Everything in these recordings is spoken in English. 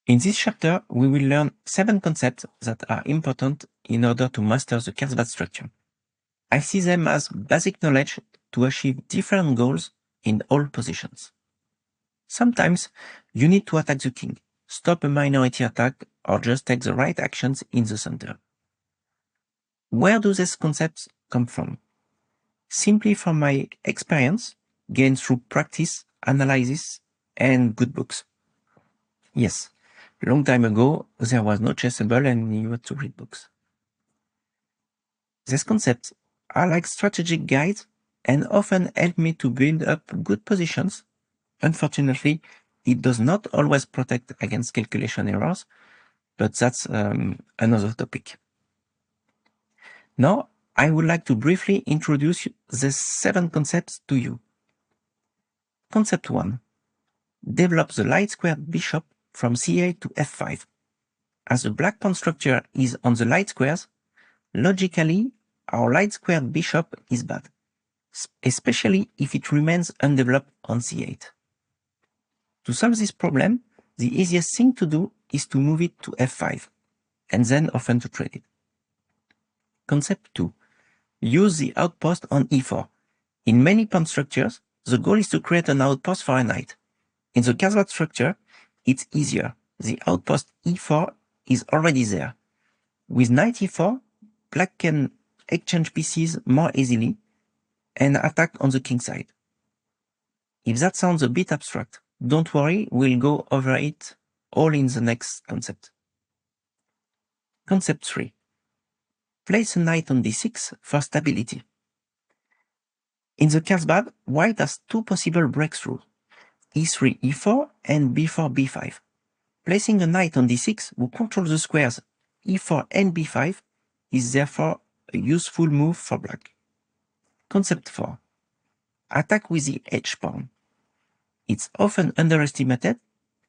In this chapter, we will learn 7 concepts that are important in order to master the Carlsbad structure. I see them as basic knowledge to achieve different goals in all positions. Sometimes you need to attack the king, stop a minority attack, or just take the right actions in the center. Where do these concepts come from? Simply from my experience gained through practice, analysis, and good books. Yes, long time ago, there was no Chessable and you had to read books. These concepts are like strategic guides and often help me to build up good positions. Unfortunately, it does not always protect against calculation errors, but that's another topic. Now, I would like to briefly introduce these 7 concepts to you. Concept 1. Develop the light squared bishop from c8 to f5. As the black pawn structure is on the light squares, logically, our light squared bishop is bad, especially if it remains undeveloped on c8. To solve this problem, the easiest thing to do is to move it to f5, and then often to trade it. Concept 2. Use the outpost on e4. In many pawn structures, the goal is to create an outpost for a knight. In the Carlsbad structure, it's easier. The outpost e4 is already there. With knight e4, black can exchange pieces more easily and attack on the king side. If that sounds a bit abstract, don't worry, we'll go over it all in the next concept. Concept 3. Place a knight on d6 for stability. In the Carlsbad, white has 2 possible breakthroughs, e3, e4 and b4, b5. Placing a knight on d6 who controls the squares e4 and b5 is therefore a useful move for black. Concept 4. Attack with the h pawn. It's often underestimated,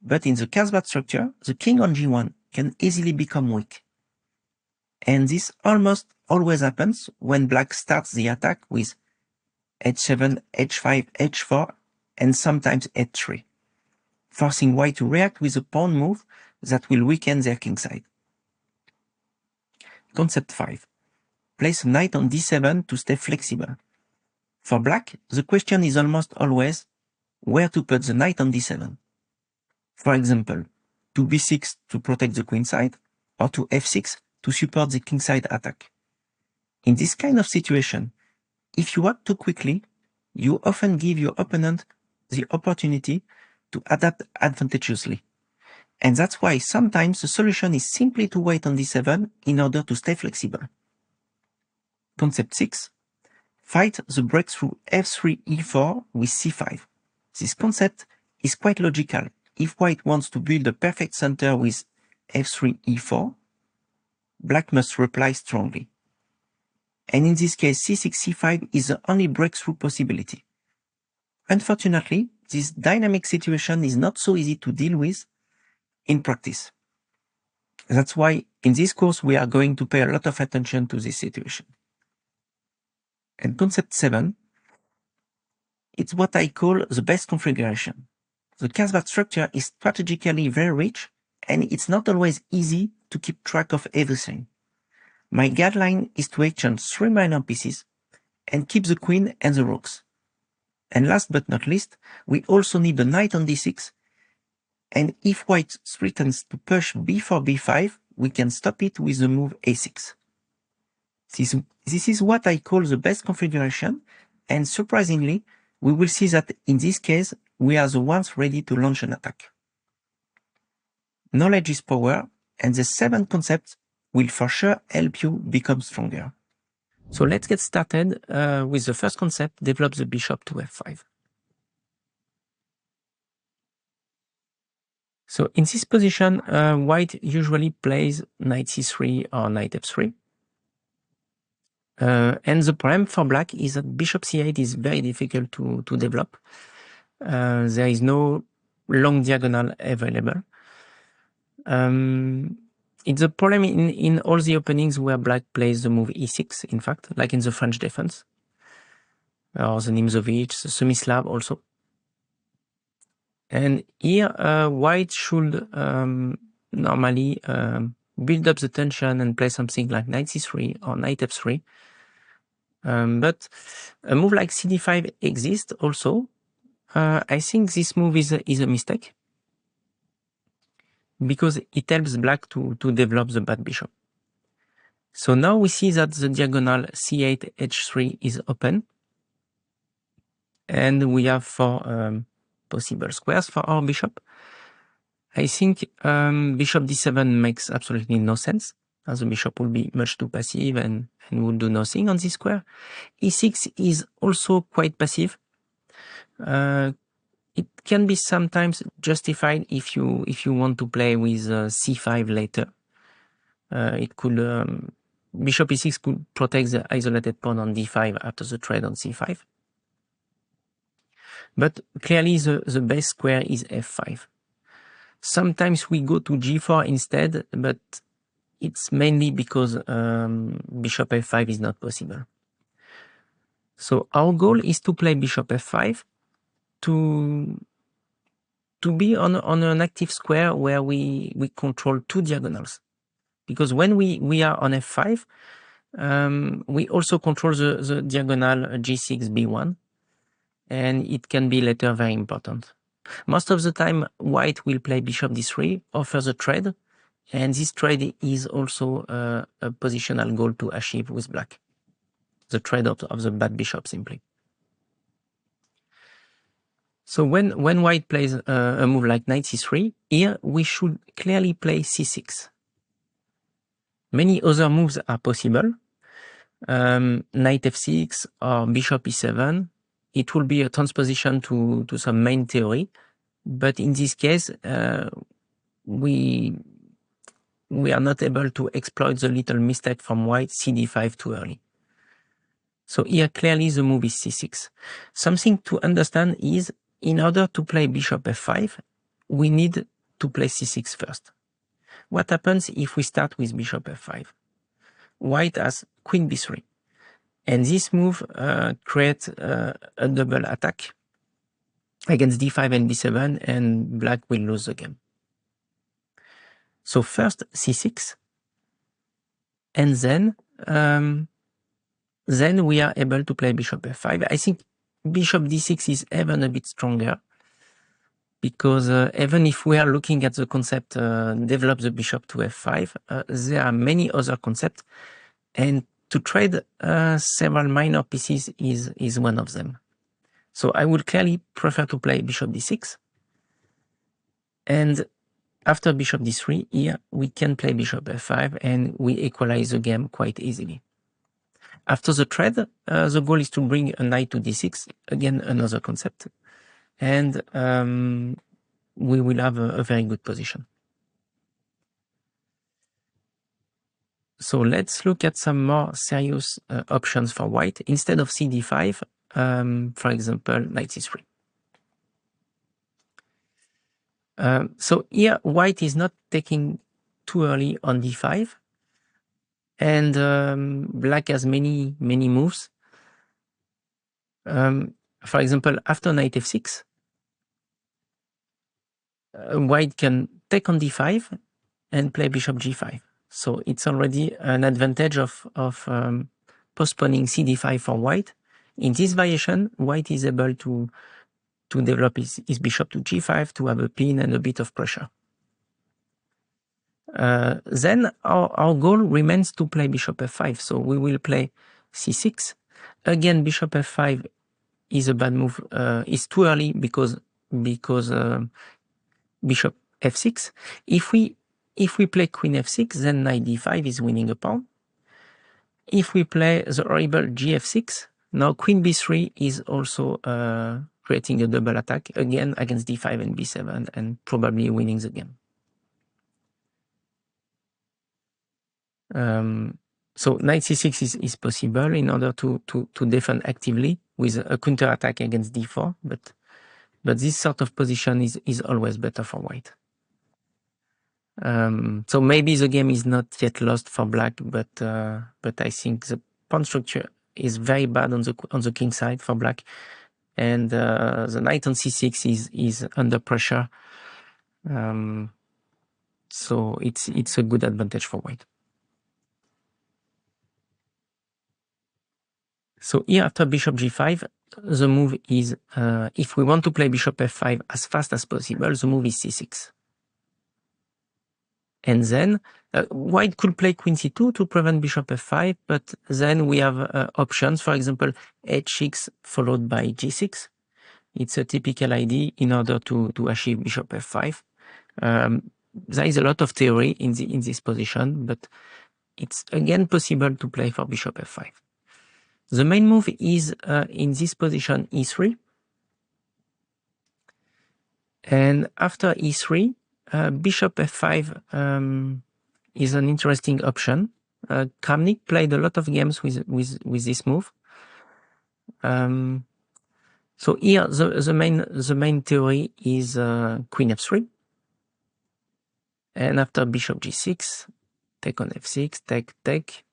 but in the Carlsbad structure, the king on g1 can easily become weak. And this almost always happens when black starts the attack with h7, h5, h4, and sometimes h3, forcing white to react with a pawn move that will weaken their king side. Concept 5. Place a knight on d7 to stay flexible. For black, the question is almost always where to put the knight on d7. For example, to b6 to protect the queen side, or to f6 to support the king side attack. In this kind of situation, if you act too quickly, you often give your opponent the opportunity to adapt advantageously. And that's why sometimes the solution is simply to wait on d7 in order to stay flexible. Concept 6. Fight the breakthrough f3, e4 with c5. This concept is quite logical. If white wants to build a perfect center with f3, e4, black must reply strongly. And in this case, c6, c5 is the only breakthrough possibility. Unfortunately, this dynamic situation is not so easy to deal with in practice. That's why in this course we are going to pay a lot of attention to this situation. And concept 7, it's what I call the best configuration. The Carlsbad structure is strategically very rich, and it's not always easy to keep track of everything. My guideline is to exchange 3 minor pieces and keep the queen and the rooks. And last but not least, we also need the knight on d6, and if white threatens to push b4, b5, we can stop it with the move a6. This is what I call the best configuration, and surprisingly, we will see that in this case, we are the ones ready to launch an attack. Knowledge is power, and the 7 concepts will for sure help you become stronger. So let's get started with the first concept, develop the bishop to f5. So in this position, white usually plays knight c3 or knight f3. And the problem for black is that bishop c8 is very difficult to develop. There is no long diagonal available. It's a problem in all the openings where black plays the move e6, in fact, like in the French defense, or the Nimzovich, the Semislav also. And here, white should normally build up the tension and play something like knight c3 or knight f3. But a move like cd5 exists also. I think this move is a mistake because it helps black to develop the bad bishop. So now we see that the diagonal c8 h3 is open, and we have 4 possible squares for our bishop. I think bishop d7 makes absolutely no sense, as the bishop will be much too passive and will do nothing on this square. e6 is also quite passive. It can be sometimes justified if you want to play with c5 later. It could bishop e6 could protect the isolated pawn on d5 after the trade on c5. But clearly the base square is f5. Sometimes we go to g4 instead, but it's mainly because bishop f5 is not possible. So our goal is to play bishop f5 to be on an active square where we control 2 diagonals. Because when we are on f5, we also control the diagonal g6, b1, and it can be later very important. Most of the time, white will play bishop d3, offers a trade, and this trade is also a positional goal to achieve with black. The trade of the bad bishop, simply. So when white plays a move like knight c3, here we should clearly play c6. Many other moves are possible. Knight f6 or bishop e7. It will be a transposition to some main theory, but in this case, we are not able to exploit the little mistake from white, cd5 too early. So here clearly the move is c6. Something to understand is, in order to play bishop f5, we need to play c6 first. What happens if we start with bishop f5? White has queen b3. And this move creates a double attack against d5 and b7, and black will lose the game. So first c6, and then we are able to play bishop f5. I think bishop d6 is even a bit stronger, because even if we are looking at the concept develop the bishop to f5, there are many other concepts, and to trade several minor pieces is one of them. So I would clearly prefer to play bishop d6, and after bishop d3, here we can play bishop f5, and we equalize the game quite easily. After the trade, the goal is to bring a knight to d6, again another concept, and we will have a very good position. So let's look at some more serious options for white. Instead of cd5, for example, knight c3. So here white is not taking too early on d5, and black has many moves. For example, after knight f6, white can take on d5 and play bishop g5. So it's already an advantage of postponing cd5 for white. In this variation, white is able to develop his bishop to g5, to have a pin and a bit of pressure. Then our goal remains to play bishop f5. So we will play c6. Again, bishop f5 is a bad move. It's too early because bishop f6. If we play queen f6, then knight d5 is winning a pawn. If we play the horrible gf6, now queen b3 is also creating a double attack, again against d5 and b7, and probably winning the game. So knight c6 is possible in order to defend actively with a counter attack against d4, but this sort of position is always better for white. So maybe the game is not yet lost for black, but I think the pawn structure is very bad on the king side for black, and the knight on c6 is under pressure. So it's a good advantage for white. So here after bishop g5, the move is, if we want to play bishop f5 as fast as possible, the move is c6. And then white could play queen c2 to prevent bishop f5, but then we have options, for example, h6 followed by g6. It's a typical idea in order to achieve bishop f5. There is a lot of theory in this position, but it's again possible to play for bishop f5. The main move is in this position e3. And after e3, bishop f5 is an interesting option. Kramnik played a lot of games with this move. So here the main theory is queen f3, and after bishop g6, take on f6, take,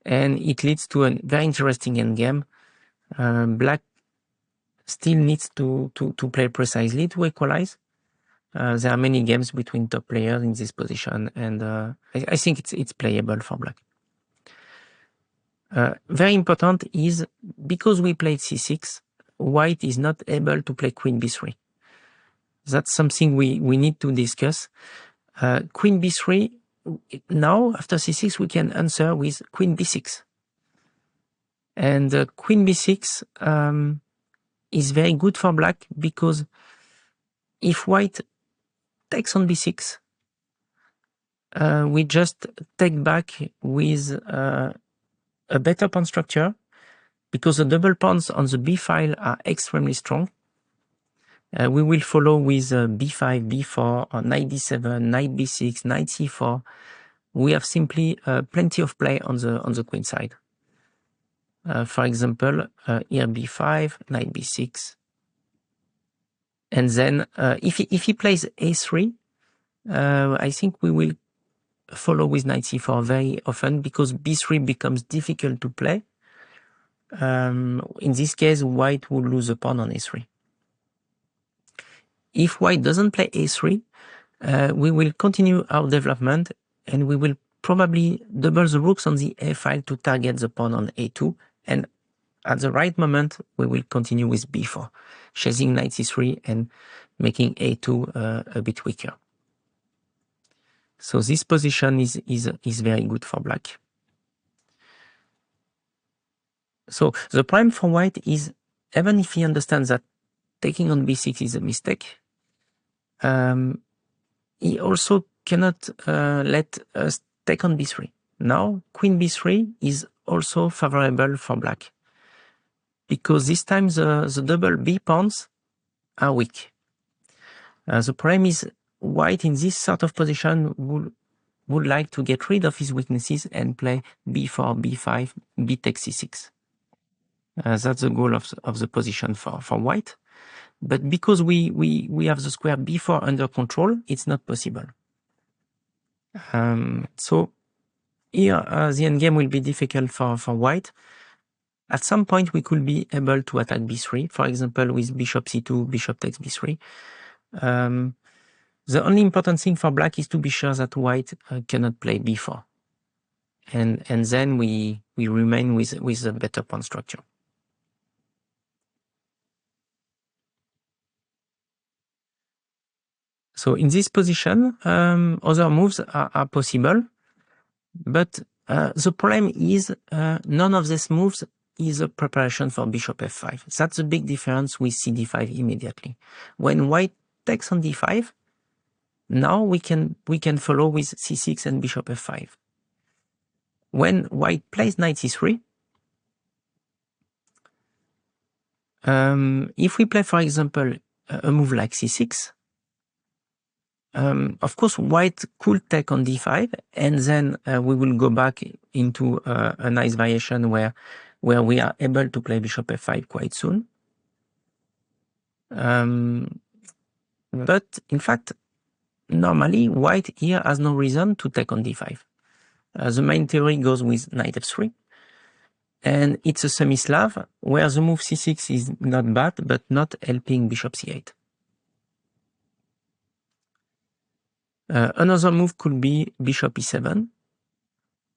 and it leads to a very interesting endgame. Black still needs to play precisely to equalize. There are many games between top players in this position, and I think it's playable for black. Very important is, because we played c6, white is not able to play queen b3. That's something we need to discuss. Queen b3, now after c6 we can answer with queen b6. And queen b6 is very good for black, because if white takes on b6, we just take back with a better pawn structure, because the double pawns on the b file are extremely strong. We will follow with b5, b4, or knight d7, knight b6, knight c4. We have simply plenty of play on the queen side. For example, here b5, knight b6, and then if he plays a3, I think we will follow with knight c4 very often, because b3 becomes difficult to play. In this case, white will lose a pawn on a3. If white doesn't play a3, we will continue our development, and we will probably double the rooks on the a file to target the pawn on a2, and at the right moment we will continue with b4, chasing knight c3 and making a2 a bit weaker. So this position is very good for black. So the problem for white is, even if he understands that taking on b6 is a mistake, he also cannot let us take on b3. Now queen b3 is also favorable for black, because this time the double b pawns are weak. The problem is, white in this sort of position would like to get rid of his weaknesses and play b4, b5, b takes c6. That's the goal of the position for white. But because we have the square b4 under control, it's not possible. So here the endgame will be difficult for white. At some point we could be able to attack b3, for example with bishop c2, bishop takes b3. The only important thing for black is to be sure that white cannot play b4, and then we remain with a better pawn structure. So in this position, other moves are possible, but the problem is none of these moves is a preparation for bishop f5. That's a big difference with cd5 immediately. When white takes on d5, now we can follow with c6 and bishop f5. When white plays knight c3, if we play, for example, a move like c6, of course white could take on d5, and then we will go back into a nice variation where we are able to play bishop f5 quite soon. But in fact, normally white here has no reason to take on d5. The main theory goes with knight f3, and it's a semi-Slav where the move c6 is not bad, but not helping bishop c8. Another move could be bishop e7.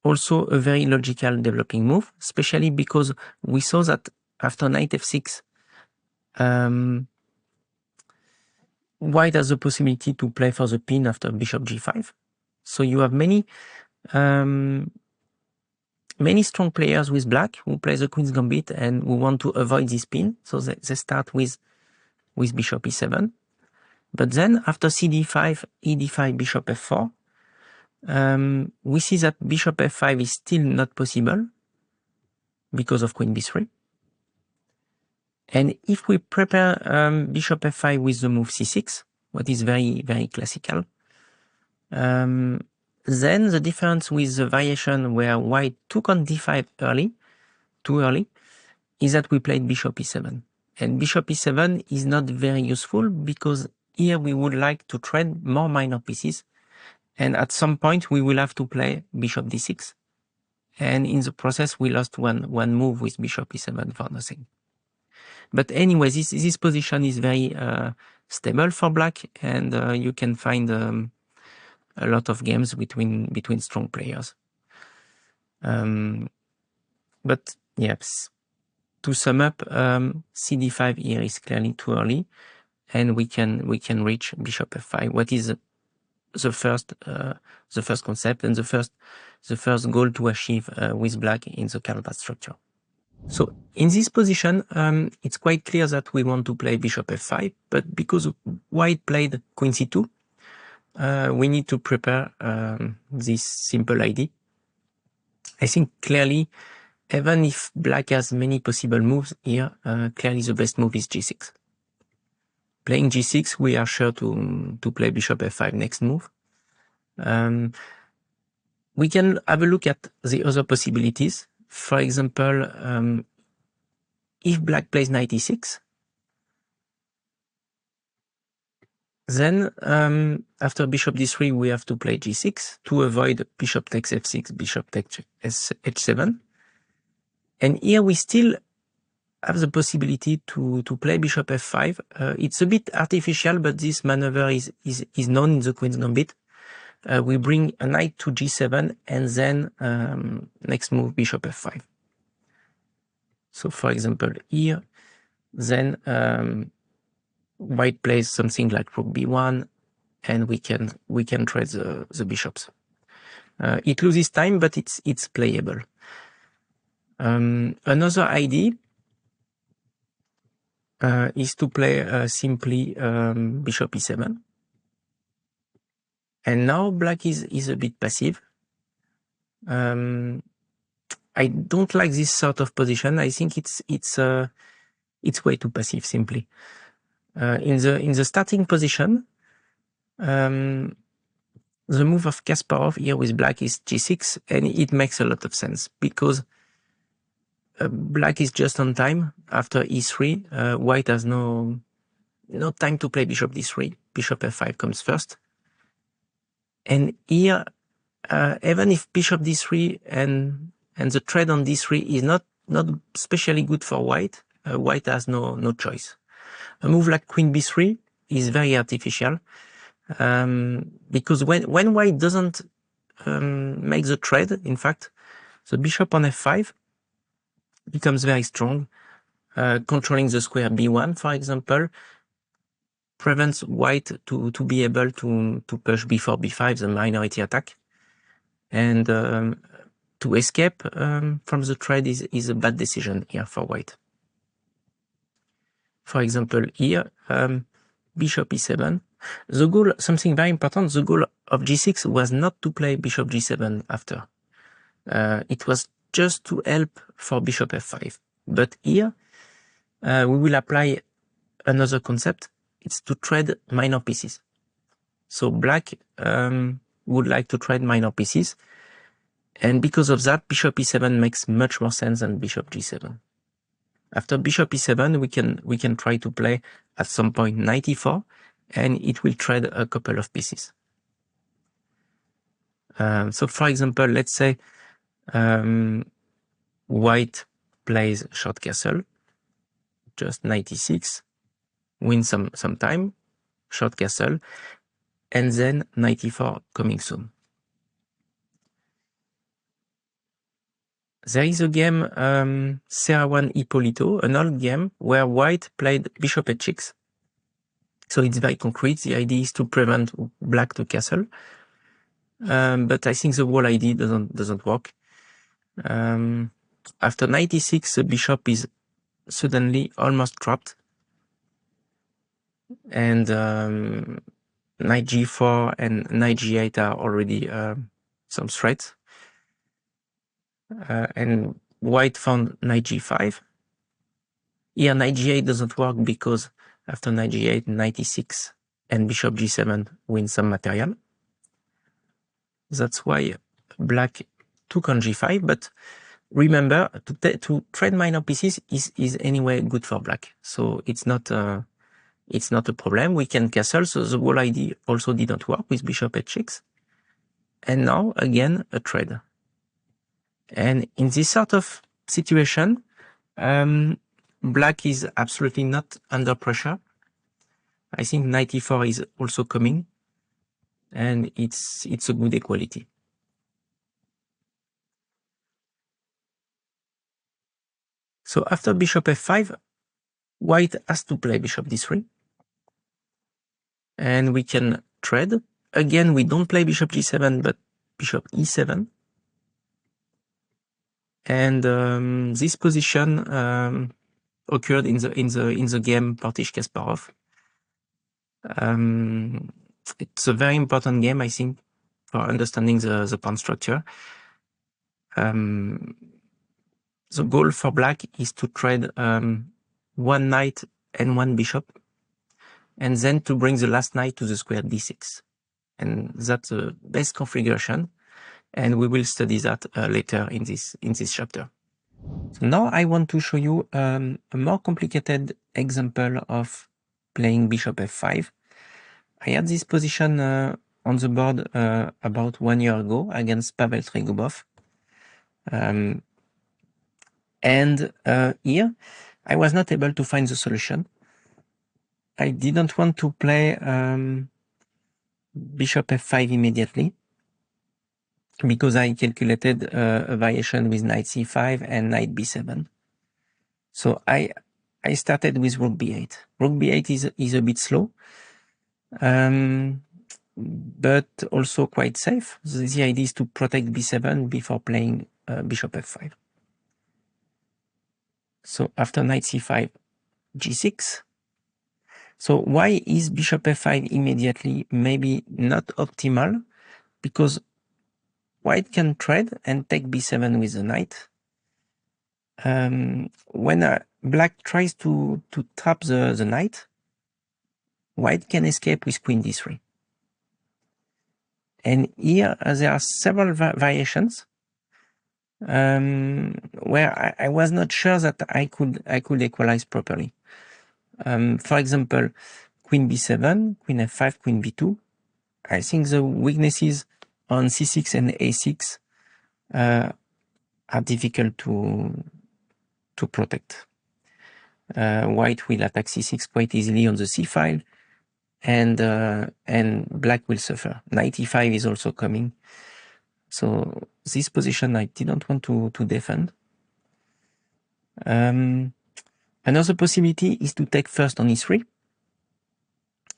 Also a very logical developing move, especially because we saw that after knight f6, white has the possibility to play for the pin after bishop g5. So you have many strong players with black who play the queen's gambit and who want to avoid this pin. So they start with bishop e7. But then after cd5, ed5, bishop f4, we see that bishop f5 is still not possible because of queen b3. And if we prepare bishop f5 with the move c6, what is very, very classical, then the difference with the variation where white took on d5 too early, is that we played bishop e7. And bishop e7 is not very useful because here we would like to trade more minor pieces. And at some point we will have to play bishop d6. And in the process we lost one move with bishop e7 for nothing. But anyway, this position is very stable for black, and you can find a lot of games between strong players. But yes, to sum up, cd5 here is clearly too early, and we can reach bishop f5. What is the first concept and the first goal to achieve with black in the Karlbat's structure. So in this position, it's quite clear that we want to play bishop f5, but because white played queen c2, we need to prepare this simple idea. I think clearly, even if black has many possible moves here, clearly the best move is g6. Playing g6, we are sure to play bishop f5 next move. We can have a look at the other possibilities. For example, if black plays knight e6, then after bishop d3, we have to play g6 to avoid bishop takes f6, bishop takes h7. And here we still have the possibility to play bishop f5. It's a bit artificial, but this maneuver is known in the Queen's Gambit. We bring a knight to g7 and then next move bishop f5. So for example here, then white plays something like rook b1, and we can trade the bishops. It loses time, but it's playable. Another idea is to play simply bishop e7. And now black is a bit passive. I don't like this sort of position. I think it's way too passive simply. In the starting position, the move of Kasparov here with black is g6, and it makes a lot of sense because black is just on time after e3. White has no time to play bishop d3. Bishop f5 comes first. And here, even if bishop d3 and the trade on d3 is not especially good for white, white has no choice. A move like queen b3 is very artificial because when white doesn't make the trade, in fact, the bishop on f5 becomes very strong, controlling the square b1, for example, prevents white to be able to push b4, b5, the minority attack. And to escape from the trade is a bad decision here for white. For example, here, bishop e7. The goal, something very important, the goal of g6 was not to play bishop g7 after. It was just to help for bishop f5. But here, we will apply another concept. It's to trade minor pieces. So black would like to trade minor pieces. And because of that, bishop e7 makes much more sense than bishop g7. After bishop e7, we can try to play at some point knight e4, and it will trade a couple of pieces. So for example, let's say white plays short castle, just knight e6, win some time, short castle, and then knight e4 coming soon. There is a game, Serawan Ippolito, an old game where white played bishop h6. So it's very concrete. The idea is to prevent black to castle. But I think the whole idea doesn't work. After knight e6, the bishop is suddenly almost trapped. And knight g4 and knight g8 are already some threats. And white found knight g5. Here knight g8 doesn't work because after knight g8, knight e6 and bishop g7 win some material. That's why black took on g5, but remember, to trade minor pieces is anyway good for black. So it's not a problem. We can castle, so the whole idea also didn't work with bishop h6. And now, again, a trade. And in this sort of situation, black is absolutely not under pressure. I think knight e4 is also coming, and it's a good equality. So after bishop f5, white has to play bishop d3. And we can trade. Again, we don't play bishop g7, but bishop e7. And this position occurred in the game Partish-Kasparov. It's a very important game, I think, for understanding the pawn structure. The goal for black is to trade one knight and one bishop, and then to bring the last knight to the square d6. And that's the best configuration, and we will study that later in this chapter. So now I want to show you a more complicated example of playing bishop f5. I had this position on the board about 1 year ago against Pavel Tregubov. And here, I was not able to find the solution. I didn't want to play bishop f5 immediately because I calculated a variation with knight c5 and knight b7. So I started with rook b8. Rook b8 is a bit slow, but also quite safe. The idea is to protect b7 before playing bishop f5. So after knight c5, g6. So why is bishop f5 immediately maybe not optimal? Because white can trade and take b7 with the knight. When black tries to trap the knight, white can escape with queen d3. And here there are several variations where I was not sure that I could equalize properly. For example, queen b7, queen f5, queen b2. I think the weaknesses on c6 and a6 are difficult to protect. White will attack c6 quite easily on the c file, and black will suffer. Knight e5 is also coming. So this position I didn't want to defend. Another possibility is to take first on e3,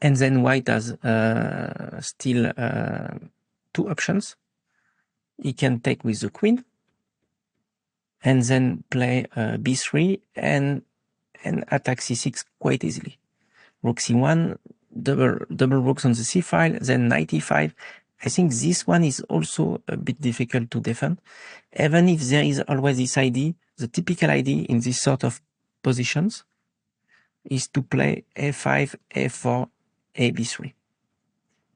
and then white has still two options. He can take with the queen, and then play b3 and attack c6 quite easily. Rook c1, double rooks on the c file, then knight e5. I think this one is also a bit difficult to defend, even if there is always this idea. The typical idea in this sort of positions is to play a5, a4, ab3.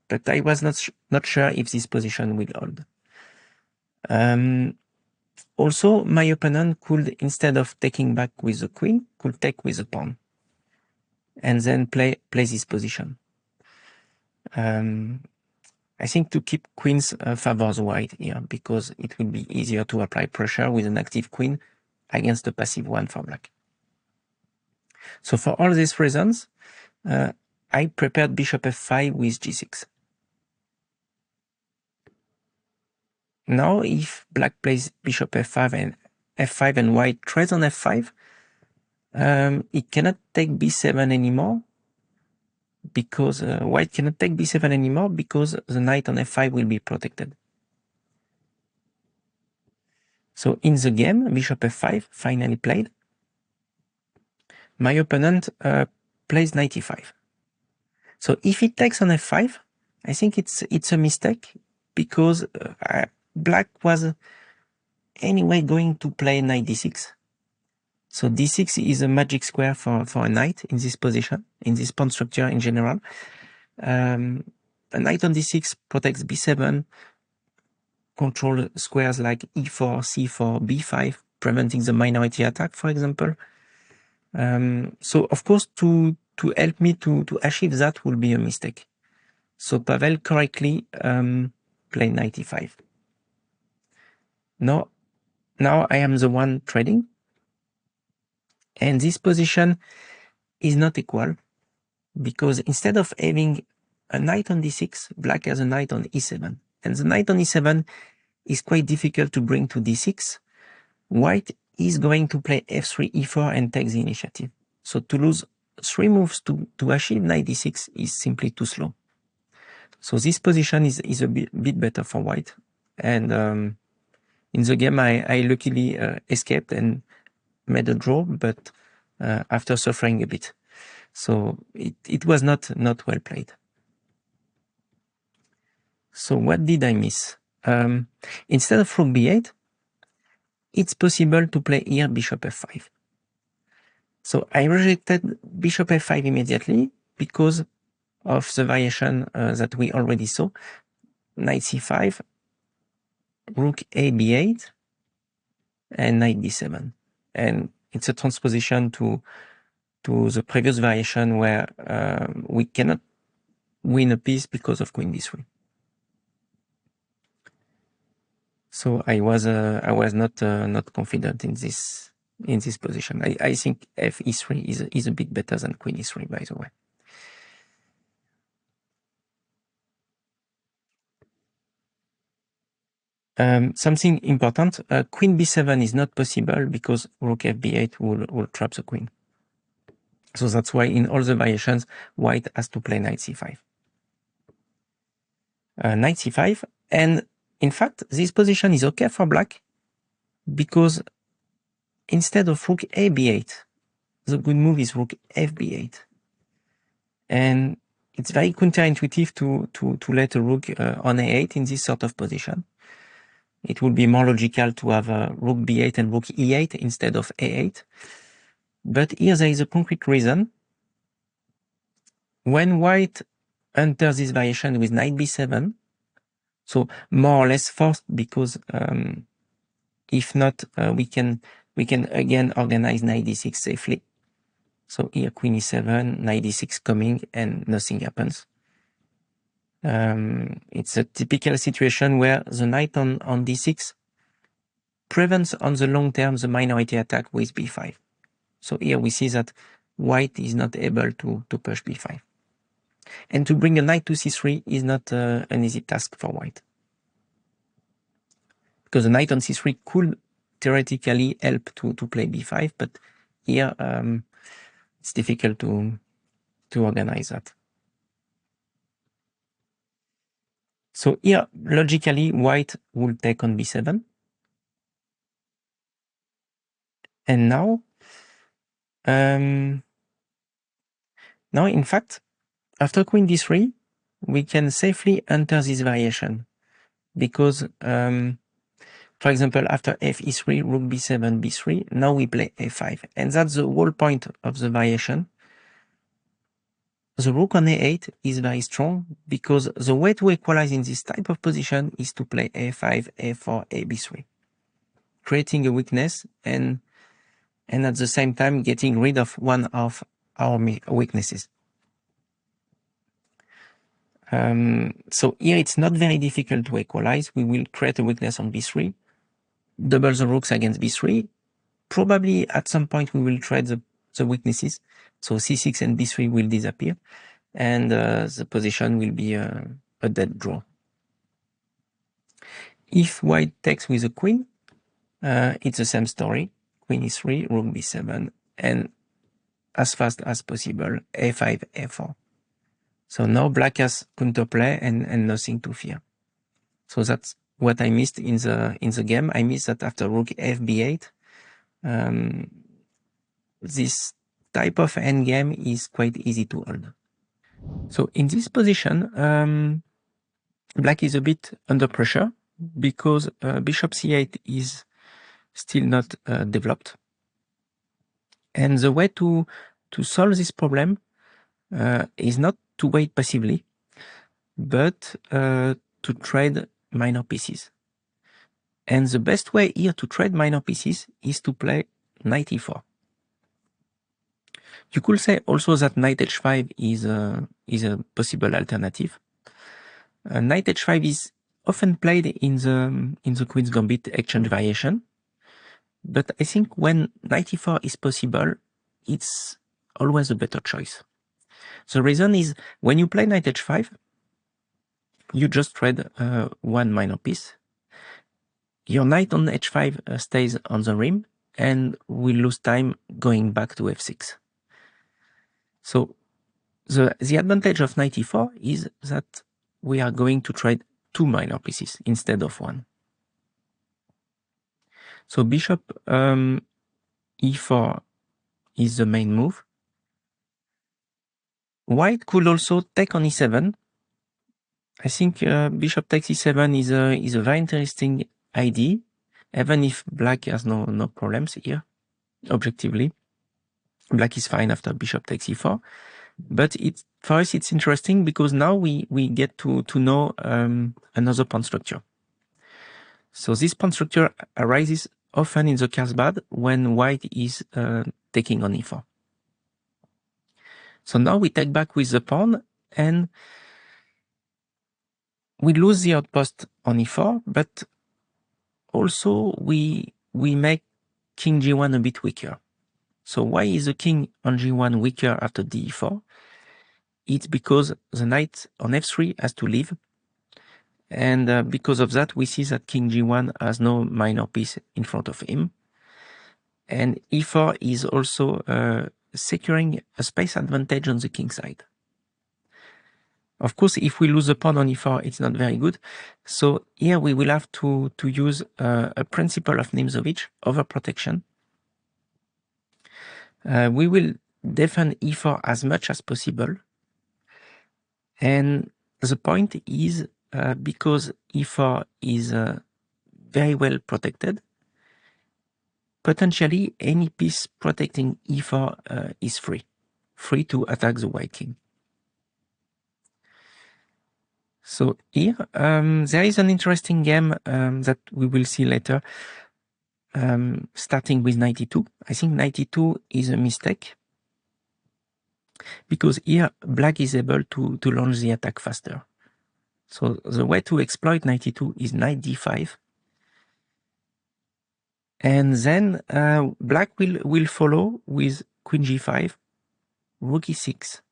But I was not sure if this position will hold. Also, my opponent could, instead of taking back with the queen, could take with the pawn, and then play this position. I think to keep queens favors white here, because it will be easier to apply pressure with an active queen against a passive one for black. So for all these reasons, I prepared bishop f5 with g6. Now, if black plays bishop f5 and white trades on f5, it cannot take b7 anymore because white cannot take b7 anymore because the knight on f5 will be protected. So in the game, bishop f5 finally played. My opponent plays knight e5. So if it takes on f5, I think it's a mistake because black was anyway going to play knight d6. So d6 is a magic square for a knight in this position, in this pawn structure in general. A knight on d6 protects b7, control squares like e4, c4, b5, preventing the minority attack, for example. So of course, to help me to achieve that will be a mistake. So Pavel correctly played knight e5. Now I am the one trading, and this position is not equal because instead of having a knight on d6, black has a knight on e7, and the knight on e7 is quite difficult to bring to d6. White is going to play f3, e4 and take the initiative. So to lose 3 moves to achieve knight d6 is simply too slow. So this position is a bit better for white. And in the game, I luckily escaped and made a draw, but after suffering a bit. So it was not well played. So what did I miss? Instead of rook b8, it's possible to play here bishop f5. So I rejected bishop f5 immediately because of the variation that we already saw. Knight c5, rook a b8, and knight d7. And it's a transposition to the previous variation where we cannot win a piece because of queen d3. So I was not confident in this position. I think f e3 is a bit better than queen e3, by the way. Something important, queen b7 is not possible because rook fb8 will trap the queen. So that's why in all the variations, white has to play knight c5. Knight c5, and in fact, this position is okay for black because instead of rook a b8, the good move is rook fb8. And it's very counterintuitive to let a rook on a8 in this sort of position. It would be more logical to have rook b8 and rook e8 instead of a8. But here there is a concrete reason. When white enters this variation with knight b7, so more or less forced because if not, we can again organize knight d6 safely. So here queen e7, knight d6 coming, and nothing happens. It's a typical situation where the knight on d6 prevents on the long term the minority attack with b5. So here we see that white is not able to push b5. And to bring a knight to c3 is not an easy task for white. Because the knight on c3 could theoretically help to play b5, but here it's difficult to organize that. So here, logically, white will take on b7. And now, in fact, after queen d3, we can safely enter this variation. Because, for example, after f e3, rook b7, b3, now we play a5. And that's the whole point of the variation. The rook on a8 is very strong because the way to equalize in this type of position is to play a5, a4, ab3, creating a weakness and at the same time getting rid of one of our weaknesses. So here it's not very difficult to equalize. We will create a weakness on b3, double the rooks against b3. Probably at some point we will trade the weaknesses. So c6 and b3 will disappear, and the position will be a dead draw. If white takes with a queen, it's the same story. Queen e3, rook b7, and as fast as possible, a5, a4. So now black has counterplay and nothing to fear. So that's what I missed in the game. I missed that after rook f b8, this type of endgame is quite easy to hold. So in this position, black is a bit under pressure because bishop c8 is still not developed. And the way to solve this problem is not to wait passively, but to trade minor pieces. And the best way here to trade minor pieces is to play knight e4. You could say also that knight h5 is a possible alternative. Knight h5 is often played in the Queen's Gambit exchange variation, but I think when knight e4 is possible, it's always a better choice. The reason is when you play knight h5, you just trade one minor piece. Your knight on h5 stays on the rim, and we lose time going back to f6. So the advantage of knight e4 is that we are going to trade two minor pieces instead of one. So bishop e4 is the main move. White could also take on e7. I think bishop takes e7 is a very interesting idea, even if black has no problems here, objectively. Black is fine after bishop takes e4. But for us, it's interesting because now we get to know another pawn structure. So this pawn structure arises often in the Carlsbad when white is taking on e4. So now we take back with the pawn and we lose the outpost on e4, but also we make king g1 a bit weaker. So why is the king on g1 weaker after d4? It's because the knight on f3 has to leave. And because of that, we see that king g1 has no minor piece in front of him. And e4 is also securing a space advantage on the king side. Of course, if we lose the pawn on e4, it's not very good. So here we will have to use a principle of Nimzowitsch, overprotection. We will defend e4 as much as possible. And the point is, because e4 is very well protected, potentially any piece protecting e4 is free to attack the white king. So here, there is an interesting game that we will see later, starting with knight e2. I think knight e2 is a mistake, because here black is able to launch the attack faster. So the way to exploit knight e2 is knight d5. And then black will follow with queen g5, rook e6,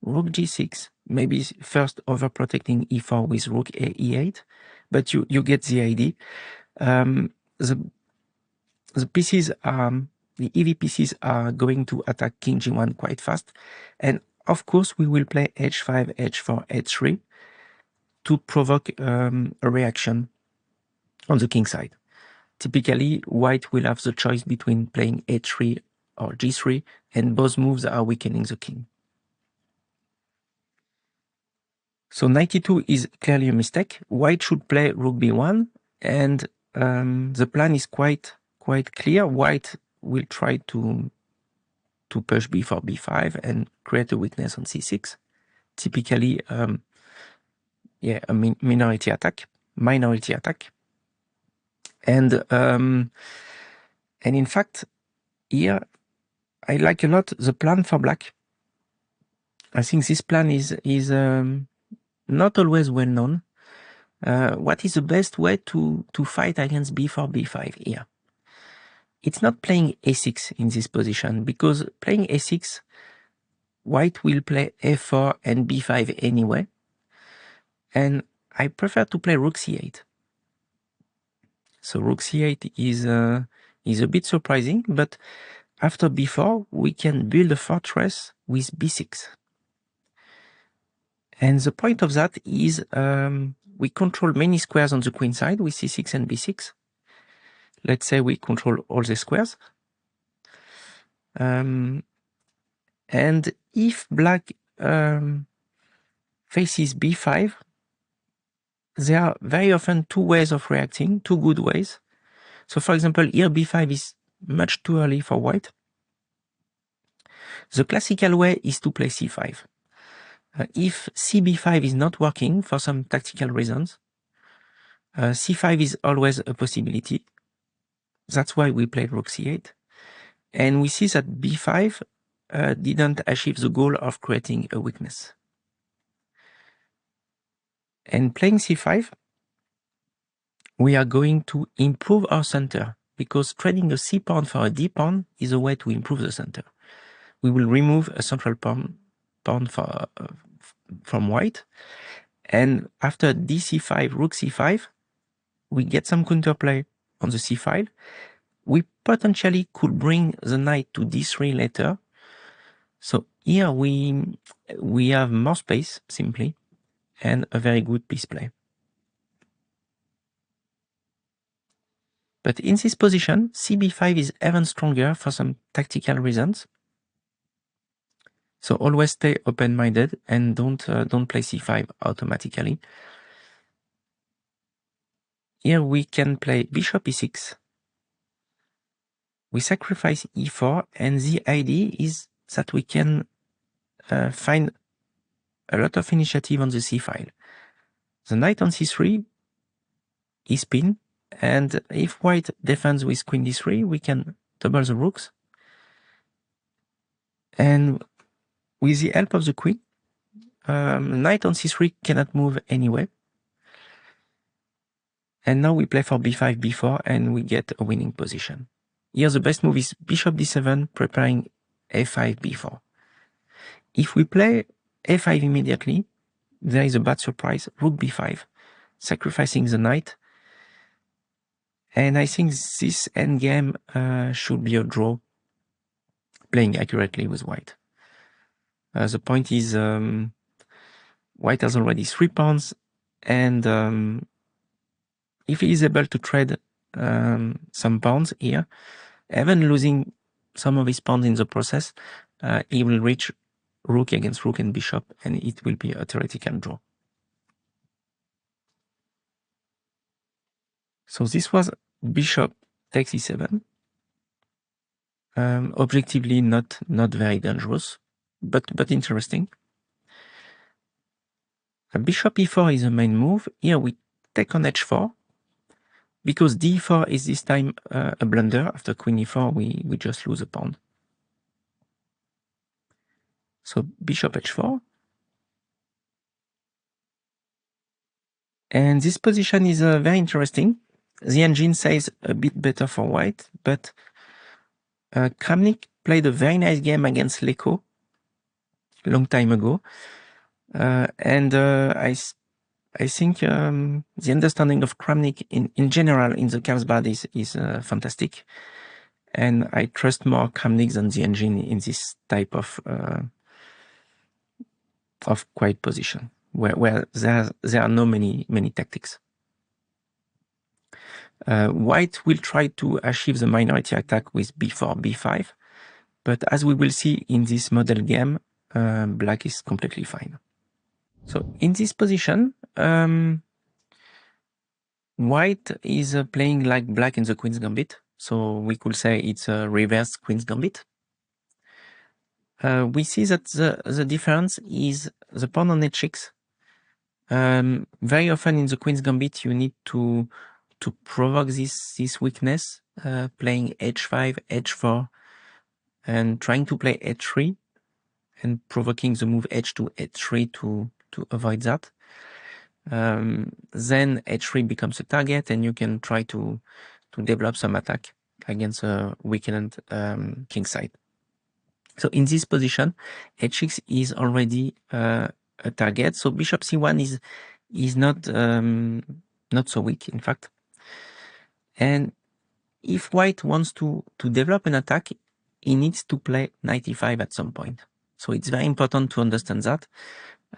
rook g6, maybe first overprotecting e4 with rook e8, but you get the idea. The pieces the EV pieces are going to attack king g1 quite fast, and of course we will play h5, h4, h3 to provoke a reaction on the king side. Typically, white will have the choice between playing h3 or g3, and both moves are weakening the king. So knight e2 is clearly a mistake. White should play rook b1, and the plan is quite clear. White will try to push b4, b5 and create a weakness on c6. Typically, a minority attack. And in fact, here I like a lot the plan for black. I think this plan is not always well known. What is the best way to fight against b4, b5 here? It's not playing a6 in this position, because playing a6, white will play f4 and b5 anyway, and I prefer to play rook c8. So rook c8 is a bit surprising, but after b4, we can build a fortress with b6. And the point of that is we control many squares on the queen side with c6 and b6. Let's say we control all the squares. And if black faces b5, there are very often two ways of reacting, two good ways. So for example, here b5 is much too early for white. The classical way is to play c5. If cb5 is not working for some tactical reasons, c5 is always a possibility. That's why we played rook c8. And we see that b5 didn't achieve the goal of creating a weakness. And playing c5, we are going to improve our center, because trading a c pawn for a d pawn is a way to improve the center. We will remove a central pawn from white, and after dc5, rook c5, we get some counterplay on the c file. We potentially could bring the knight to d3 later. So here we have more space, simply, and a very good piece play. But in this position, cb5 is even stronger for some tactical reasons. So always stay open-minded and don't play c5 automatically. Here we can play bishop e6. We sacrifice e4, and the idea is that we can find a lot of initiative on the c file. The knight on c3 is pinned, and if white defends with queen d3, we can double the rooks. And with the help of the queen, knight on c3 cannot move anyway. And now we play for b5, b4, and we get a winning position. Here the best move is bishop d7, preparing a5, b4. If we play a5 immediately, there is a bad surprise, rook b5, sacrificing the knight. And I think this endgame should be a draw, playing accurately with white. The point is, white has already 3 pawns, and if he is able to trade some pawns here, even losing some of his pawns in the process, he will reach rook against rook and bishop, and it will be a theoretical draw. So this was bishop takes e7. Objectively not very dangerous, but interesting. Bishop e4 is the main move. Here we take on h4, because d4 is this time a blunder. After queen e4, we just lose a pawn. So bishop h4. And this position is very interesting. The engine says a bit better for white, but Kramnik played a very nice game against Leko a long time ago. And I think the understanding of Kramnik in general in the Carlsbad is fantastic. And I trust more Kramnik than the engine in this type of quiet position, where there are no many tactics. White will try to achieve the minority attack with b4, b5, but as we will see in this model game, black is completely fine. So in this position, white is playing like black in the Queen's Gambit, so we could say it's a reverse Queen's Gambit. We see that the difference is the pawn on h6. Very often in the Queen's Gambit, you need to provoke this weakness, playing h5, h4, and trying to play h3, and provoking the move h2, h3 to avoid that. Then h3 becomes a target, and you can try to develop some attack against a weakened king side. So in this position, h6 is already a target. So bishop c1 is not so weak, in fact. And if white wants to develop an attack, he needs to play knight e5 at some point. So it's very important to understand that.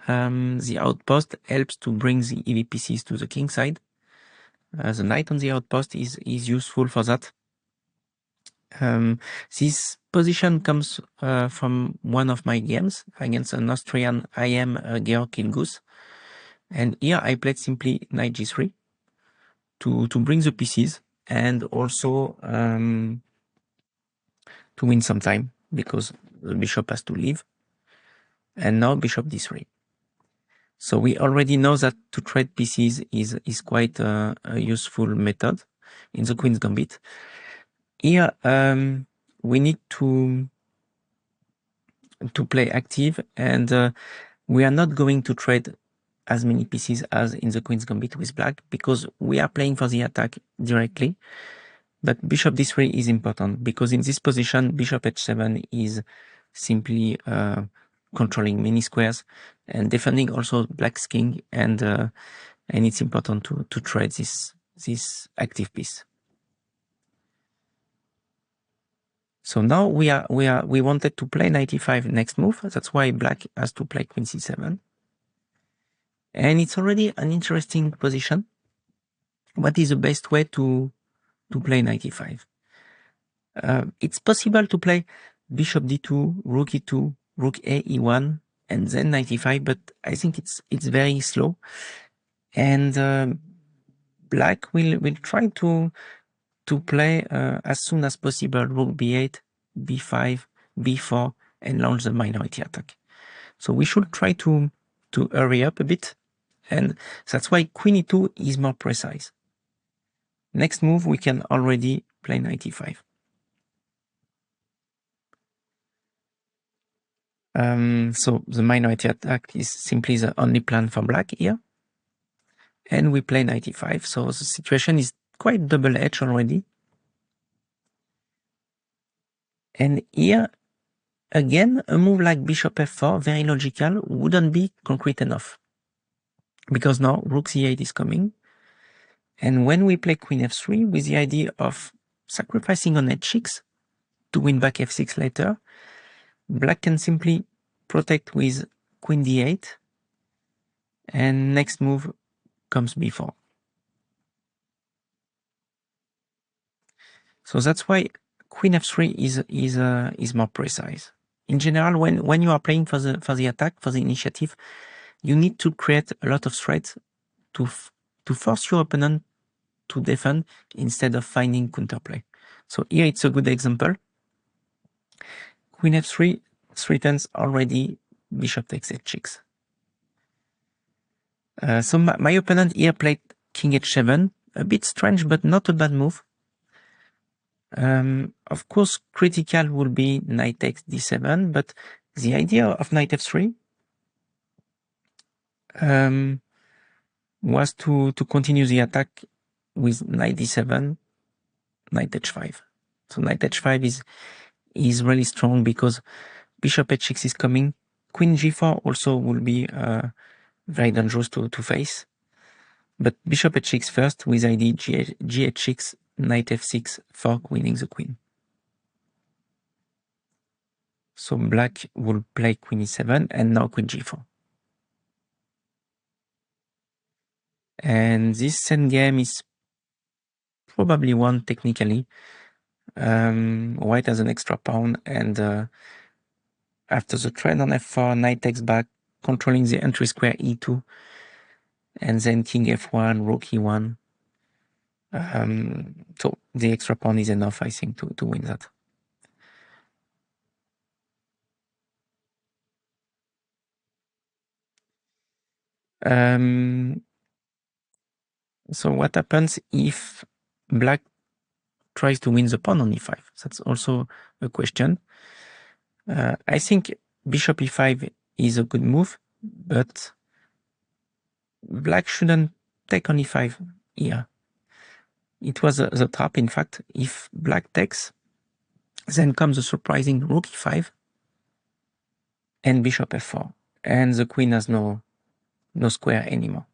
The outpost helps to bring the EV pieces to the king side. The knight on the outpost is useful for that. This position comes from one of my games against an Austrian IM Georg Ilgus. And here I played simply knight g3 to bring the pieces and also to win some time because the bishop has to leave. And now bishop d3. So we already know that to trade pieces is quite a useful method in the Queen's Gambit. Here we need to play active, and we are not going to trade as many pieces as in the Queen's Gambit with black because we are playing for the attack directly. But bishop d3 is important because in this position, bishop h7 is simply controlling many squares and defending also black's king, and it's important to trade this active piece. So now we wanted to play knight e5 next move. That's why black has to play queen c7. And it's already an interesting position. What is the best way to play knight e5? It's possible to play bishop d2, rook e2, rook a e1, and then knight e5, but I think it's very slow. And black will try to play as soon as possible rook b8, b5, b4, and launch the minority attack. So we should try to hurry up a bit, and that's why queen e2 is more precise. Next move, we can already play knight e5. So the minority attack is simply the only plan for black here. And we play knight e5, so the situation is quite double-edged already. And here, again, a move like bishop f4, very logical, wouldn't be concrete enough. Because now rook c8 is coming. And when we play queen f3 with the idea of sacrificing on h6 to win back f6 later, black can simply protect with queen d8, and next move comes b4. So that's why queen f3 is more precise. In general, when you are playing for the attack, for the initiative, you need to create a lot of threats to force your opponent to defend instead of finding counterplay. So here it's a good example. Queen f3 threatens already bishop takes h6. So my opponent here played king h7, a bit strange, but not a bad move. Of course, critical will be knight takes d7, but the idea of knight f3 was to continue the attack with knight d7, knight h5. So knight h5 is really strong because bishop h6 is coming. Queen g4 also will be very dangerous to face. But bishop h6 first with ID gh6, knight f6 for winning the queen. So black will play queen e7 and now queen g4. And this endgame is probably won technically. White has an extra pawn, and after the trade on f4, knight takes back, controlling the entry square e2, and then king f1, rook e1. So the extra pawn is enough, I think, to win that. So what happens if black tries to win the pawn on e5? That's also a question. I think bishop e5 is a good move, but black shouldn't take on e5 here. It was the trap, in fact. If black takes, then comes a surprising rook e5 and bishop f4, and the queen has no square anymore.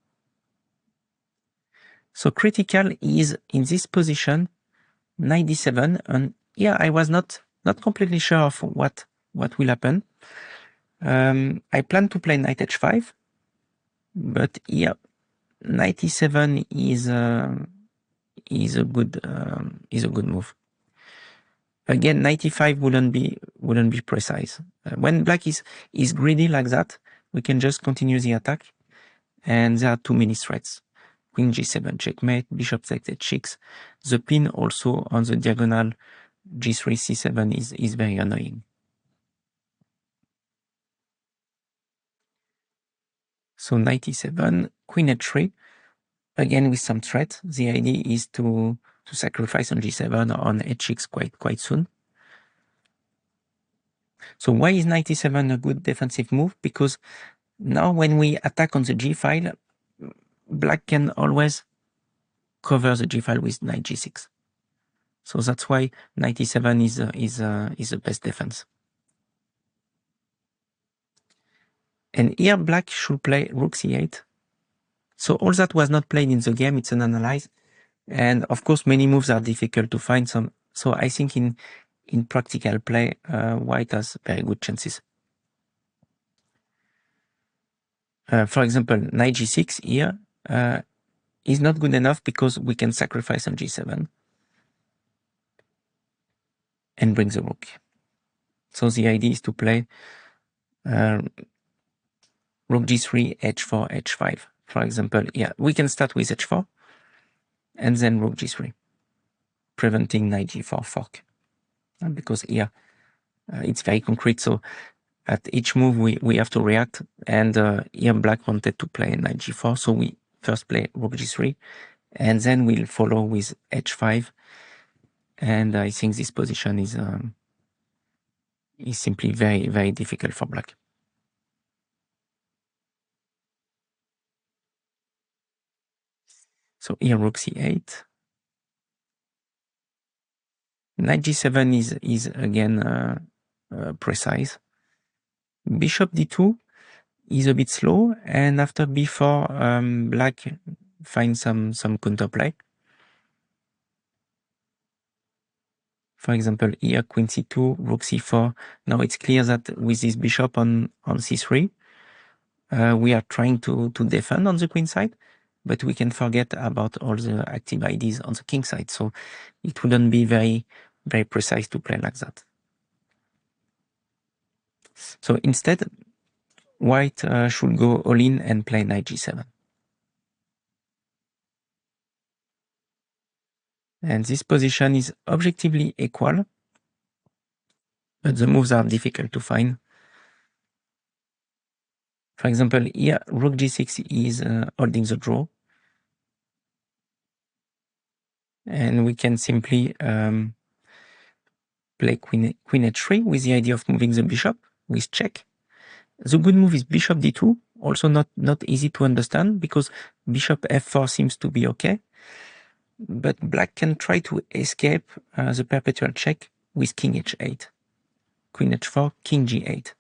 So critical is in this position, knight d7, and here I was not completely sure of what will happen. I plan to play knight h5, but here knight e7 is a good move. Again, knight e5 wouldn't be precise. When black is greedy like that, we can just continue the attack, and there are too many threats. Queen g7 checkmate, bishop takes h6. The pin also on the diagonal g3 c7 is very annoying. So knight e7, queen h3, again with some threat. The idea is to sacrifice on g7 or on h6 quite soon. So why is knight e7 a good defensive move? Because now when we attack on the g file, black can always cover the g file with knight g6. So that's why knight e7 is the best defense. And here black should play rook c8. So all that was not played in the game, it's an analyze. And of course, many moves are difficult to find. So I think in practical play, white has very good chances. For example, knight g6 here is not good enough because we can sacrifice on g7 and bring the rook. So the idea is to play rook g3, h4, h5. For example, yeah, we can start with h4 and then rook g3, preventing knight g4 fork. Because here it's very concrete, so at each move we have to react, and here black wanted to play knight g4, so we first play rook g3, and then we'll follow with h5, and I think this position is simply very, very difficult for black. So here rook c8, knight g7 is again precise. Bishop d2 is a bit slow, and after b4 black finds some counterplay. For example, here queen c2, rook c4. Now it's clear that with this bishop on c3, we are trying to defend on the queen side, but we can forget about all the active ideas on the king side. So it wouldn't be very, very precise to play like that. So instead, white should go all in and play knight g7. And this position is objectively equal, but the moves are difficult to find. For example, here rook g6 is holding the draw. And we can simply play queen h3 with the idea of moving the bishop with check. The good move is bishop d2, also not easy to understand because bishop f4 seems to be okay. But black can try to escape the perpetual check with king h8, queen h4, king g8.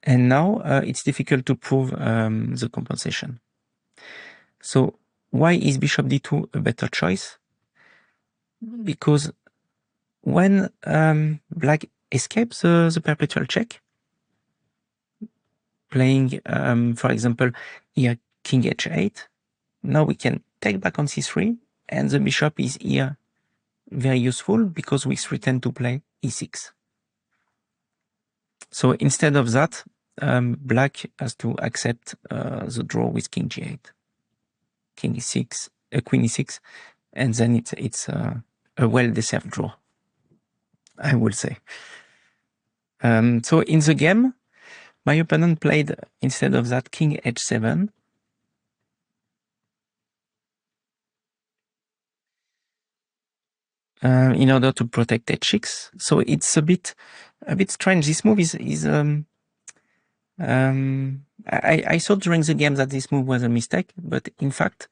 And now it's difficult to prove the compensation. So why is bishop d2 a better choice? Because when black escapes the perpetual check, playing, for example, here king h8, now we can take back on c3, and the bishop is here very useful because we threaten to play e6. So instead of that, black has to accept the draw with king g8, king e6, queen e6, and then it's a well-deserved draw, I would say. So in the game, my opponent played, instead of that, king h7. In order to protect h6. So it's a bit strange. This move is I thought during the game that this move was a mistake, but in fact,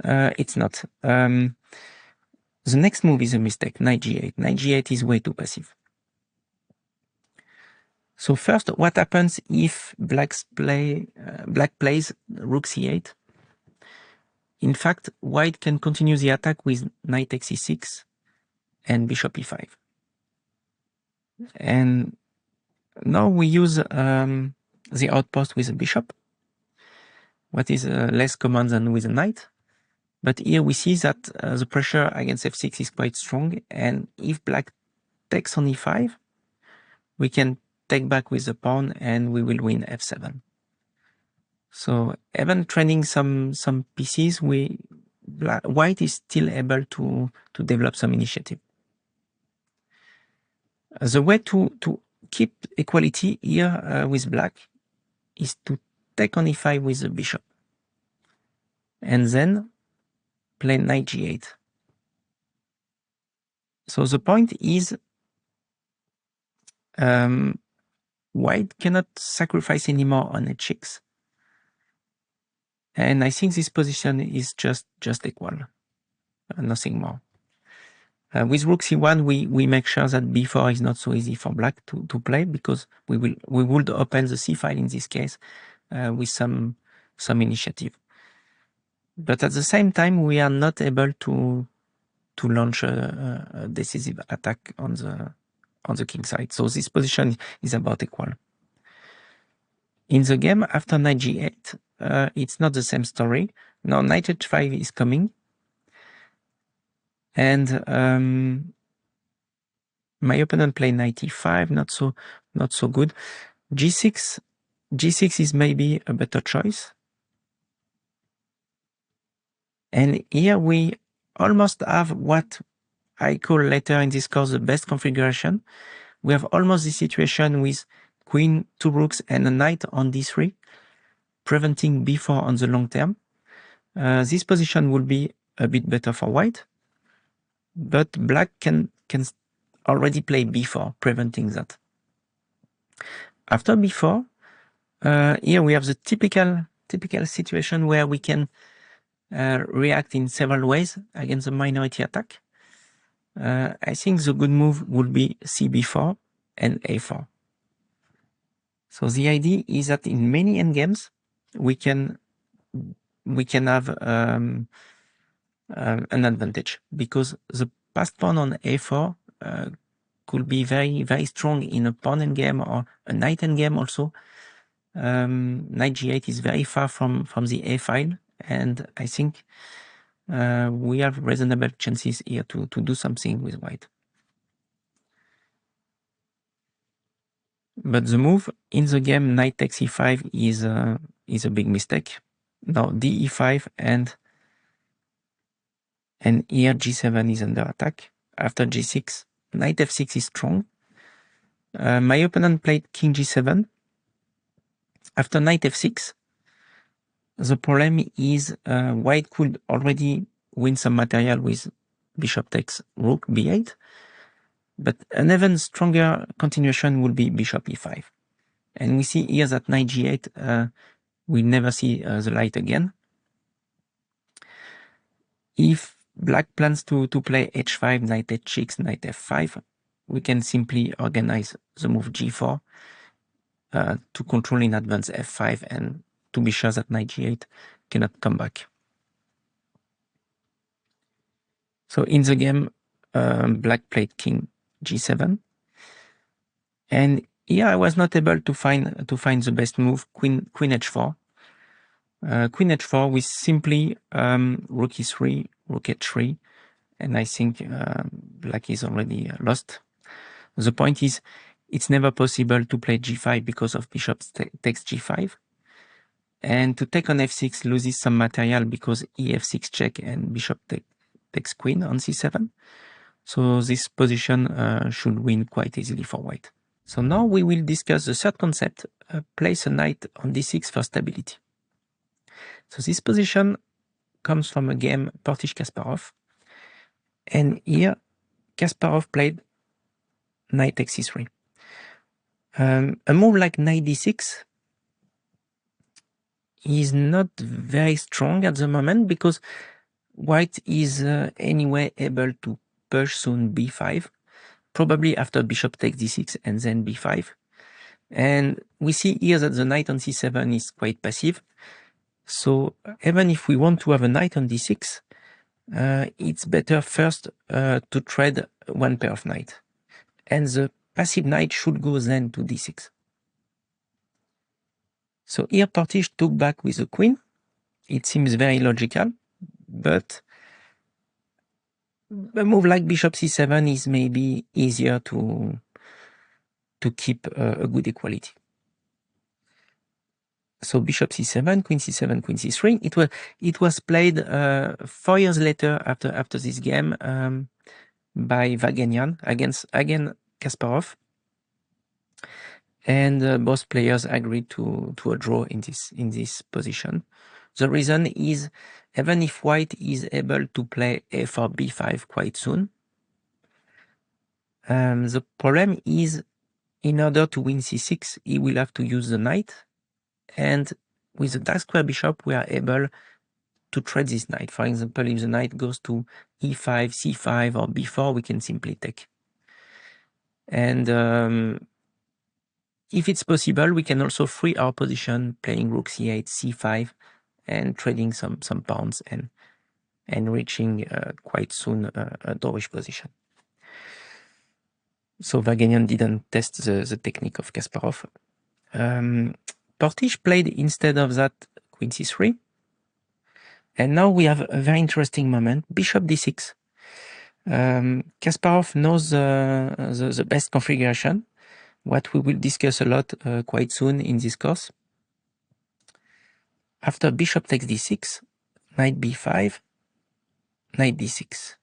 it's not. The next move is a mistake, knight g8. Knight g8 is way too passive. So first, what happens if black plays rook c8? in fact, white can continue the attack with knight takes e6 and bishop e5. And now we use the outpost with a bishop, what is less common than with a knight. But here we see that the pressure against f6 is quite strong, and if black takes on e5, we can take back with the pawn and we will win f7. So even training some pieces, white is still able to develop some initiative. The way to keep equality here with black is to take on e5 with the bishop, and then play knight g8. So the point is, white cannot sacrifice anymore on h6, and I think this position is just equal, nothing more. With rook c1, we make sure that b4 is not so easy for black to play, because we would open the c file in this case with some initiative. But at the same time, we are not able to launch a decisive attack on the king side. So this position is about equal. In the game after knight g8, it's not the same story. Now knight h5 is coming, and my opponent played knight e5, not so good. G6 is maybe a better choice. And here we almost have what I call later in this course the best configuration. We have almost the situation with queen, two rooks, and a knight on d3, preventing b4 on the long term. This position will be a bit better for white, but black can already play b4, preventing that. After b4, here we have the typical situation where we can react in several ways against the minority attack. I think the good move would be cb4 and a4. So the idea is that in many endgames we can have an advantage, because the passed pawn on a4 could be very, very strong in a pawn endgame or a knight endgame also. Knight g8 is very far from the a file, and I think we have reasonable chances here to do something with white. But the move in the game knight takes e5 is a big mistake. Now d e5 and here g7 is under attack. After g6, knight f6 is strong. My opponent played king g7. After knight f6, the problem is white could already win some material with bishop takes rook b8, but an even stronger continuation will be bishop e5. And we see here that knight g8 will never see the light again. If black plans to play h5, knight h6, knight f5, we can simply organize the move g4 to control in advance f5 and to be sure that knight g8 cannot come back. So in the game, black played king g7, and here I was not able to find the best move, queen h4. Queen h4 with simply rook e3, rook h3, and I think black is already lost. The point is, it's never possible to play g5 because of bishop takes g5, and to take on f6 loses some material because ef6 check and bishop takes queen on c7. So this position should win quite easily for white. So now we will discuss the third concept, place a knight on d6 for stability. So this position comes from a game Portish-Kasparov, and here Kasparov played knight takes e3. A move like knight d6 is not very strong at the moment because white is anyway able to push soon b5, probably after bishop takes d6 and then b5. And we see here that the knight on c7 is quite passive. So even if we want to have a knight on d6, it's better first to trade one pair of knight. And the passive knight should go then to d6. So here Portisch took back with the queen. It seems very logical, but a move like bishop c7 is maybe easier to keep a good equality. So bishop c7, queen c7, queen c3. It was played 4 years later after this game by Vaganian against Kasparov, and both players agreed to a draw in this position. The reason is, even if white is able to play a4 b5 quite soon, the problem is, in order to win c6, he will have to use the knight, and with the dark square bishop, we are able to trade this knight. For example, if the knight goes to e5, c5, or b4, we can simply take. And if it's possible, we can also free our position playing rook c8, c5, and trading some pawns and reaching quite soon a drawish position. So Vaganian didn't test the technique of Kasparov. Portisch played instead of that queen c3. And now we have a very interesting moment, bishop d6. Kasparov knows the best configuration, what we will discuss a lot quite soon in this course. After bishop takes d6, knight b5, knight d6.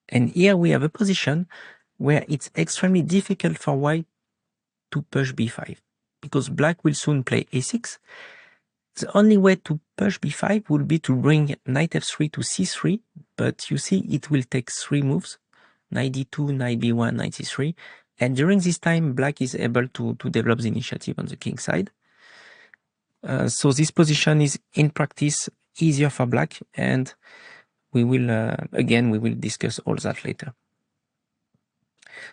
And here we have a position where it's extremely difficult for white to push b5, because black will soon play a6. The only way to push b5 will be to bring knight f3 to c3, but you see it will take 3 moves, knight d2, knight b1, knight c3, and during this time black is able to develop the initiative on the king side. So this position is in practice easier for black, and we will discuss all that later.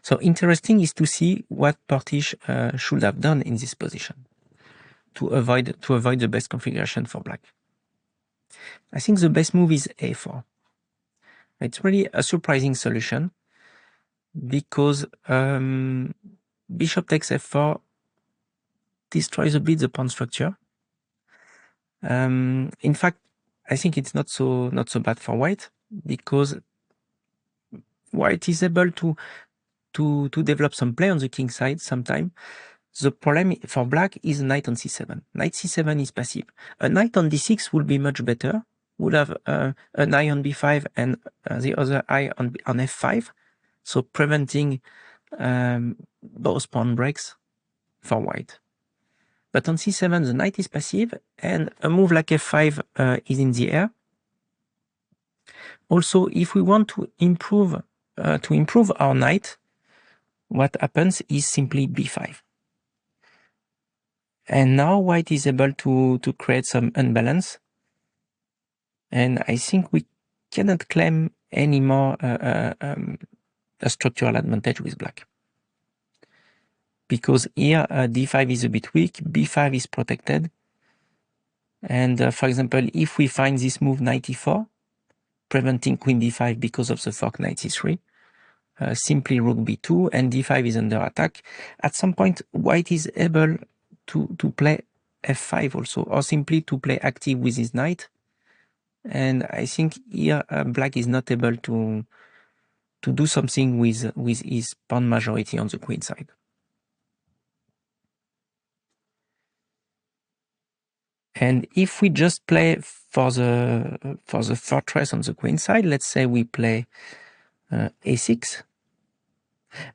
So interesting is to see what Portisch should have done in this position to avoid the best configuration for black. I think the best move is a4. It's really a surprising solution, because bishop takes f4 destroys a bit the pawn structure. In fact, I think it's not so bad for white, because white is able to develop some play on the king side sometime. The problem for black is knight on c7. Knight c7 is passive. A knight on d6 would be much better. Would have an eye on b5 and the other eye on f5, so preventing both pawn breaks for white. But on c7, the knight is passive, and a move like f5 is in the air. Also, if we want to improve our knight, what happens is simply b5. And now white is able to create some unbalance. And I think we cannot claim anymore a structural advantage with black. Because here d5 is a bit weak, b5 is protected. And for example, if we find this move knight e4, preventing queen d5 because of the fork knight c3, simply rook b2, and d5 is under attack. At some point, white is able to play f5 also, or simply to play active with his knight. And I think here black is not able to do something with his pawn majority on the queen side. And if we just play for the fortress on the queen side, let's say we play a6,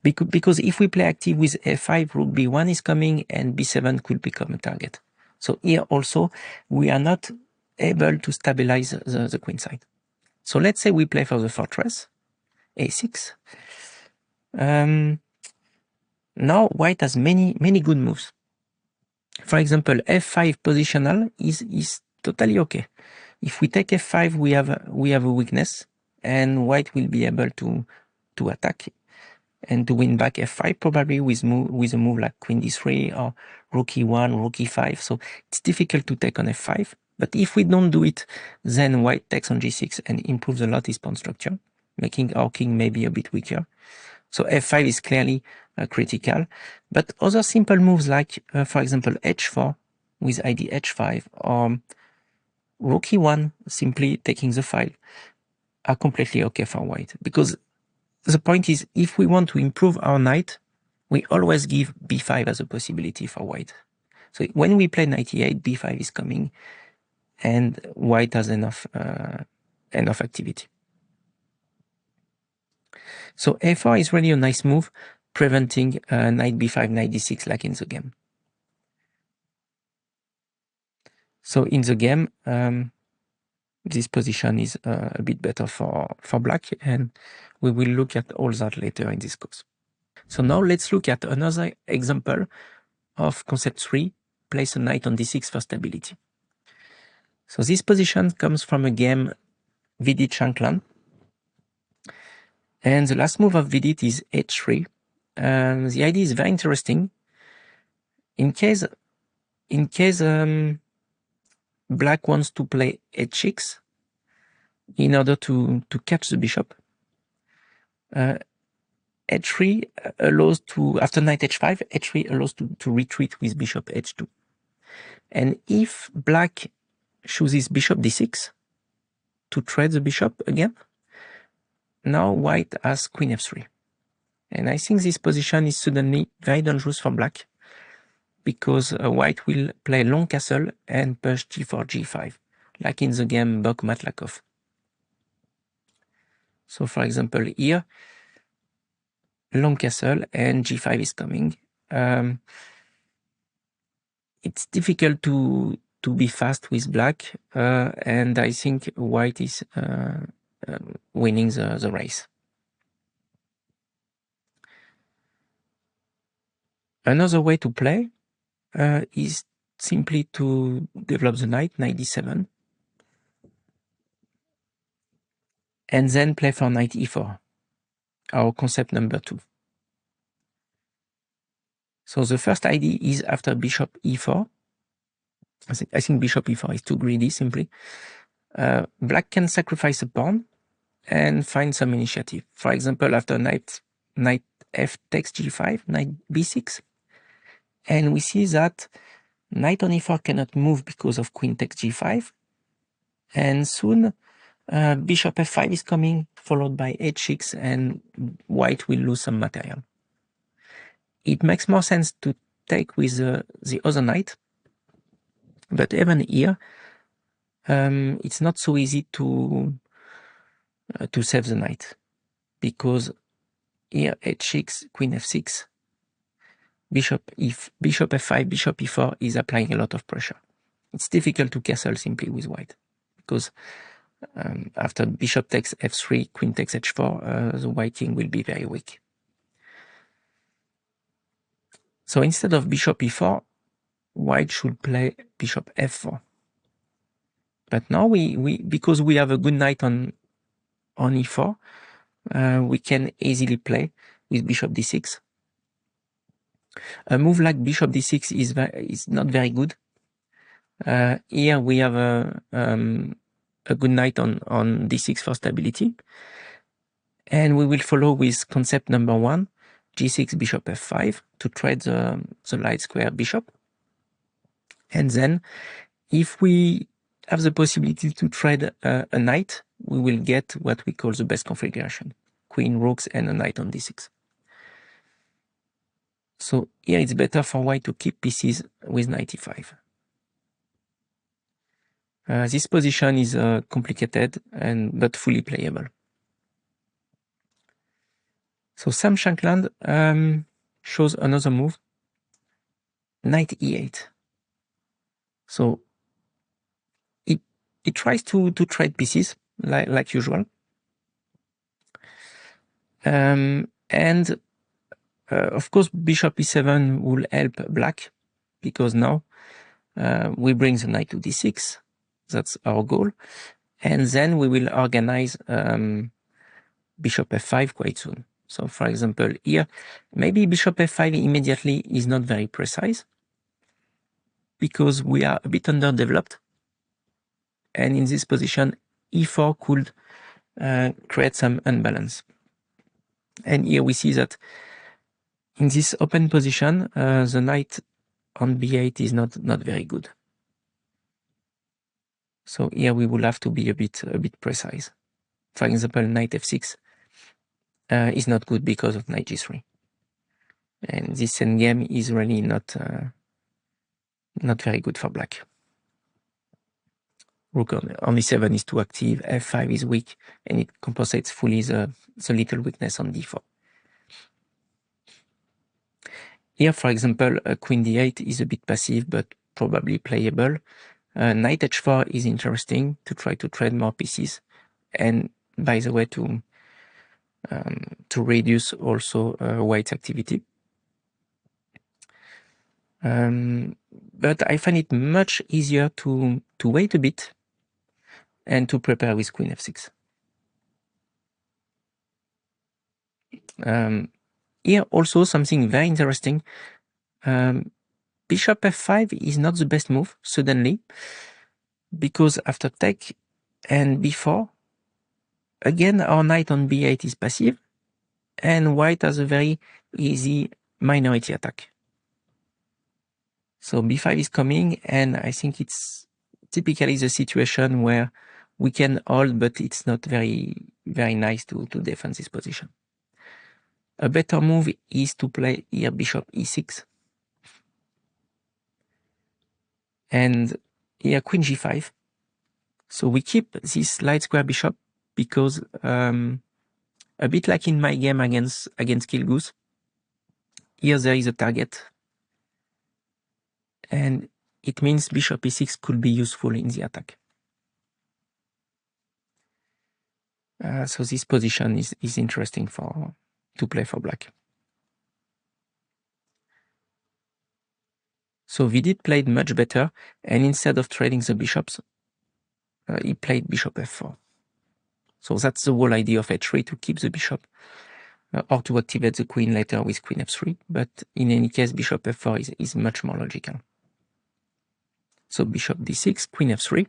because if we play active with f5, rook b1 is coming, and b7 could become a target. So here also we are not able to stabilize the queen side. So let's say we play for the fortress, a6. Now white has many good moves. For example, f5 positional is totally okay. If we take f5, we have a weakness, and white will be able to attack and to win back f5, probably with a move like queen d3 or rook e1, rook e5. So it's difficult to take on f5. But if we don't do it, then white takes on g6 and improves a lot his pawn structure, making our king maybe a bit weaker. So f5 is clearly critical. But other simple moves like, for example, h4 with ID h5 or rook e1, simply taking the file, are completely okay for white. Because the point is, if we want to improve our knight, we always give b5 as a possibility for white. So when we play knight e8, b5 is coming, and white has enough activity. So a4 is really a nice move, preventing knight b5, knight d6 like in the game. So in the game, this position is a bit better for black, and we will look at all that later in this course. So now let's look at another example of concept 3, place a knight on d6 for stability. So this position comes from a game Vidit Shankland. And the last move of Vidit is h3. The idea is very interesting. In case black wants to play h6 in order to catch the bishop, h3 allows to, after knight h5, h3 allows to retreat with bishop h2. And if black chooses bishop d6 to trade the bishop again, now white has queen f3. And I think this position is suddenly very dangerous for black, because white will play long castle and push g4, g5, like in the game Bok-Matlakov. So for example, here, long castle and g5 is coming. It's difficult to be fast with black, and I think white is winning the race. Another way to play is simply to develop the knight d7, and then play for knight e4, our concept number 2. So the first idea is after bishop e4. I think bishop e4 is too greedy, simply. Black can sacrifice a pawn and find some initiative. For example, after knight f takes g5, knight b6. And we see that knight on e4 cannot move because of queen takes g5. And soon bishop f5 is coming, followed by h6, and white will lose some material. It makes more sense to take with the other knight, but even here, it's not so easy to save the knight, because here h6, queen f6, bishop f5, bishop e4 is applying a lot of pressure. It's difficult to castle simply with white, because after bishop takes f3, queen takes h4, the white king will be very weak. So instead of bishop e4, white should play bishop f4. But now because we have a good knight on e4, we can easily play with bishop d6. A move like bishop d6 is not very good. Here we have a good knight on d6 for stability. And we will follow with concept number 1, g6, bishop f5, to trade the light square bishop. And then, if we have the possibility to trade a knight, we will get what we call the best configuration: queen, rooks, and a knight on d6. So here it's better for white to keep pieces with knight e5. This position is complicated but fully playable. So Sam Shankland shows another move, knight e8. So it tries to trade pieces like usual, and of course bishop e7 will help black, because now we bring the knight to d6. That's our goal, and then we will organize bishop f5 quite soon. So for example here, maybe bishop f5 immediately is not very precise, because we are a bit underdeveloped. and in this position, e4 could create some unbalance. And here we see that in this open position, the knight on b8 is not very good. So here we will have to be a bit precise. For example, knight f6 is not good because of knight g3, and this endgame is really not very good for black. Rook on e7 is too active, f5 is weak, and it compensates fully the little weakness on d4. Here, for example, queen d8 is a bit passive, but probably playable. Knight h4 is interesting to try to trade more pieces, and by the way, to reduce also white's activity. But I find it much easier to wait a bit and to prepare with queen f6. Here also something very interesting. Bishop f5 is not the best move suddenly, because after take and b4, again our knight on b8 is passive, and white has a very easy minority attack. So b5 is coming, and I think it's typically the situation where we can hold, but it's not very nice to defend this position. A better move is to play here bishop e6, and here queen g5. So we keep this light square bishop because a bit like in my game against Killgoose, here there is a target, and it means bishop e6 could be useful in the attack. So this position is interesting to play for black. So Vidit played much better, and instead of trading the bishops, he played bishop f4. So that's the whole idea of h3, to keep the bishop, or to activate the queen later with queen f3. But in any case, bishop f4 is much more logical. So bishop d6, queen f3,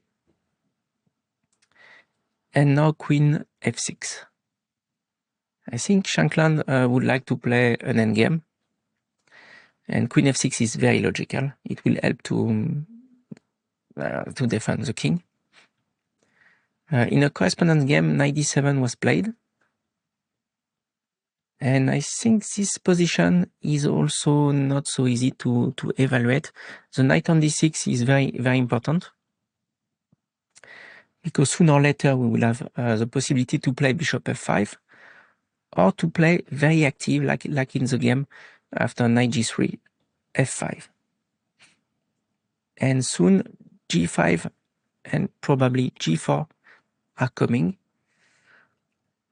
and now queen f6. I think Shankland would like to play an endgame, and queen f6 is very logical. It will help to defend the king. In a correspondence game, knight d7 was played, and I think this position is also not so easy to evaluate. The knight on d6 is very important, because sooner or later we will have the possibility to play bishop f5, or to play very active, like in the game after knight g3, f5. And soon g5 and probably g4 are coming,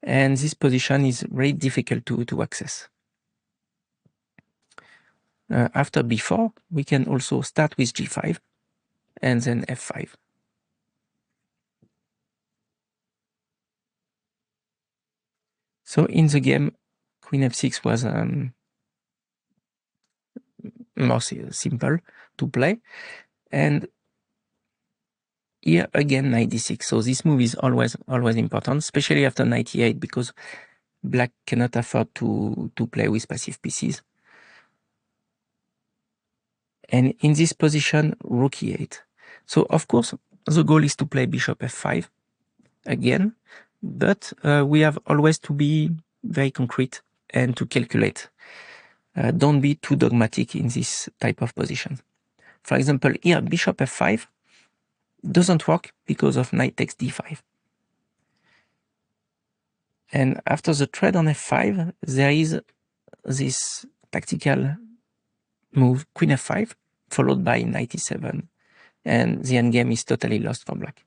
and this position is very difficult to access. After b4, we can also start with g5 and then f5. So in the game, queen f6 was more simple to play, and here again knight d6. So this move is always important, especially after knight e8, because black cannot afford to play with passive pieces. And in this position, rook e8. So of course the goal is to play bishop f5 again, but we have always to be very concrete and to calculate. Don't be too dogmatic in this type of position. For example, here bishop f5 doesn't work because of knight takes d5. And after the trade on f5, there is this tactical move, queen f5, followed by knight e7, and the endgame is totally lost for black.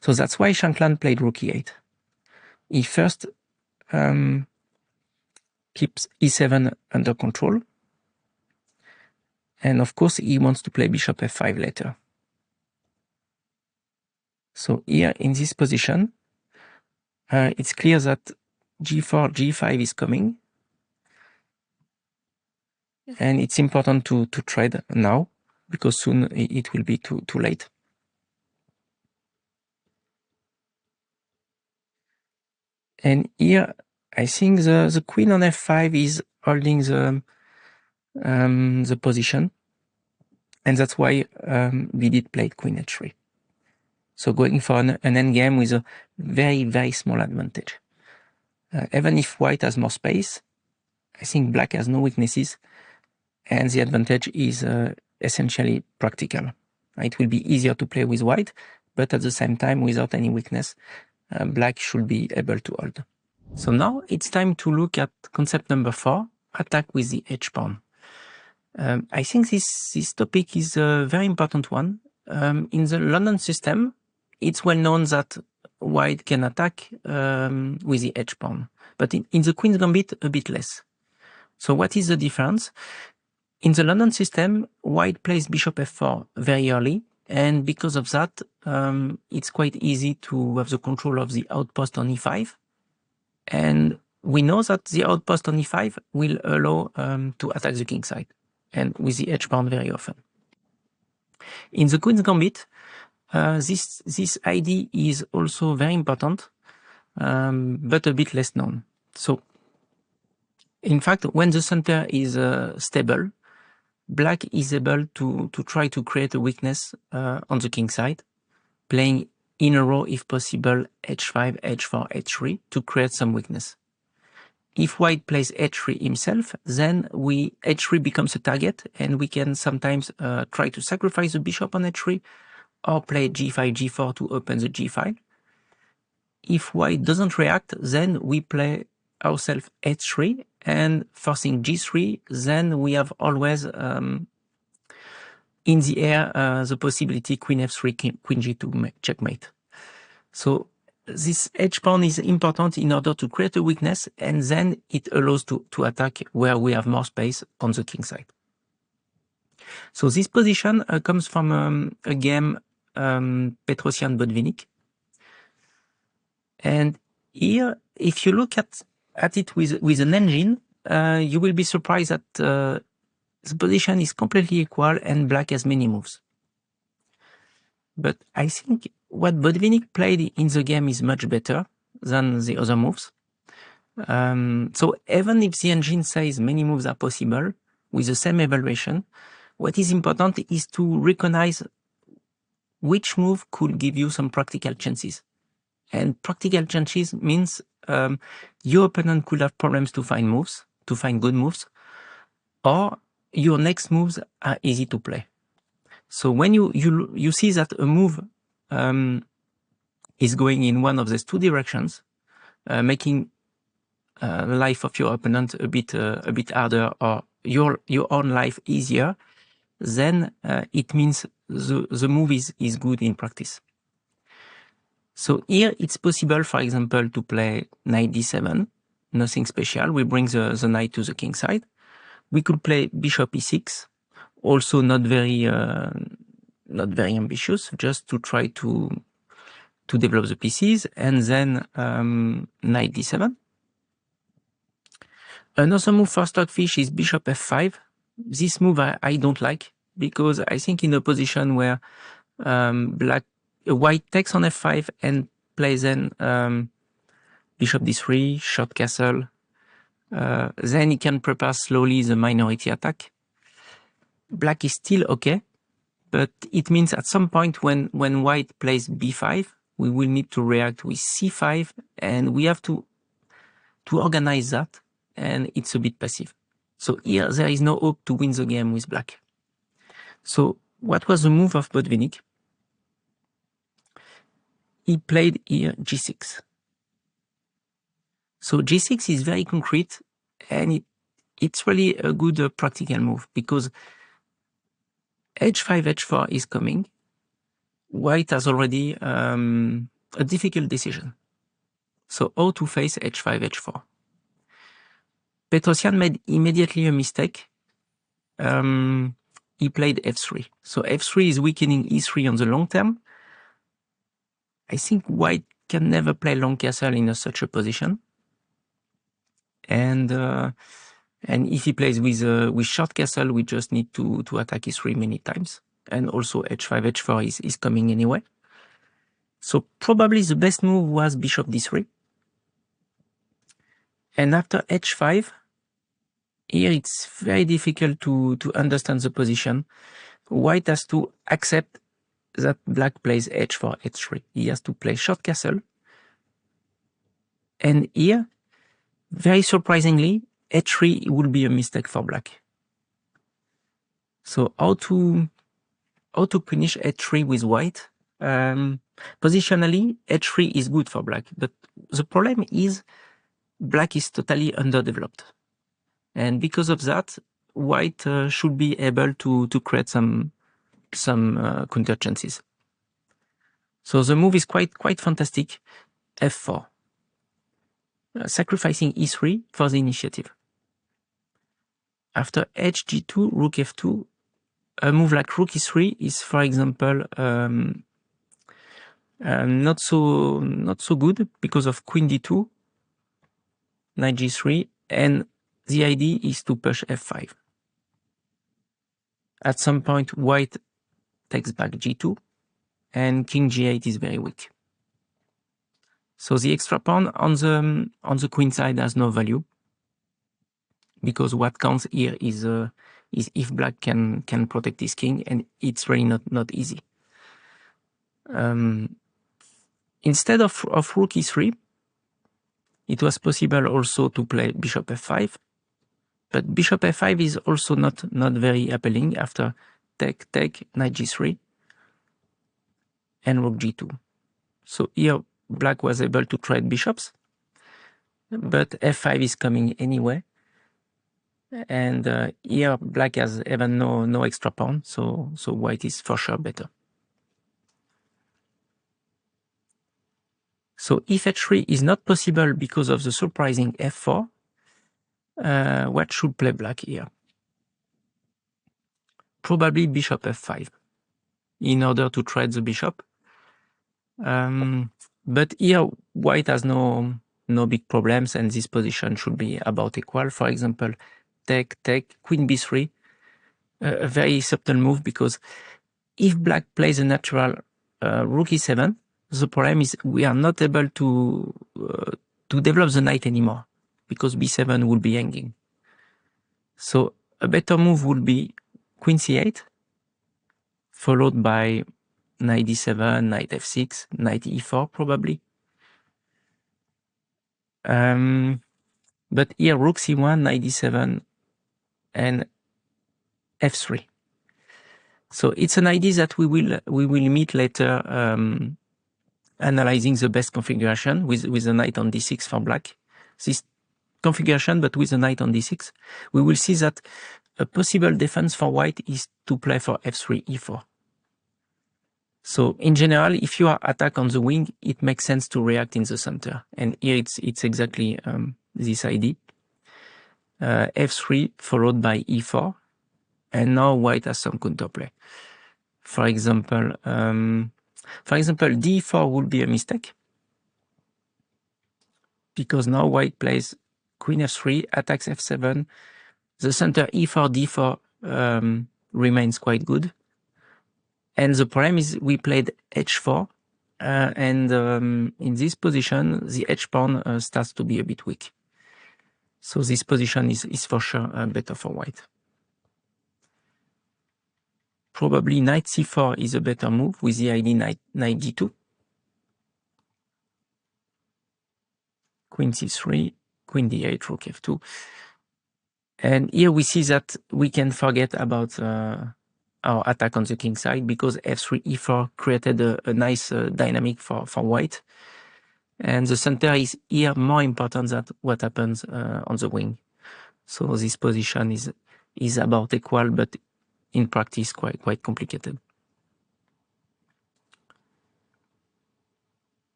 So that's why Shankland played rook e8. He first keeps e7 under control, and of course he wants to play bishop f5 later. So here in this position, it's clear that g4, g5 is coming, and it's important to trade now, because soon it will be too late. And here, I think the queen on f5 is holding the position, and that's why Vidit played queen h3. So going for an endgame with a very, very small advantage. Even if white has more space, I think black has no weaknesses, and the advantage is essentially practical. It will be easier to play with white, but at the same time, without any weakness, black should be able to hold. So now it's time to look at concept number 4, attack with the h-pawn. I think this topic is a very important one. In the London system, it's well known that white can attack with the h-pawn, but in the Queen's Gambit, a bit less. So what is the difference? In the London system, white plays bishop f4 very early, and because of that, it's quite easy to have the control of the outpost on e5. And we know that the outpost on e5 will allow to attack the king side, and with the h-pawn very often. In the Queen's Gambit, this idea is also very important, but a bit less known. So, in fact, when the center is stable, black is able to try to create a weakness on the king side, playing in a row, if possible, h5, h4, h3 to create some weakness. If white plays h3 himself, then h3 becomes a target, and we can sometimes try to sacrifice the bishop on h3 or play g5, g4 to open the g file. If white doesn't react, then we play ourselves h3 and forcing g3, then we have always in the air the possibility queen f3, queen g2 checkmate. So this h-pawn is important in order to create a weakness, and then it allows to attack where we have more space on the king side. So this position comes from a game Petrosian-Botvinnik. And here, if you look at it with an engine, you will be surprised that the position is completely equal and black has many moves. But I think what Botvinnik played in the game is much better than the other moves. So even if the engine says many moves are possible with the same evaluation, what is important is to recognize which move could give you some practical chances. And practical chances means your opponent could have problems to find moves, to find good moves, or your next moves are easy to play. So when you see that a move is going in one of these two directions, making life of your opponent a bit harder, or your own life easier, then it means the move is good in practice. So here it's possible, for example, to play knight d7, nothing special. We bring the knight to the king side. We could play bishop e6, also not very ambitious, just to try to develop the pieces, and then knight d7. Another move for Stockfish is bishop f5. This move I don't like, because I think in a position where white takes on f5 and plays then bishop d3, short castle, then he can prepare slowly the minority attack. Black is still okay, but it means at some point when white plays b5, we will need to react with c5, and we have to organize that, and it's a bit passive. So here there is no hope to win the game with black. So what was the move of Botvinnik? He played here g6. So g6 is very concrete, and it's really a good practical move, because h5, h4 is coming. White has already a difficult decision. So how to face h5, h4? Petrosian made immediately a mistake. He played f3. So f3 is weakening e3 on the long term. I think white can never play long castle in such a position. And if he plays with short castle, we just need to attack e3 many times. And also h5, h4 is coming anyway. So probably the best move was bishop d3. And after h5, here it's very difficult to understand the position. White has to accept that black plays h4, h3. He has to play short castle. And here, very surprisingly, h3 will be a mistake for black. So how to punish h3 with white? Positionally, h3 is good for black, but the problem is black is totally underdeveloped. And because of that, white should be able to create some counter chances. So the move is quite fantastic. f4, sacrificing e3 for the initiative. After hg2, rook f2, a move like rook e3 is, for example, not so good because of queen d2, knight g3, and the idea is to push f5. At some point, white takes back g2, and king g8 is very weak. So the extra pawn on the queen side has no value, because what counts here is if black can protect his king, and it's really not easy. Instead of rook e3, it was possible also to play bishop f5, but bishop f5 is also not very appealing after take, knight g3, and rook g2. So here black was able to trade bishops, but f5 is coming anyway, and here black has even no extra pawn, so white is for sure better. So if h3 is not possible because of the surprising f4, what should play black here? Probably bishop f5 in order to trade the bishop. But here white has no big problems, and this position should be about equal. For example, take, queen b3, a very subtle move, because if black plays a natural rook e7, the problem is we are not able to develop the knight anymore, because b7 will be hanging. So a better move would be queen c8, followed by knight d7, knight f6, knight e4 probably. But here rook c1, knight d7, and f3. So it's an idea that we will meet later, analyzing the best configuration with the knight on d6 for black. This configuration, but with the knight on d6, we will see that a possible defense for white is to play for f3, e4. So in general, if you are attacked on the wing, it makes sense to react in the center. And here it's exactly this idea. f3 followed by e4. And now white has some counterplay. For example, d4 would be a mistake, because now white plays queen f3, attacks f7. The center e4, d4 remains quite good. And the problem is we played h4, and in this position, the h pawn starts to be a bit weak. So this position is for sure better for white. Probably knight c4 is a better move with the idea knight d2. Queen c3, queen d8, rook f2. And here we see that we can forget about our attack on the king side, because f3, e4 created a nice dynamic for white. And the center is here more important than what happens on the wing. So this position is about equal, but in practice quite complicated.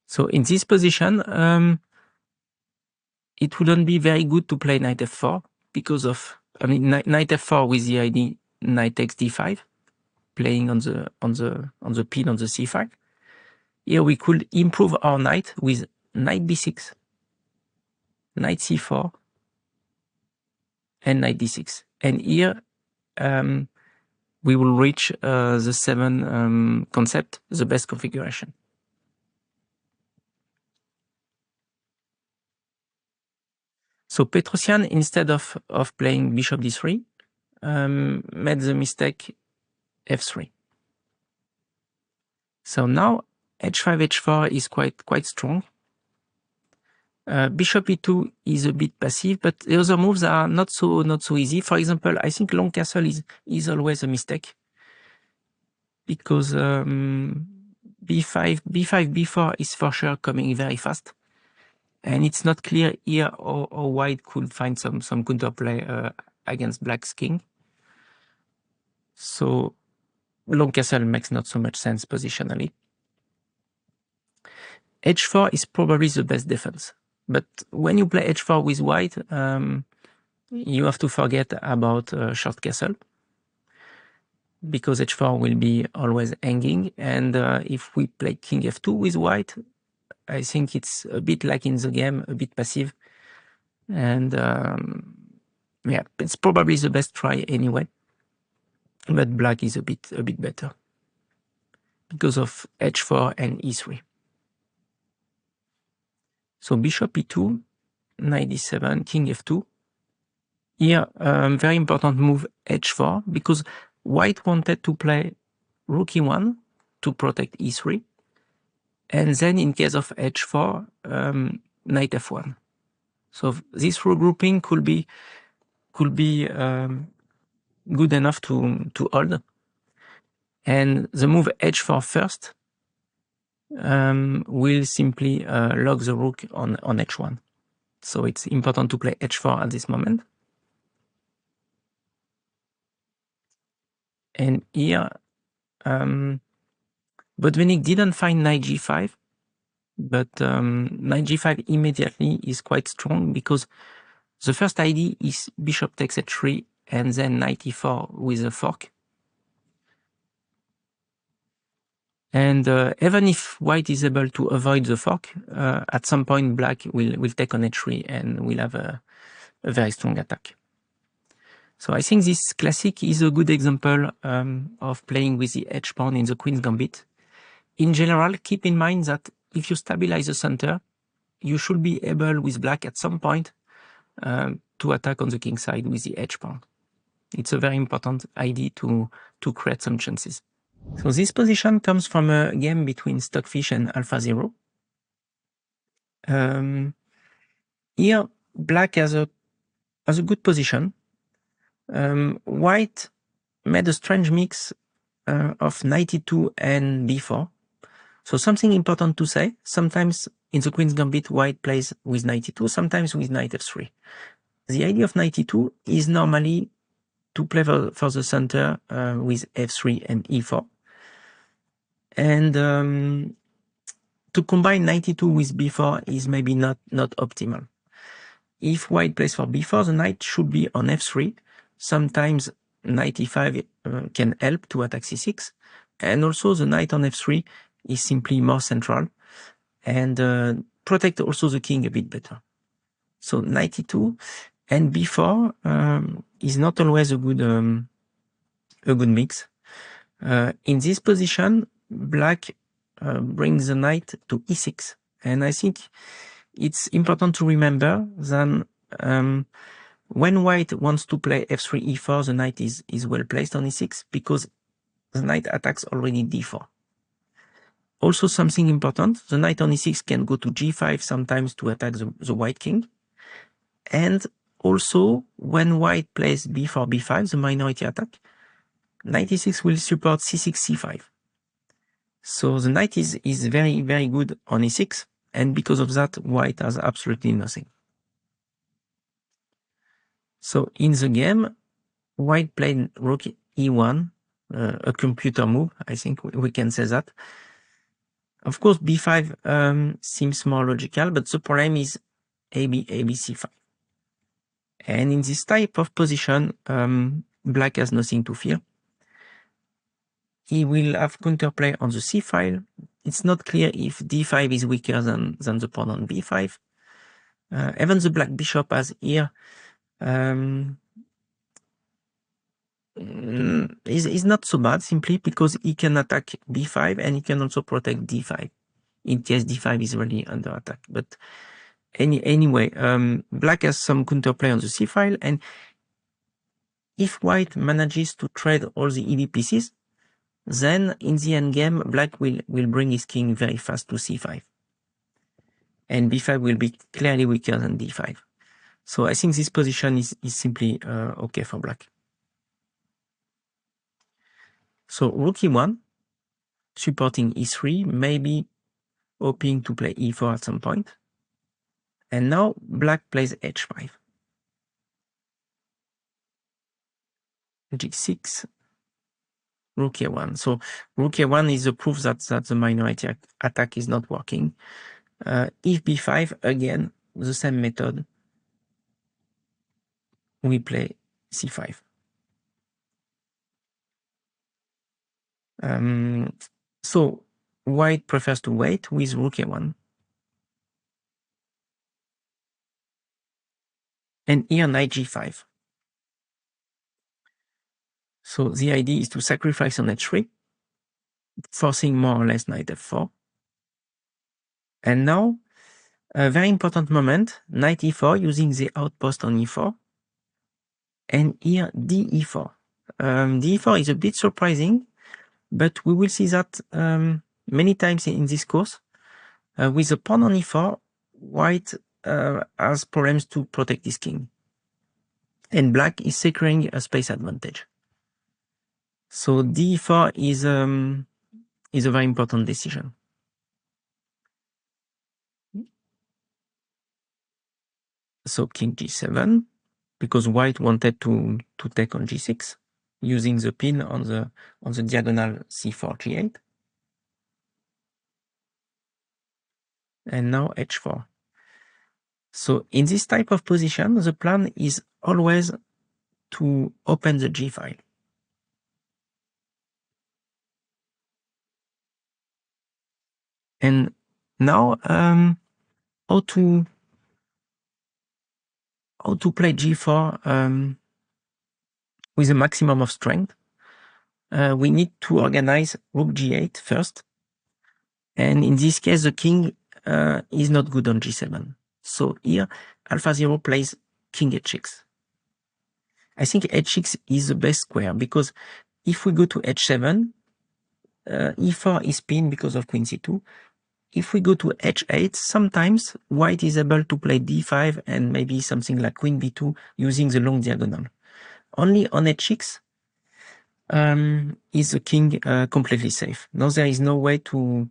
So in this position, it wouldn't be very good to play knight f4 because of, knight f4 with the idea knight takes d5, playing on the pin on the c5. Here we could improve our knight with knight b6, knight c4, and knight d6. And here we will reach the 7 concept, the best configuration. So Petrosian, instead of playing bishop d3, made the mistake f3. So now h5, h4 is quite strong. Bishop e2 is a bit passive, but the other moves are not so easy. For example, I think long castle is always a mistake because b5, b4 is for sure coming very fast, and it's not clear here how white could find some counterplay against black's king. So long castle makes not so much sense positionally. h4 is probably the best defense. But when you play h4 with white, you have to forget about short castle, because h4 will be always hanging. And if we play king f2 with white, I think it's a bit like in the game, a bit passive. And yeah, it's probably the best try anyway. But black is a bit better because of h4 and e3. So bishop e2, knight d7, king f2. Here, very important move h4, because white wanted to play rook e1 to protect e3, and then in case of h4, knight f1. So this regrouping could be good enough to hold. And the move h4 first will simply lock the rook on h1. So it's important to play h4 at this moment. And here, Botvinnik didn't find knight g5, but knight g5 immediately is quite strong, because the first idea is bishop takes h3 and then knight e4 with a fork. And even if white is able to avoid the fork, at some point black will take on h3 and will have a very strong attack. So I think this classic is a good example of playing with the h pawn in the Queen's Gambit. In general, keep in mind that if you stabilize the center, you should be able with black at some point to attack on the king side with the h pawn. It's a very important idea to create some chances. So this position comes from a game between Stockfish and AlphaZero. Here, black has a good position. White made a strange mix of knight e2 and b4. So something important to say, sometimes in the Queen's Gambit, white plays with knight e2, sometimes with knight f3. The idea of knight e2 is normally to play for the center with f3 and e4. And to combine knight e2 with b4 is maybe not optimal. If white plays for b4, the knight should be on f3. Sometimes knight e5 can help to attack c6. And also the knight on f3 is simply more central and protect also the king a bit better. So knight e2 and b4 is not always a good mix. In this position, black brings the knight to e6, and I think it's important to remember that when white wants to play f3 e4, the knight is well placed on e6 because the knight attacks already d4. Also something important, the knight on e6 can go to g5 sometimes to attack the white king. And also when white plays b4, b5, the minority attack, knight e6 will support c6, c5. So the knight is very, very good on e6, and because of that, white has absolutely nothing. So in the game, white played rook e1, a computer move, I think we can say that. Of course, b5 seems more logical, but the problem is ab c5. And in this type of position, black has nothing to fear. He will have counterplay on the c file. It's not clear if d5 is weaker than the pawn on b5. Even the black bishop has here is not so bad, simply because he can attack b5 and he can also protect d5 in case d5 is really under attack. But Anyway, black has some counterplay on the c file, and if white manages to trade all the EV pieces, then in the endgame, black will bring his king very fast to c5. And b5 will be clearly weaker than d5. So I think this position is simply okay for black. So rook e1, supporting e3, maybe hoping to play e4 at some point. And now black plays h5. g6, rook a1. So rook a1 is a proof that the minority attack is not working. If b5, again, the same method. We play c5. So white prefers to wait with rook a1. And here knight g5. So the idea is to sacrifice on h3, forcing more or less knight f4. And now, a very important moment, knight e4 using the outpost on e4. And here d e4. D e4 is a bit surprising, but we will see that many times in this course. With the pawn on e4, white has problems to protect his king. And black is securing a space advantage. So d4 is a very important decision. So king g7, because white wanted to take on g6, using the pin on the diagonal c4 g8. And now h4. So in this type of position, the plan is always to open the g file. And now, how to play g4 with a maximum of strength? We need to organize rook g8 first. And in this case, the king is not good on g7. So here, AlphaZero plays king h6. I think h6 is the best square, because if we go to h7, e4 is pinned because of queen c2. If we go to h8, sometimes white is able to play d5 and maybe something like queen b2 using the long diagonal. Only on h6 is the king completely safe. Now there is no way to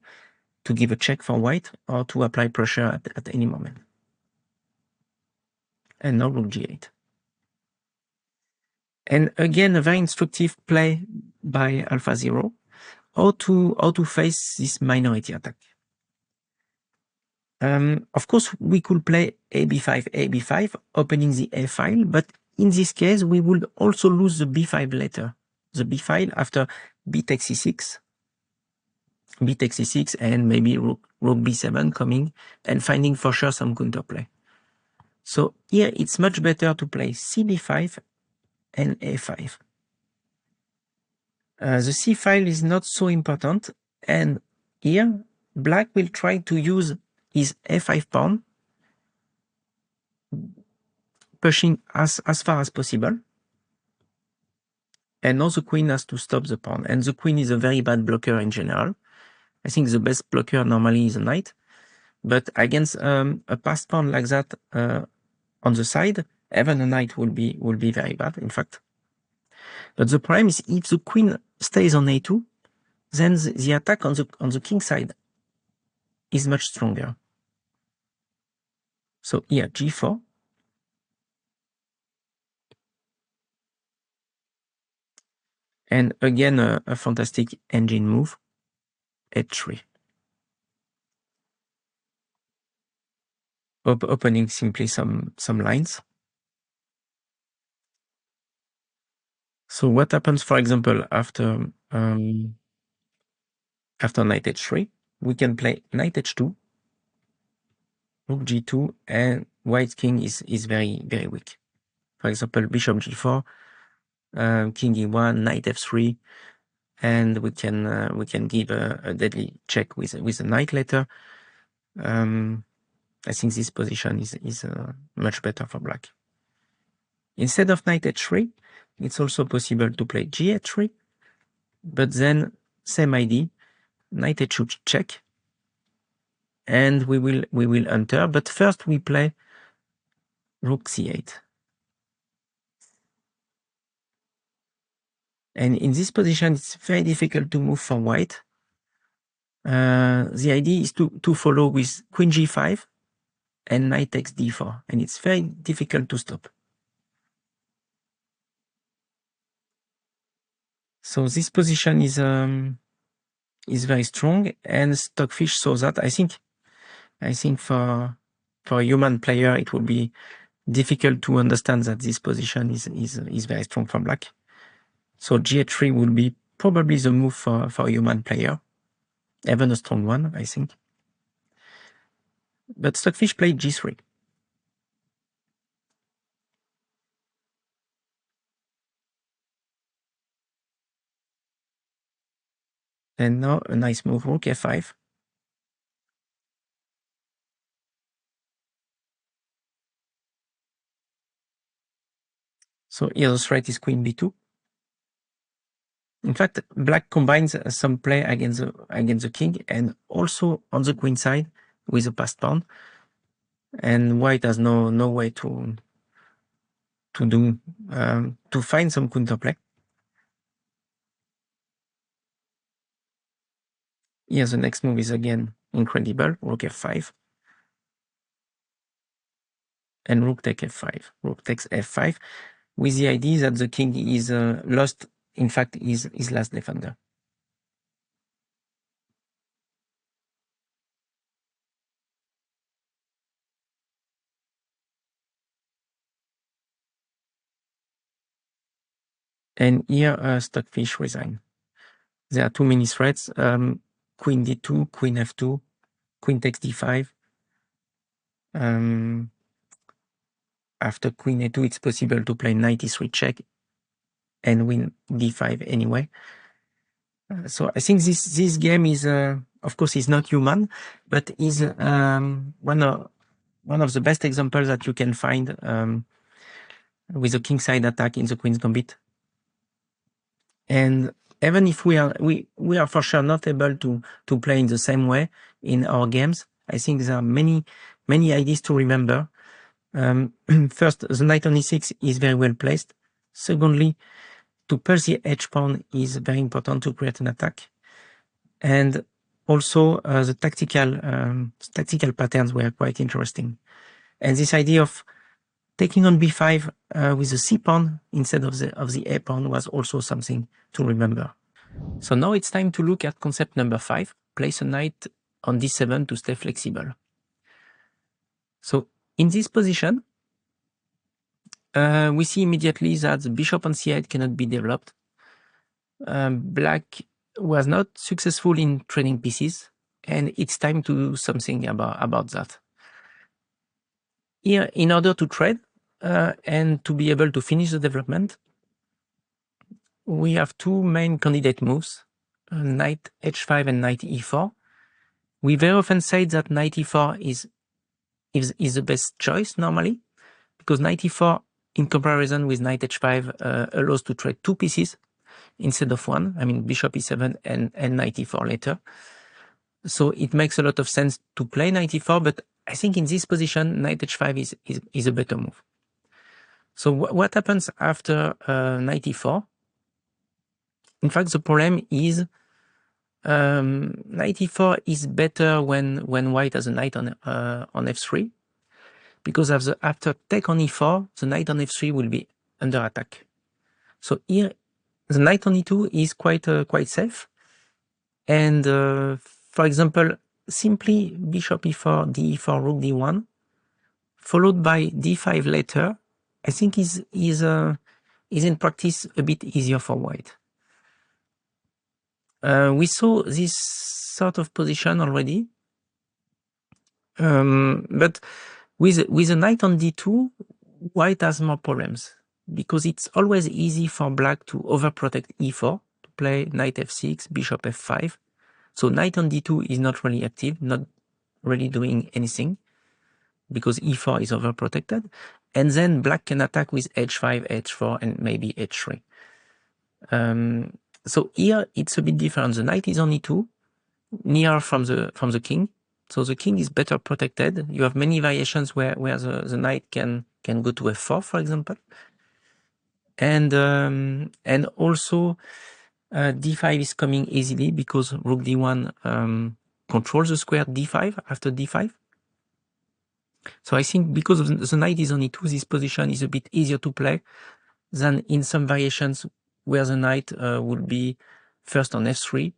give a check for white or to apply pressure at any moment. And now rook g8. And again, a very instructive play by AlphaZero, how to face this minority attack. Of course, we could play AB5, opening the A file, but in this case, we would also lose the B5 later. The B file after B takes C6, and maybe rook B7 coming and finding for sure some counterplay. So here it's much better to play CB5 and A5. The C file is not so important, and here black will try to use his A5 pawn, pushing as far as possible. And now the queen has to stop the pawn, and the queen is a very bad blocker in general. I think the best blocker normally is a knight, but against a passed pawn like that on the side, even a knight will be very bad, in fact. But the problem is if the queen stays on a2, then the attack on the king side is much stronger. So here g4. And again, a fantastic engine move, h3. Opening simply some lines. So what happens, for example, after knight h3, we can play knight h2, rook g2, and white king is very, very weak. For example, bishop g4, king e1, knight f3, and we can give a deadly check with a knight later. I think this position is much better for black. Instead of knight h3, it's also possible to play g3, but then same idea, knight h2 check, and we will enter. But first we play rook c8. And in this position, it's very difficult to move for white. The idea is to follow with queen g5 and knight takes d4, and it's very difficult to stop. So this position is very strong, and Stockfish saw that. I think for a human player, it would be difficult to understand that this position is very strong for black. So g3 would be probably the move for a human player, even a strong one, I think. But Stockfish played g3. And now a nice move, rook f5. So here the threat is queen b2. In fact, black combines some play against the king and also on the queen side with a passed pawn. And white has no way to find some counterplay. Here the next move is again incredible, rook f5. And rook takes f5. Rook takes f5 with the idea that the king is lost, in fact, is last defender. And here Stockfish resign. There are too many threats. Queen d2, queen f2, queen takes d5. After queen a2, it's possible to play knight e3 check and win d5 anyway. So I think this game is, of course, is not human, but is one of the best examples that you can find with a kingside attack in the Queen's Gambit. And even if we are for sure not able to play in the same way in our games, I think there are many ideas to remember. First, the knight on e6 is very well placed. Secondly, to push the h pawn is very important to create an attack. And also the tactical patterns were quite interesting. And this idea of taking on b5 with the c pawn instead of the a pawn was also something to remember. So now it's time to look at concept number 5, place a knight on d7 to stay flexible. So in this position, we see immediately that the bishop on c8 cannot be developed. Black was not successful in trading pieces, and it's time to do something about that. Here, in order to trade and to be able to finish the development, we have two main candidate moves, knight h5 and knight e4. We very often say that knight e4 is the best choice normally, because knight e4 in comparison with knight h5 allows to trade two pieces instead of one. I mean, bishop e7 and knight e4 later. So it makes a lot of sense to play knight e4, but I think in this position, knight h5 is a better move. So what happens after knight e4? In fact, the problem is knight e4 is better when white has a knight on f3, because after take on e4, the knight on f3 will be under attack. So here, the knight on e2 is quite safe. And for example, simply bishop e4, d4, rook d1, followed by d5 later, I think is in practice a bit easier for white. We saw this sort of position already, but with a knight on d2, white has more problems, because it's always easy for black to overprotect e4, to play knight f6, bishop f5. So knight on d2 is not really active, not really doing anything. because e4 is overprotected, and then black can attack with h5, h4, and maybe h3. So here it's a bit different. The knight is on e2, near from the king, so the king is better protected. You have many variations where the knight can go to f4, for example, and also d5 is coming easily because rook d1 controls the square d5 after d5. So I think because the knight is on e2, this position is a bit easier to play than in some variations where the knight will be first on f3,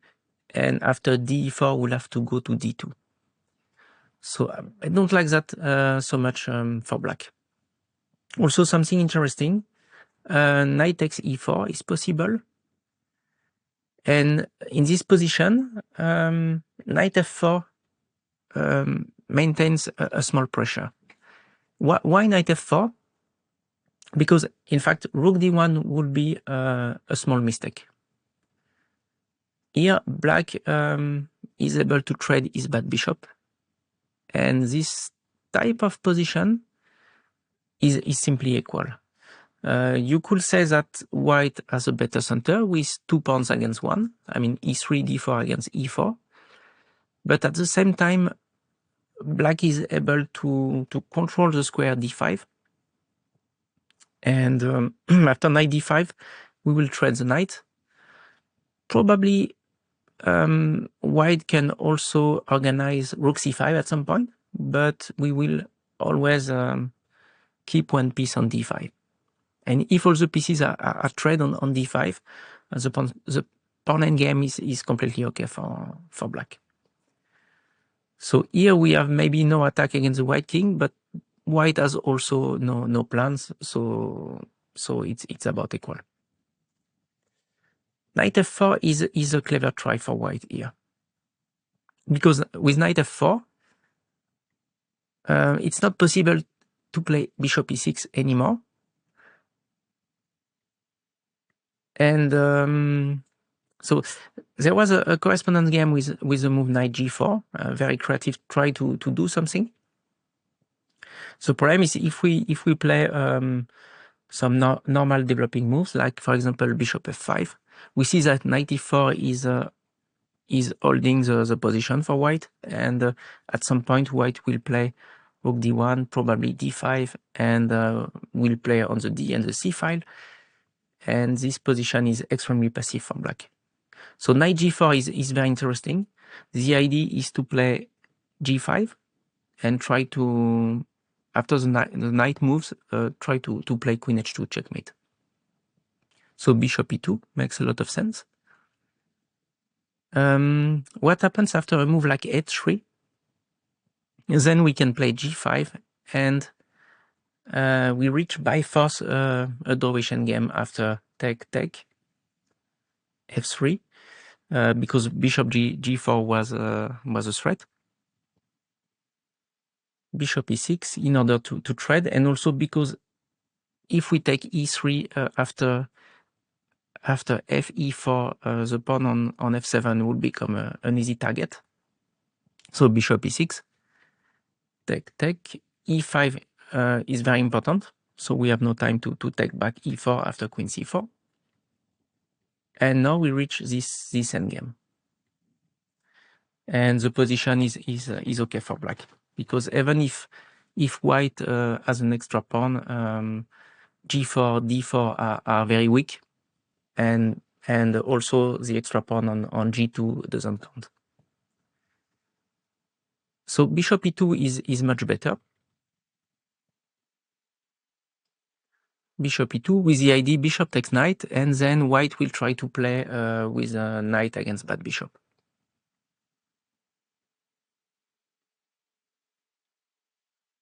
and after d4 will have to go to d2. So I don't like that so much for black. Also something interesting, knight takes e4 is possible. And in this position, knight f4 maintains a small pressure. Why knight f4? Because in fact, rook d1 would be a small mistake. Here, black is able to trade his bad bishop, and this type of position is simply equal. You could say that white has a better center with 2 pawns against 1. I mean, e3, d4 against e4. But at the same time, black is able to control the square d5. And after knight d5, we will trade the knight. Probably white can also organize rook c5 at some point, but we will always keep one piece on d5. And if all the pieces are traded on d5, the pawn endgame is completely okay for black. So here we have maybe no attack against the white king, but white has also no plans, so it's about equal. Knight f4 is a clever try for white here, because with knight f4, it's not possible to play bishop e6 anymore. And so there was a correspondence game with the move knight g4, very creative, try to do something. The problem is if we play some normal developing moves, like for example bishop f5, we see that knight e4 is holding the position for white, and at some point white will play rook d1, probably d5, and will play on the d and the c file, and this position is extremely passive for black. So knight g4 is very interesting. The idea is to play g5 and try to, after the knight moves, try to play queen h2 checkmate. So bishop e2 makes a lot of sense. What happens after a move like h3? Then we can play g5, and we reach by force a Dorosian game after take f3, because bishop g4 was a threat. Bishop e6 in order to trade, and also because if we take e3 after fe4, the pawn on f7 would become an easy target. So bishop e6, take, e5 is very important, so we have no time to take back e4 after queen c4. And now we reach this endgame. And the position is okay for black, because even if white has an extra pawn, g4, d4 are very weak, and also the extra pawn on g2 doesn't count. So bishop e2 is much better. Bishop e2 with the idea bishop takes knight, and then white will try to play with a knight against bad bishop.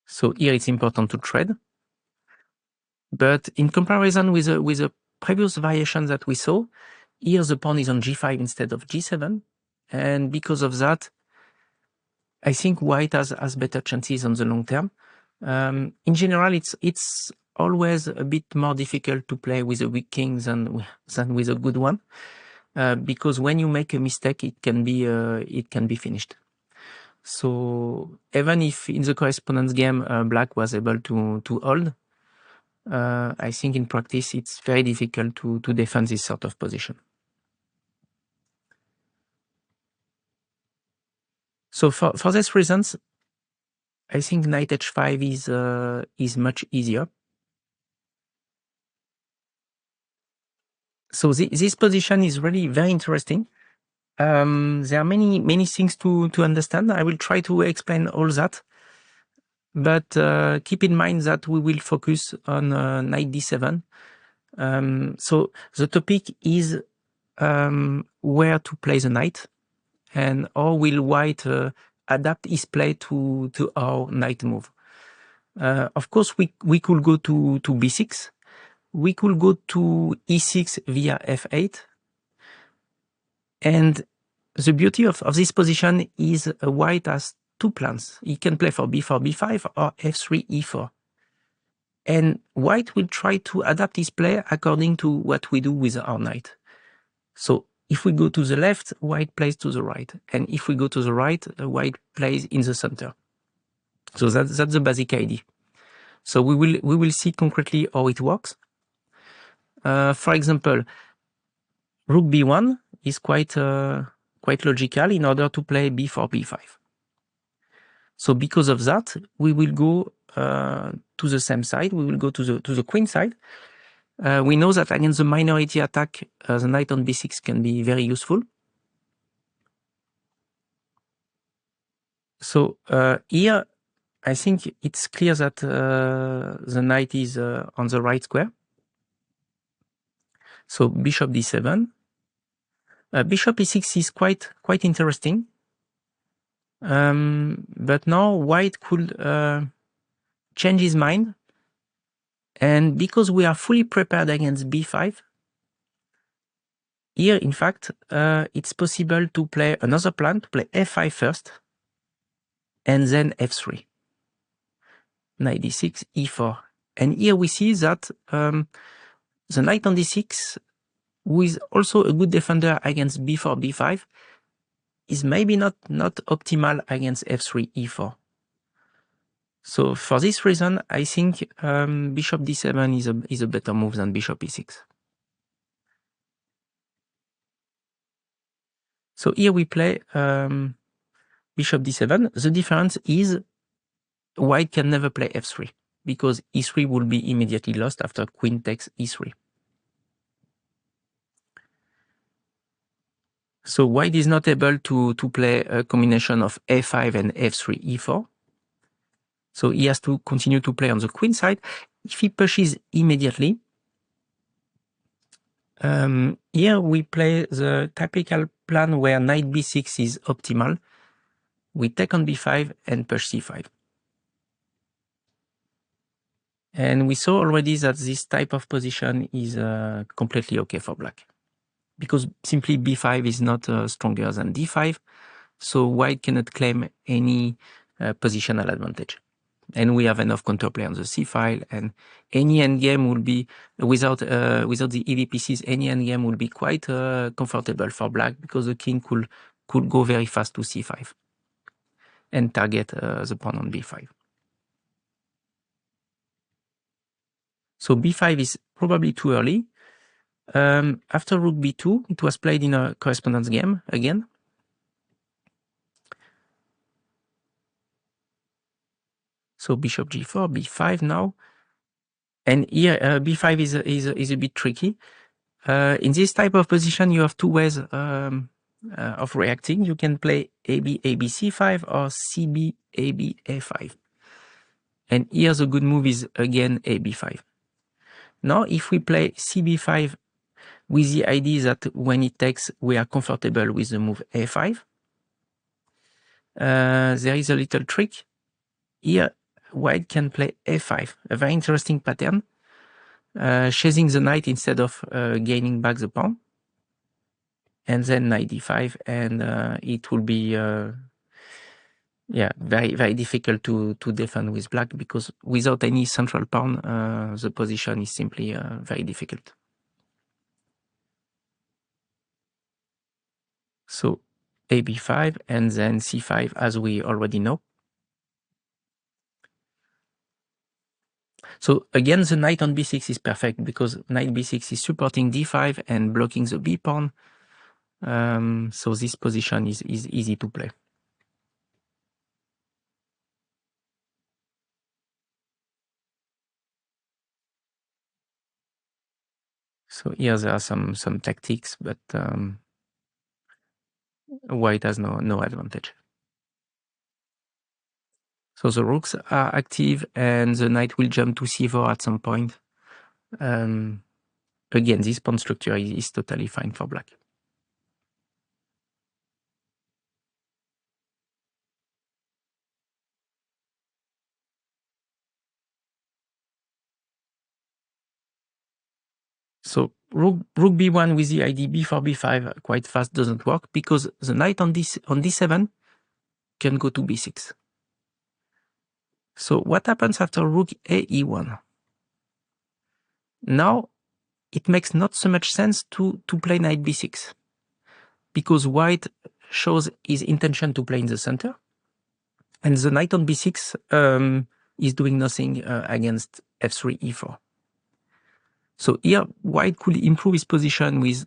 So here it's important to trade. But in comparison with the previous variation that we saw, here the pawn is on g5 instead of g7, and because of that, I think white has better chances on the long term. In general, it's always a bit more difficult to play with a weak king than with a good one, because when you make a mistake, it can be finished. So even if in the correspondence game black was able to hold, I think in practice it's very difficult to defend this sort of position. So for these reasons, I think knight h5 is much easier. So this position is really very interesting. There are many things to understand. I will try to explain all that, but keep in mind that we will focus on knight d7. So the topic is where to play the knight, and how will white adapt his play to our knight move. Of course, we could go to b6. We could go to e6 via f8. And the beauty of this position is white has two plans. He can play for b4, b5 or f3, e4. And white will try to adapt his play according to what we do with our knight. So if we go to the left, white plays to the right. And if we go to the right, white plays in the center. So that's the basic idea. So we will see concretely how it works. For example, rook b1 is quite logical in order to play b4, b5. So because of that, we will go to the same side. We will go to the queen side. We know that against the minority attack, the knight on b6 can be very useful. So here, I think it's clear that the knight is on the right square. So bishop d7. Bishop e6 is quite interesting. But now white could change his mind. And because we are fully prepared against b5, here, in fact, it's possible to play another plan, to play f5 first, and then f3. Knight d6, e4. And here we see that the knight on d6, who is also a good defender against b4, b5, is maybe not optimal against f3, e4. So for this reason, I think bishop d7 is a better move than bishop e6. So here we play bishop d7. The difference is white can never play f3 because e3 will be immediately lost after queen takes e3. So white is not able to play a combination of f5 and f3, e4. So he has to continue to play on the queen side. If he pushes immediately, here we play the typical plan where knight b6 is optimal. We take on b5 and push c5. And we saw already that this type of position is completely okay for black, because simply b5 is not stronger than d5, so white cannot claim any positional advantage. And we have enough counterplay on the c file, and any endgame will be, without the EV pieces, any endgame will be quite comfortable for black, because the king could go very fast to c5 and target the pawn on b5. So b5 is probably too early. After rook b2, it was played in a correspondence game again. So bishop g4, b5 now. And here b5 is a bit tricky. In this type of position, you have two ways of reacting. You can play AB, AB, C5 or CB, AB, A5. And here the good move is again AB5. Now, if we play CB5 with the idea that when it takes, we are comfortable with the move A5, there is a little trick. Here, white can play A5, a very interesting pattern, chasing the knight instead of gaining back the pawn. And then knight d5, and it will be very, very difficult to defend with black, because without any central pawn, the position is simply very difficult. So a b5, and then c5, as we already know. So again, the knight on b6 is perfect because knight b6 is supporting d5 and blocking the b pawn. So this position is easy to play. So here there are some tactics, but white has no advantage. So the rooks are active and the knight will jump to c4 at some point. Again, this pawn structure is totally fine for black. So rook b1 with the ID b4 b5 quite fast doesn't work because the knight on d7 can go to b6. So what happens after rook a e1? Now it makes not so much sense to play knight b6 because white shows his intention to play in the center, and the knight on b6 is doing nothing against f3 e4. So here white could improve his position with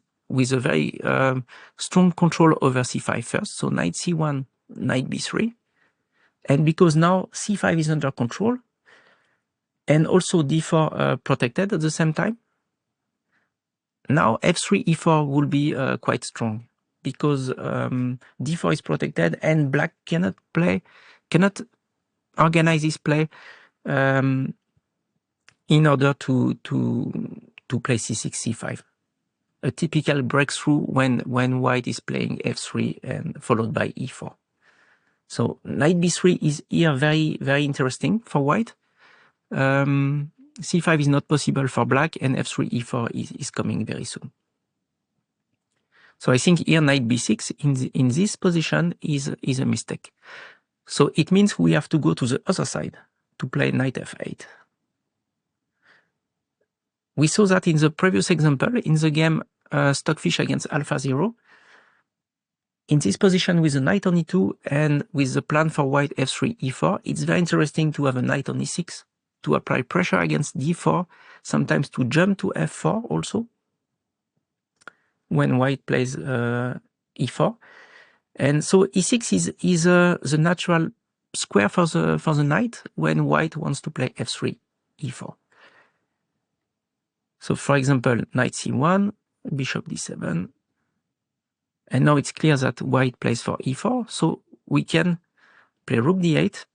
a very strong control over c5 first. So knight c1, knight b3. And because now c5 is under control and also d4 protected at the same time, now f3 e4 will be quite strong because d4 is protected and black cannot organize his play in order to play c6, c5. A typical breakthrough when white is playing f3 and followed by e4. So knight b3 is here very, very interesting for white. c5 is not possible for black, and f3 e4 is coming very soon. So I think here knight b6 in this position is a mistake. So it means we have to go to the other side to play knight f8. We saw that in the previous example in the game Stockfish against AlphaZero. In this position with the knight on e2 and with the plan for white f3 e4, it's very interesting to have a knight on e6 to apply pressure against d4, sometimes to jump to f4 also when white plays e4. And so e6 is the natural square for the knight when white wants to play f3 e4. So for example, knight c1, bishop d7, and now it's clear that white plays for e4, so we can play rook d8.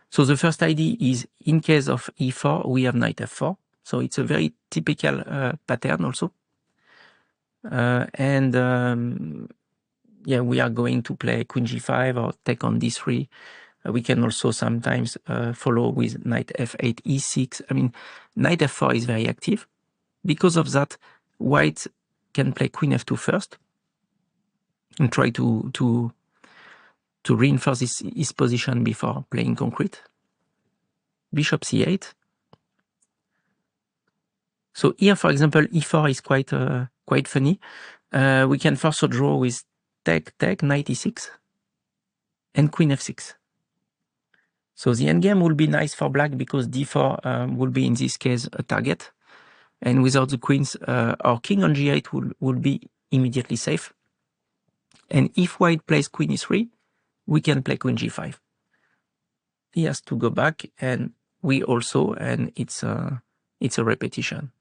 So the first idea is, in case of e4, we have knight f4. So it's a very typical pattern also. Yeah, we are going to play queen g5 or take on d3. We can also sometimes follow with knight f8, e6. I mean, knight f4 is very active. Because of that, white can play queen f2 first and try to reinforce his position before playing concrete. Bishop c8. So here, for example, e4 is quite funny. We can first draw with take, knight e6, and queen f6. So the endgame will be nice for black because d4 will be in this case a target, and without the queens, our king on g8 will be immediately safe. And if white plays queen e3, we can play queen g5. He has to go back, and we also, and it's a repetition.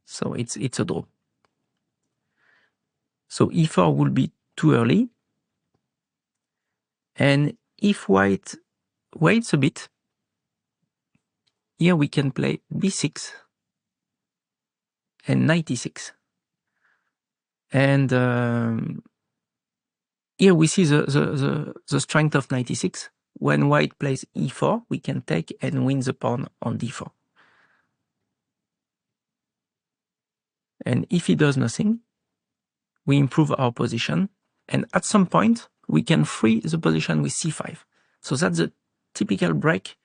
So it's a draw. So e4 will be too early. And if white waits a bit, here we can play b6 and knight e6. And here we see the strength of knight e6. When white plays e4, we can take and win the pawn on d4. And if he does nothing, we improve our position. And at some point, we can free the position with c5. So that's the typical break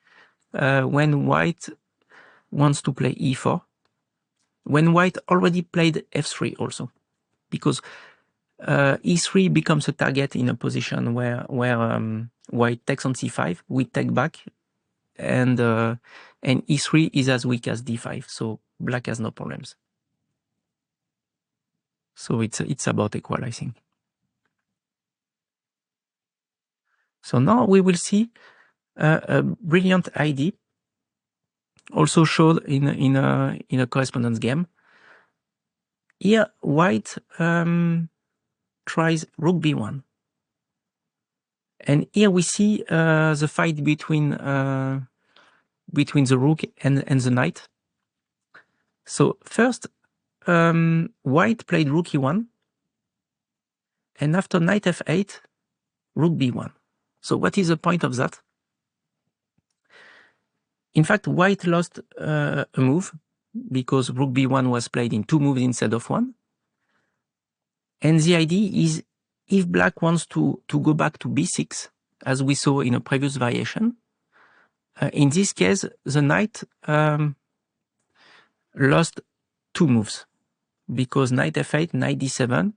when white wants to play e4. When white already played f3 also. Because e3 becomes a target in a position where white takes on c5, we take back, and e3 is as weak as d5, so black has no problems. So it's about equalizing. So now we will see a brilliant idea, also showed in a correspondence game. Here, white tries rook b1, and here we see the fight between the rook and the knight. So first, white played rook e1, and after knight f8, rook b1. So what is the point of that? In fact, white lost a move because rook b1 was played in 2 moves instead of 1. And the idea is, if black wants to go back to b6, as we saw in a previous variation, in this case, the knight lost 2 moves, because knight f8, knight d7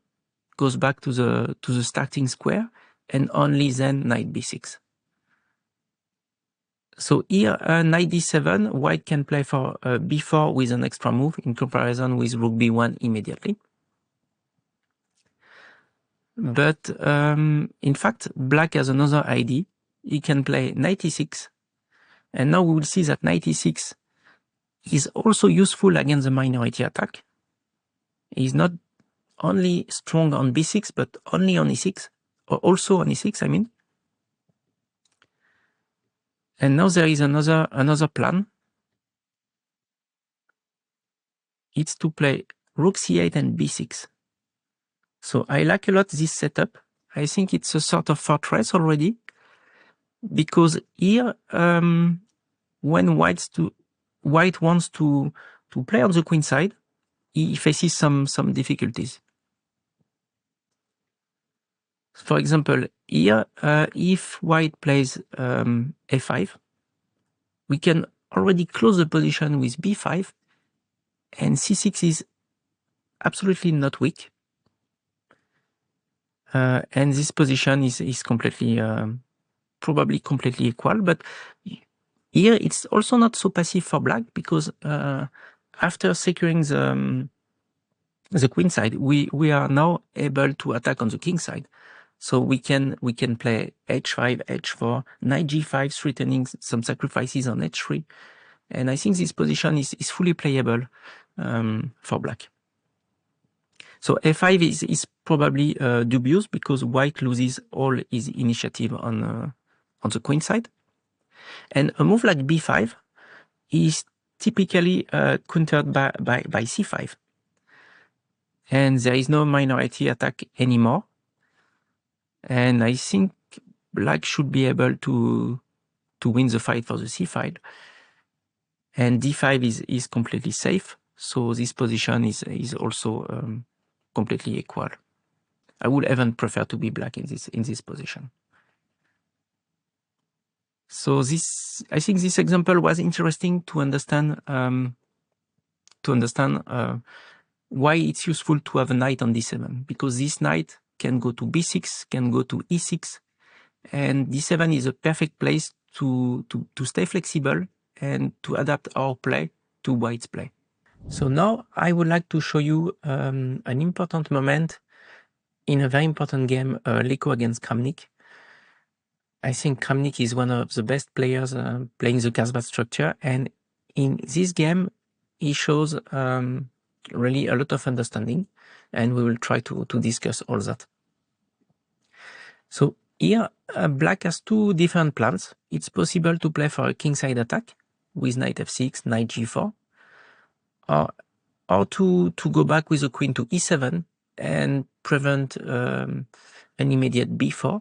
goes back to the starting square, and only then knight b6. So here, knight d7, white can play for b4 with an extra move in comparison with rook b1 immediately. But in fact, black has another idea. He can play knight e6, and now we will see that knight e6 is also useful against the minority attack. He's not only strong on b6, but only on e6, or also on e6, I mean. And now there is another plan. It's to play rook c8 and b6. So I like a lot this setup. I think it's a sort of fortress already, because here, when white wants to play on the queen side, he faces some difficulties. For example, here, if white plays a5, we can already close the position with b5, and c6 is absolutely not weak. And this position is completely, probably completely equal. But here it's also not so passive for black, because after securing the queen side, we are now able to attack on the king side. So we can play h5, h4, knight g5, threatening some sacrifices on h3. And I think this position is fully playable for black. So a5 is probably dubious, because white loses all his initiative on the queen side. And a move like b5 is typically countered by c5. And there is no minority attack anymore. And I think black should be able to win the fight for the c file. And d5 is completely safe. So this position is also completely equal. I would even prefer to be black in this position. So I think this example was interesting to understand why it's useful to have a knight on d7, because this knight can go to b6, can go to e6, and d7 is a perfect place to stay flexible and to adapt our play to white's play. So now I would like to show you an important moment in a very important game, Leko against Kramnik. I think Kramnik is one of the best players playing the Karlsbad structure, and in this game he shows really a lot of understanding, and we will try to discuss all that. So here, black has 2 different plans. It's possible to play for a kingside attack with knight f6, knight g4, or to go back with the queen to e7 and prevent an immediate b4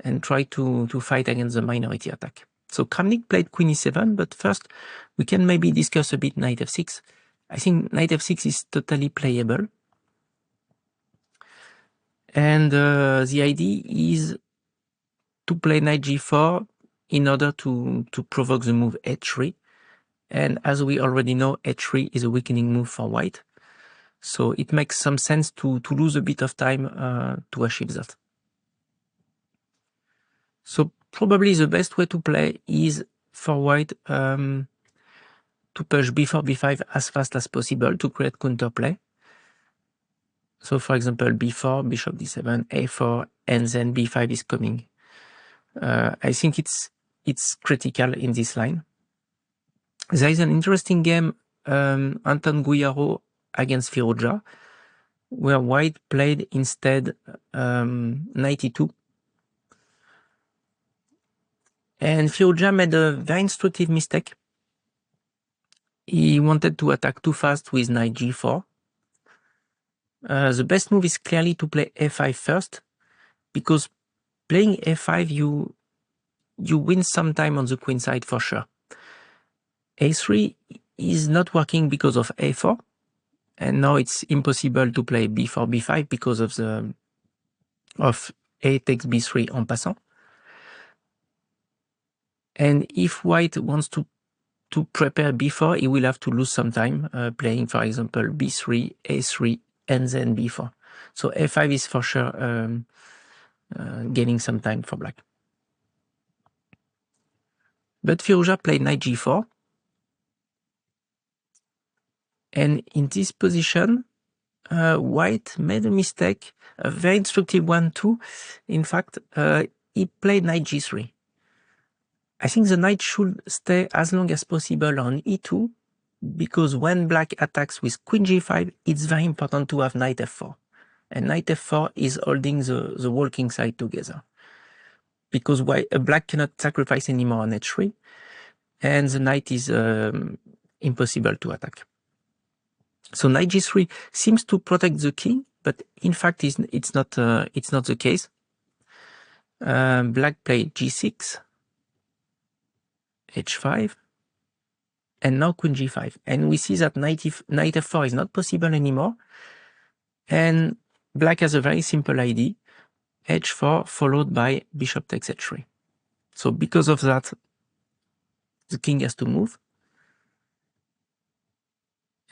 and try to fight against the minority attack. So Kramnik played queen e7, but first we can maybe discuss a bit knight f6. I think knight f6 is totally playable. And the idea is to play knight g4 in order to provoke the move h3. And as we already know, h3 is a weakening move for white. So it makes some sense to lose a bit of time to achieve that. So probably the best way to play is for white to push b4, b5 as fast as possible to create counterplay. So for example, b4, bishop d7, a4, and then b5 is coming. I think it's critical in this line. There is an interesting game, Anton Gouillaro against Firouzja, where white played instead knight e2. And Firouzja made a very instructive mistake. He wanted to attack too fast with knight g4. The best move is clearly to play a5 first, because playing a5 you win some time on the queen side for sure. a3 is not working because of a4, and now it's impossible to play b4, b5 because of a takes b3 en passant. And if white wants to prepare b4, he will have to lose some time playing, for example, b3, a3, and then b4. So a5 is for sure gaining some time for black. But Firouzja played knight g4. And in this position, white made a mistake, a very instructive one too. In fact, he played knight g3. I think the knight should stay as long as possible on e2, because when black attacks with queen g5, it's very important to have knight f4. And knight f4 is holding the walking side together. Because black cannot sacrifice anymore on h3, and the knight is impossible to attack. So knight g3 seems to protect the king, but in fact it's not the case. Black played g6, h5, and now queen g5. And we see that knight f4 is not possible anymore. And black has a very simple idea, h4 followed by bishop takes h3. So because of that, the king has to move.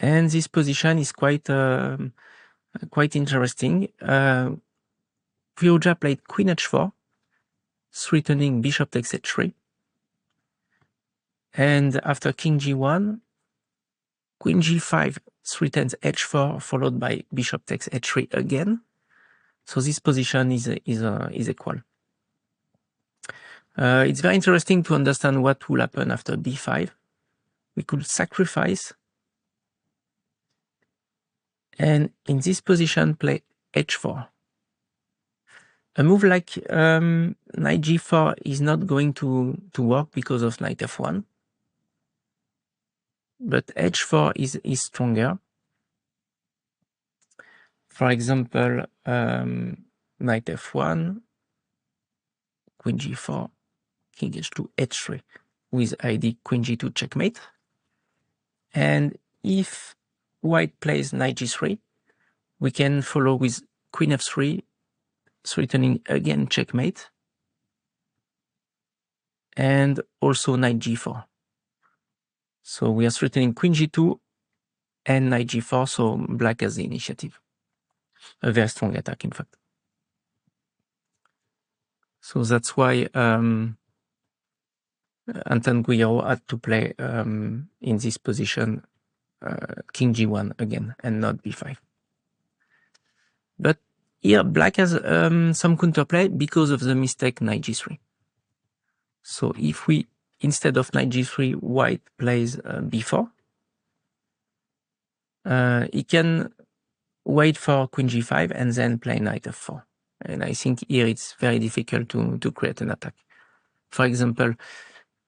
And this position is quite interesting. Firouzja played queen h4, threatening bishop takes h3. And after king g1, queen g5 threatens h4, followed by bishop takes h3 again. So this position is equal. It's very interesting to understand what will happen after b5. We could sacrifice, and in this position play h4. A move like knight g4 is not going to work because of knight f1, but h4 is stronger. For example, knight f1, queen g4, king h2, h3, with ID queen g2 checkmate. And if white plays knight g3, we can follow with queen f3, threatening again checkmate, and also knight g4. So we are threatening queen g2 and knight g4, so black has the initiative. A very strong attack, in fact. So that's why Anton Gouillaro had to play in this position king g1 again, and not b5. But here black has some counterplay because of the mistake knight g3. So if we, instead of knight g3, white plays b4, he can wait for queen g5 and then play knight f4. And I think here it's very difficult to create an attack. For example,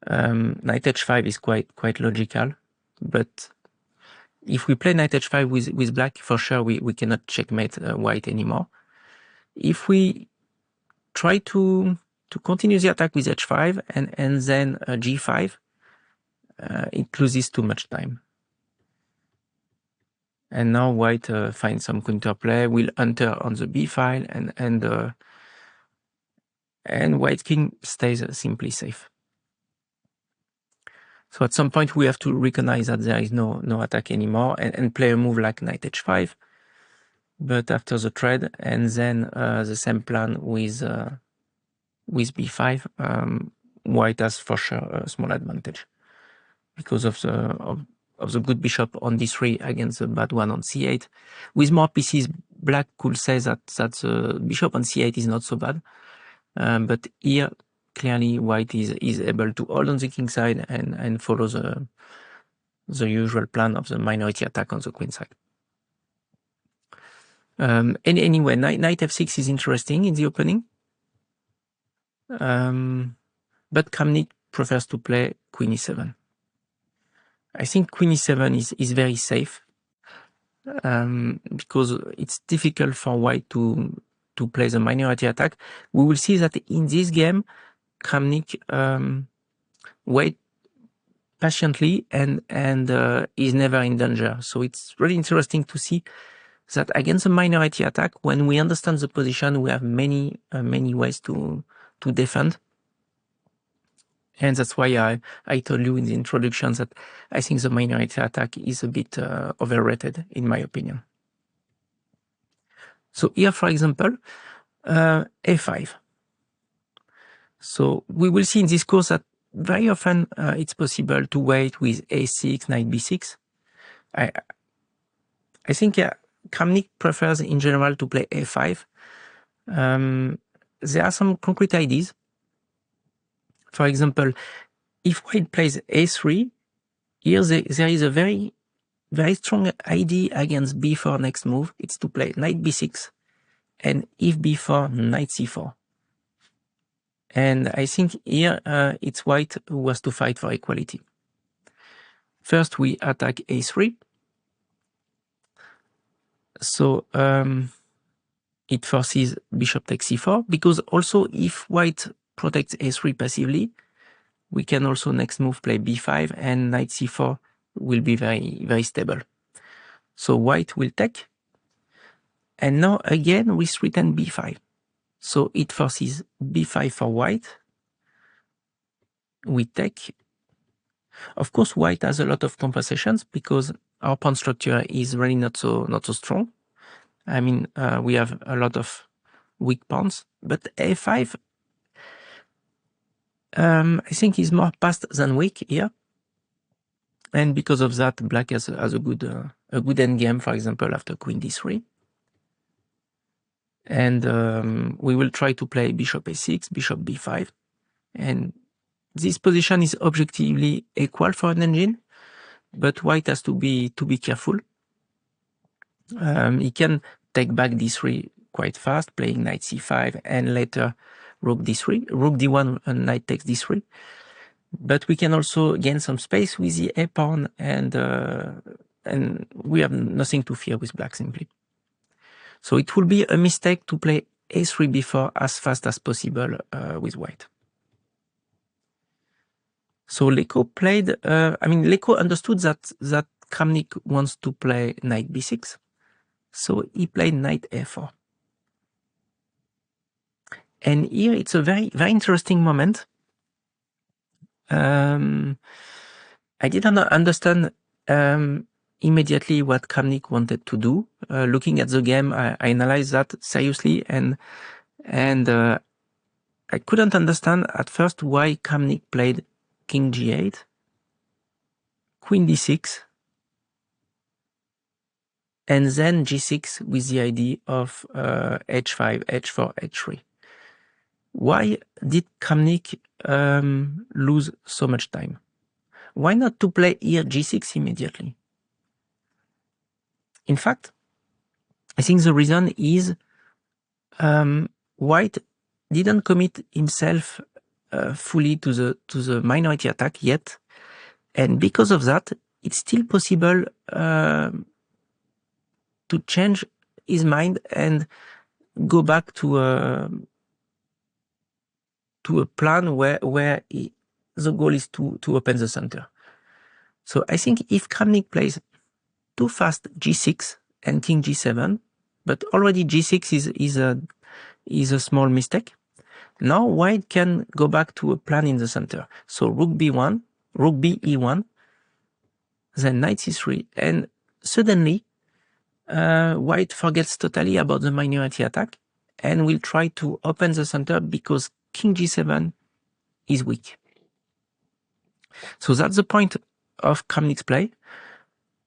knight h5 is quite logical, but if we play knight h5 with black, for sure we cannot checkmate white anymore. If we try to continue the attack with h5 and then g5, it loses too much time. And now white finds some counterplay, will enter on the b file, and white king stays simply safe. So at some point we have to recognize that there is no attack anymore and play a move like knight h5, but after the trade, and then the same plan with b5, white has for sure a small advantage because of the good bishop on d3 against the bad one on c8. With more pieces, black could say that the bishop on c8 is not so bad, but here clearly white is able to hold on the king side and follow the usual plan of the minority attack on the queen side. Anyway, knight f6 is interesting in the opening, but Kramnik prefers to play queen e7. I think queen e7 is very safe, because it's difficult for white to play the minority attack. We will see that in this game, Kramnik wait patiently and is never in danger. So it's really interesting to see that against a minority attack, when we understand the position, we have many ways to defend. And that's why I told you in the introduction that I think the minority attack is a bit overrated, in my opinion. So here, for example, a5. So we will see in this course that very often it's possible to wait with a6, knight b6. I think Kramnik prefers in general to play a5. There are some concrete ideas. For example, if white plays a3, here there is a very strong idea against b4 next move. It's to play knight b6 and if b4, knight c4. And I think here it's white who has to fight for equality. First we attack a3. So it forces bishop takes c4, because also if white protects a3 passively, we can also next move play b5 and knight c4 will be very stable. So white will take, and now again we threaten b5. So it forces b5 for white. We take. Of course, white has a lot of compensations because our pawn structure is really not so strong. I mean, we have a lot of weak pawns, but a5 I think is more passed than weak here, and because of that, black has a good endgame. For example, after queen d3, and we will try to play bishop a6, bishop b5, and this position is objectively equal for an engine, but white has to be careful. He can take back d3 quite fast, playing knight c5, and later rook d3, rook d1, and knight takes d3. But we can also gain some space with the a pawn, and we have nothing to fear with black simply. So it will be a mistake to play a3 b4 as fast as possible with white. So Leko played. Leko understood that Kramnik wants to play knight b6, so he played knight a4. And here it's a very interesting moment. I didn't understand immediately what Kramnik wanted to do. Looking at the game, I analyzed that seriously, and I couldn't understand at first why Kramnik played king g8, queen d6, and then g6 with the idea of h5, h4, h3. Why did Kramnik lose so much time? Why not to play here g6 immediately? In fact, I think the reason is white didn't commit himself fully to the minority attack yet, and because of that, it's still possible to change his mind and go back to a plan where the goal is to open the center. So I think if Kramnik plays too fast g6 and king g7, but already g6 is a small mistake, now white can go back to a plan in the center. So rook b1, rook b e1, then knight c3, and suddenly white forgets totally about the minority attack and will try to open the center because king g7 is weak. So that's the point of Kramnik's play.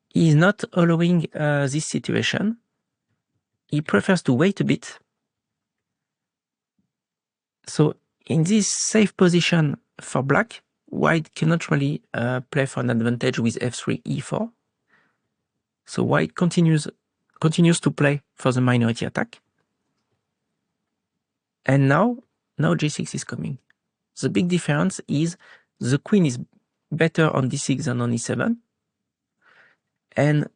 He is not allowing this situation. He prefers to wait a bit. So in this safe position for black, white cannot really play for an advantage with f3, e4. So white continues to play for the minority attack. And now g6 is coming. The big difference is the queen is better on d6 than on e7. And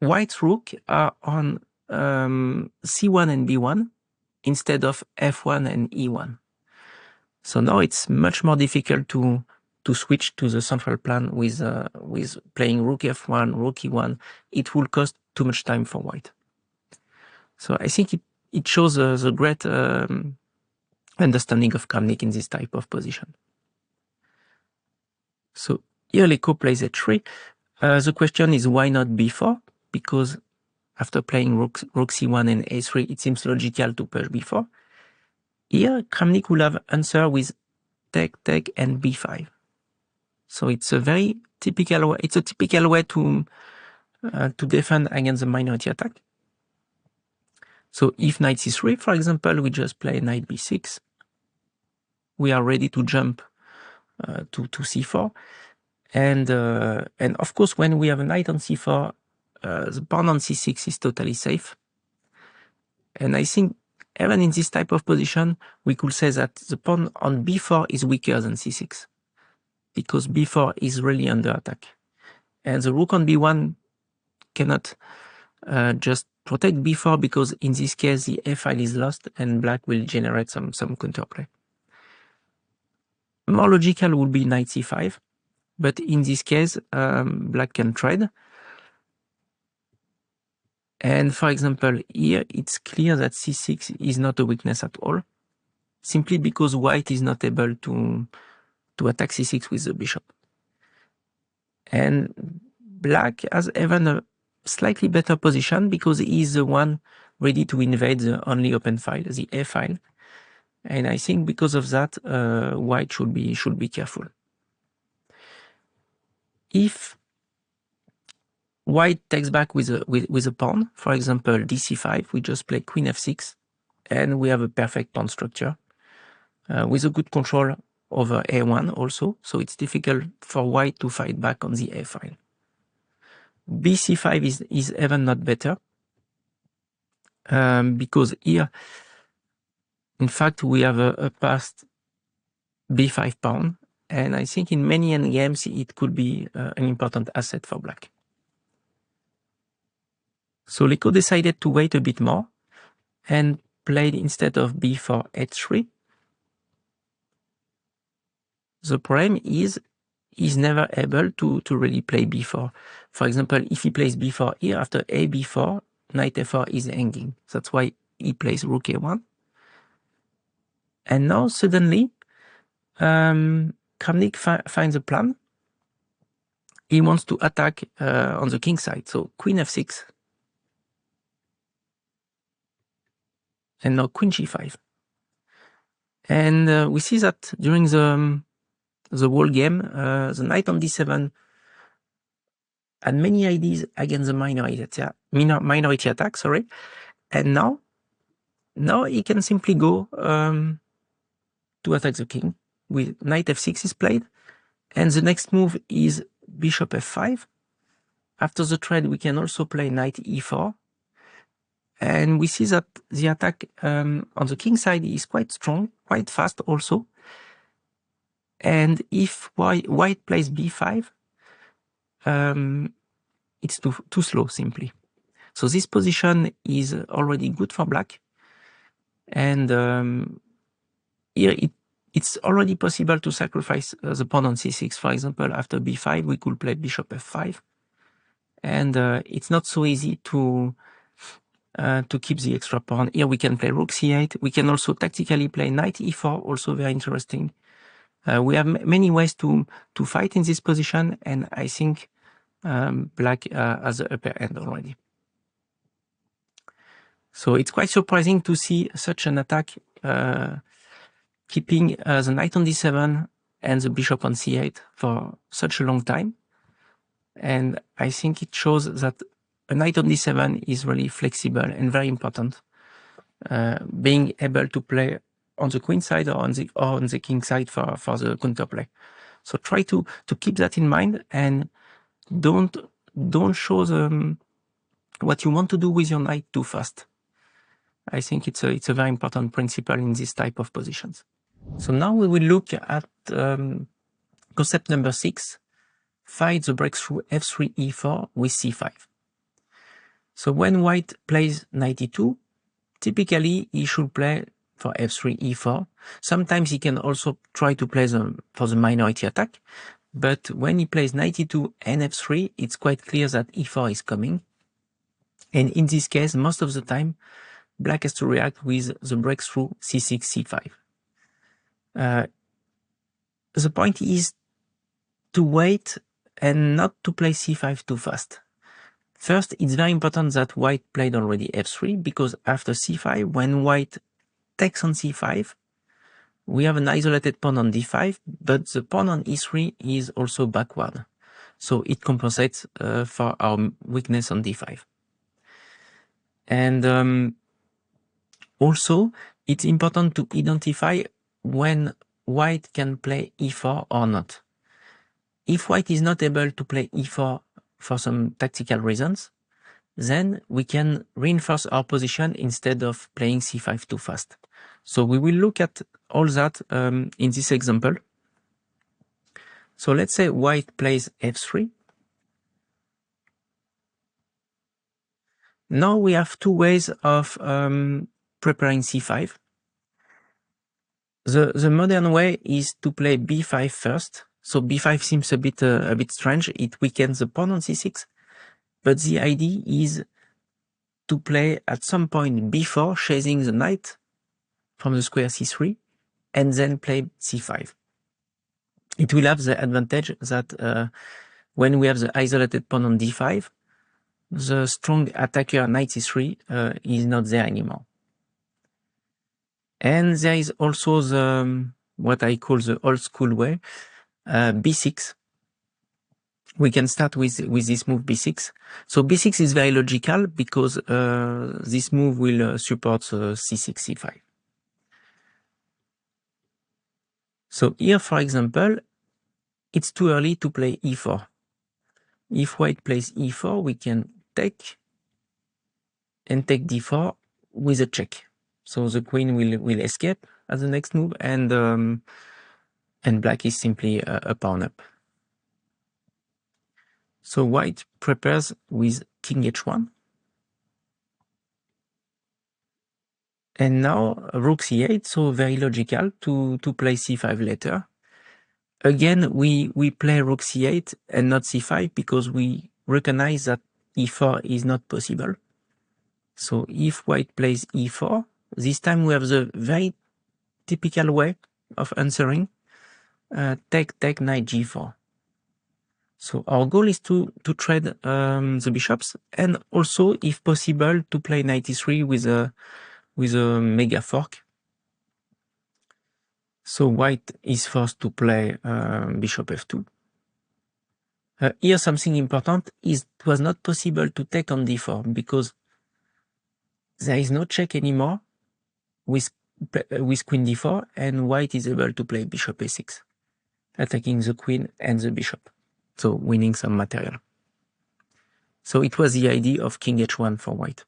white's rook are on c1 and b1 instead of f1 and e1. So now it's much more difficult to switch to the central plan with playing rook f1, rook e1. It will cost too much time for white. So I think it shows the great understanding of Kramnik in this type of position. So here Leko plays h3. The question is why not b4? Because after playing rook c1 and a3, it seems logical to push b4. Here Kramnik will have answer with take, and b5. So it's a very typical way. It's a typical way to defend against the minority attack. So if knight c3, for example, we just play knight b6. We are ready to jump to c4, and of course, when we have a knight on c4, the pawn on c6 is totally safe. And I think even in this type of position, we could say that the pawn on b4 is weaker than c6, because b4 is really under attack. And the rook on b1 cannot just protect b4, because in this case the a-file is lost and black will generate some counterplay. More logical would be knight c5, but in this case black can trade. And for example, here it's clear that c6 is not a weakness at all, simply because white is not able to attack c6 with the bishop. And black has even a slightly better position because he is the one ready to invade the only open file, the a file. And I think because of that, white should be careful. If white takes back with a pawn, for example dc5, we just play queen f6, and we have a perfect pawn structure with a good control over a1 also. So it's difficult for white to fight back on the a file. bc5 is even not better, because here, in fact, we have a passed b5 pawn, and I think in many endgames it could be an important asset for black. So Leko decided to wait a bit more and played, instead of b4, h3. The problem is he's never able to really play b4. For example, if he plays b4 here, after a b4, knight f4 is hanging. That's why he plays rook a1. And now suddenly Kramnik finds a plan. He wants to attack on the king side. So queen f6. And now queen g5. And we see that during the whole game, the knight on d7 had many ideas against the minority attack, sorry. And now he can simply go to attack the king with knight f6 is played. And the next move is bishop f5. After the trade, we can also play knight e4. And we see that the attack on the king side is quite strong, quite fast also. And if white plays b5, it's too slow, simply. So this position is already good for black. And here it's already possible to sacrifice the pawn on c6. For example, after b5, we could play bishop f5. And it's not so easy to keep the extra pawn. Here we can play rook c8. We can also tactically play knight e4, also very interesting. We have many ways to fight in this position, and I think black has the upper hand already. So it's quite surprising to see such an attack keeping the knight on d7 and the bishop on c8 for such a long time. And I think it shows that a knight on d7 is really flexible and very important. Being able to play on the queen side or on the king side for the counterplay. So try to keep that in mind and don't show what you want to do with your knight too fast. I think it's a very important principle in this type of positions. So now we will look at concept number 6, fight the breakthrough f3 e4 with c5. So when white plays knight e2, typically he should play for f3 e4. Sometimes he can also try to play for the minority attack, but when he plays knight e2 and f3, it's quite clear that e4 is coming. And in this case, most of the time, black has to react with the breakthrough c6, c5. The point is to wait and not to play c5 too fast. First, it's very important that white played already f3, because after c5, when white takes on c5, we have an isolated pawn on d5, but the pawn on e3 is also backward. So it compensates for our weakness on d5. And also, it's important to identify when white can play e4 or not. If white is not able to play e4 for some tactical reasons, then we can reinforce our position instead of playing c5 too fast. So we will look at all that in this example. So let's say white plays f3. Now we have two ways of preparing c5. The modern way is to play b5 first. So b5 seems a bit strange. It weakens the pawn on c6. But the idea is to play at some point b4, chasing the knight from the square c3, and then play c5. It will have the advantage that when we have the isolated pawn on d5, the strong attacker knight c3 is not there anymore. And there is also what I call the old school way, b6. We can start with this move b6. So b6 is very logical because this move will support c6, c5. So here, for example, it's too early to play e4. If white plays e4, we can take and take d4 with a check. So the queen will escape at the next move, and black is simply a pawn up. So white prepares with king h1. And now rook c8, so very logical to play c5 later. Again, we play rook c8 and not c5 because we recognize that e4 is not possible. So if white plays e4, this time we have the very typical way of answering, take knight g4. So our goal is to trade the bishops, and also, if possible, to play knight e3 with a mega fork. So white is forced to play bishop f2. Here something important is it was not possible to take on d4 because there is no check anymore with queen d4, and white is able to play bishop a6, attacking the queen and the bishop, so winning some material. So it was the idea of king h1 for white.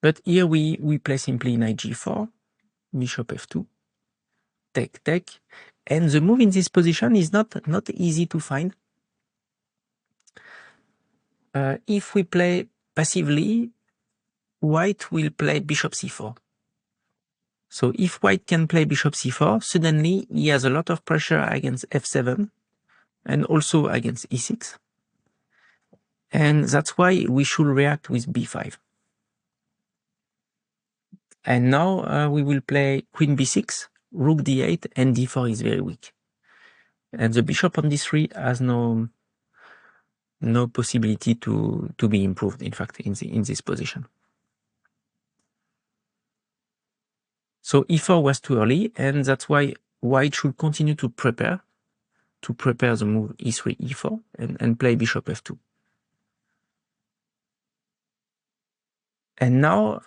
But here we play simply knight g4, bishop f2, take, and the move in this position is not easy to find. If we play passively, white will play bishop c4. So if white can play bishop c4, suddenly he has a lot of pressure against f7 and also against e6. And that's why we should react with b5. And now we will play queen b6, rook d8, and d4 is very weak. And the bishop on d3 has no no possibility to be improved, in fact, in this position. So e4 was too early, and that's why white should continue to prepare the move e3, e4, and play bishop f2. And now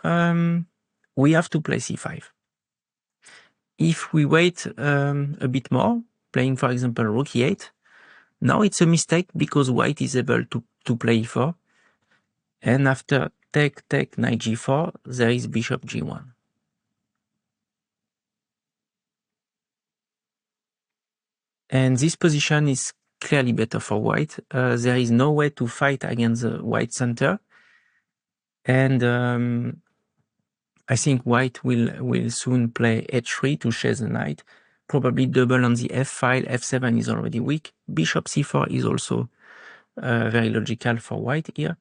we have to play c5. If we wait a bit more, playing, for example, rook e8, now it's a mistake because white is able to play e4. And after take, knight g4, there is bishop g1. And this position is clearly better for white. There is no way to fight against the white center. And I think white will soon play h3 to chase the knight. Probably double on the f file. f7 is already weak. Bishop c4 is also very logical for white here.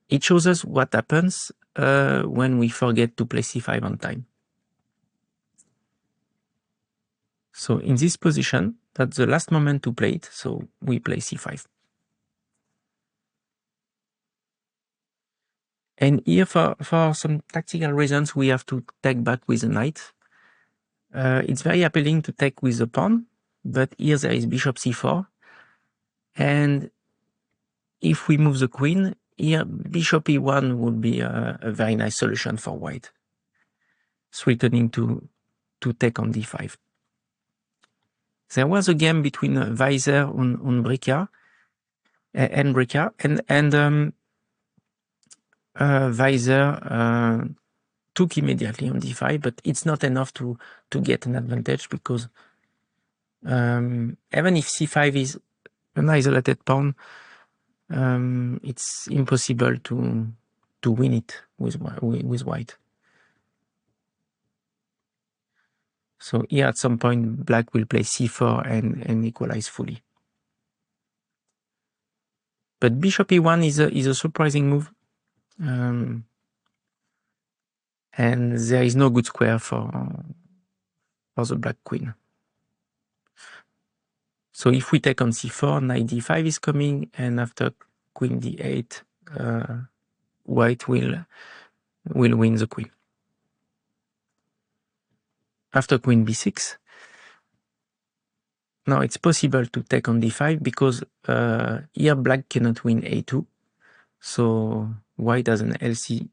It shows us what happens when we forget to play c5 on time. So in this position, that's the last moment to play it, so we play c5. And here, for some tactical reasons, we have to take back with the knight. It's very appealing to take with the pawn, but here there is bishop c4. And if we move the queen, here bishop e1 would be a very nice solution for white, threatening to take on d5. There was a game between Weiser and Bricka, and Weiser took immediately on d5, but it's not enough to get an advantage because even if c5 is an isolated pawn, it's impossible to win it with white. So here at some point black will play c4 and equalize fully. But bishop e1 is a surprising move. And there is no good square for the black queen. So if we take on c4, knight d5 is coming, and after queen d8, white will win the queen. After queen b6, now it's possible to take on d5 because here black cannot win a2, so white has an LC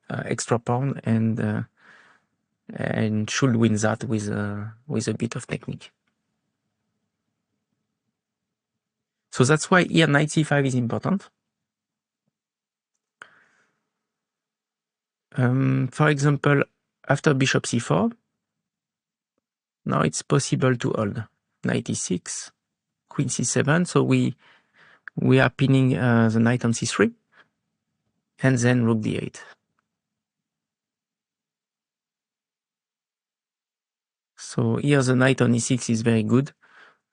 extra pawn and should win that with a bit of technique. So that's why here knight c5 is important. For example, after bishop c4, now it's possible to hold knight e6, queen c7. So we are pinning the knight on c3, and then rook d8. So here the knight on e6 is very good.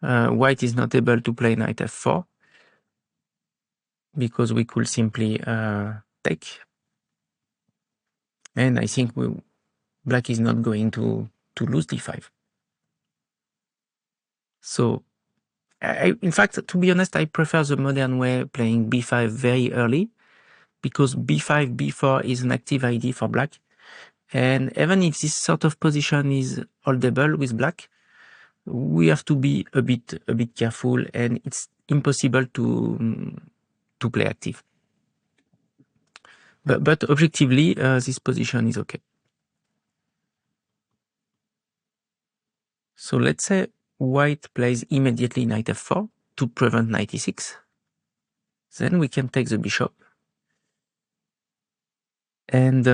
White is not able to play knight f4 because we could simply take. And I think black is not going to lose d5. So, in fact, to be honest, I prefer the modern way, playing b5 very early, because b5, b4 is an active ID for black. And even if this sort of position is holdable with black, we have to be a bit careful, and it's impossible to play active. But objectively, this position is okay. So let's say white plays immediately knight f4 to prevent knight e6. Then we can take the bishop. And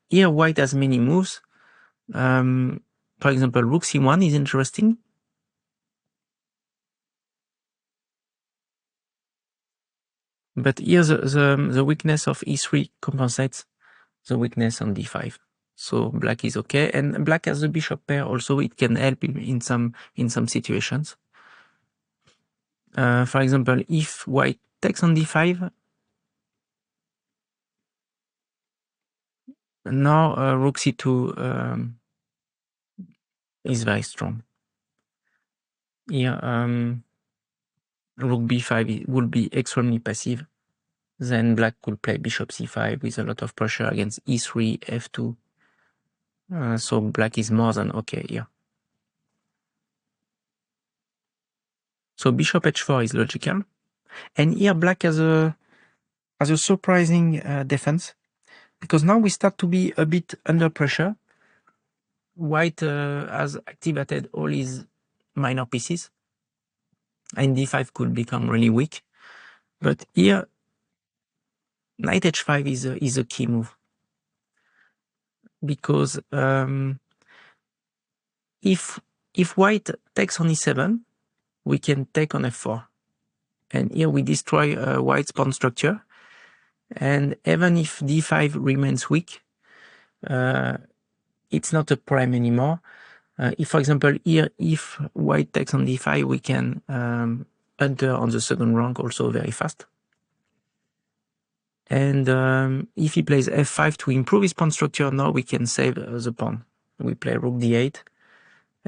here white has many moves. For example, rook c1 is interesting. But here the weakness of e3 compensates the weakness on d5. So black is okay, and black has the bishop pair also. It can help in some situations. For example, if white takes on d5, now rook c2 is very strong. Here rook b5 would be extremely passive. Then black could play bishop c5 with a lot of pressure against e3, f2. So black is more than okay here. So bishop h4 is logical. And here black has a surprising defense, because now we start to be a bit under pressure. White has activated all his minor pieces, and d5 could become really weak. But here, knight h5 is a key move, because if white takes on e7, we can take on f4. And here we destroy white's pawn structure. And even if d5 remains weak, it's not a prime anymore. If, for example, here, if white takes on d5, we can enter on the second rank also very fast. And if he plays f5 to improve his pawn structure, now we can save the pawn. We play rook d8.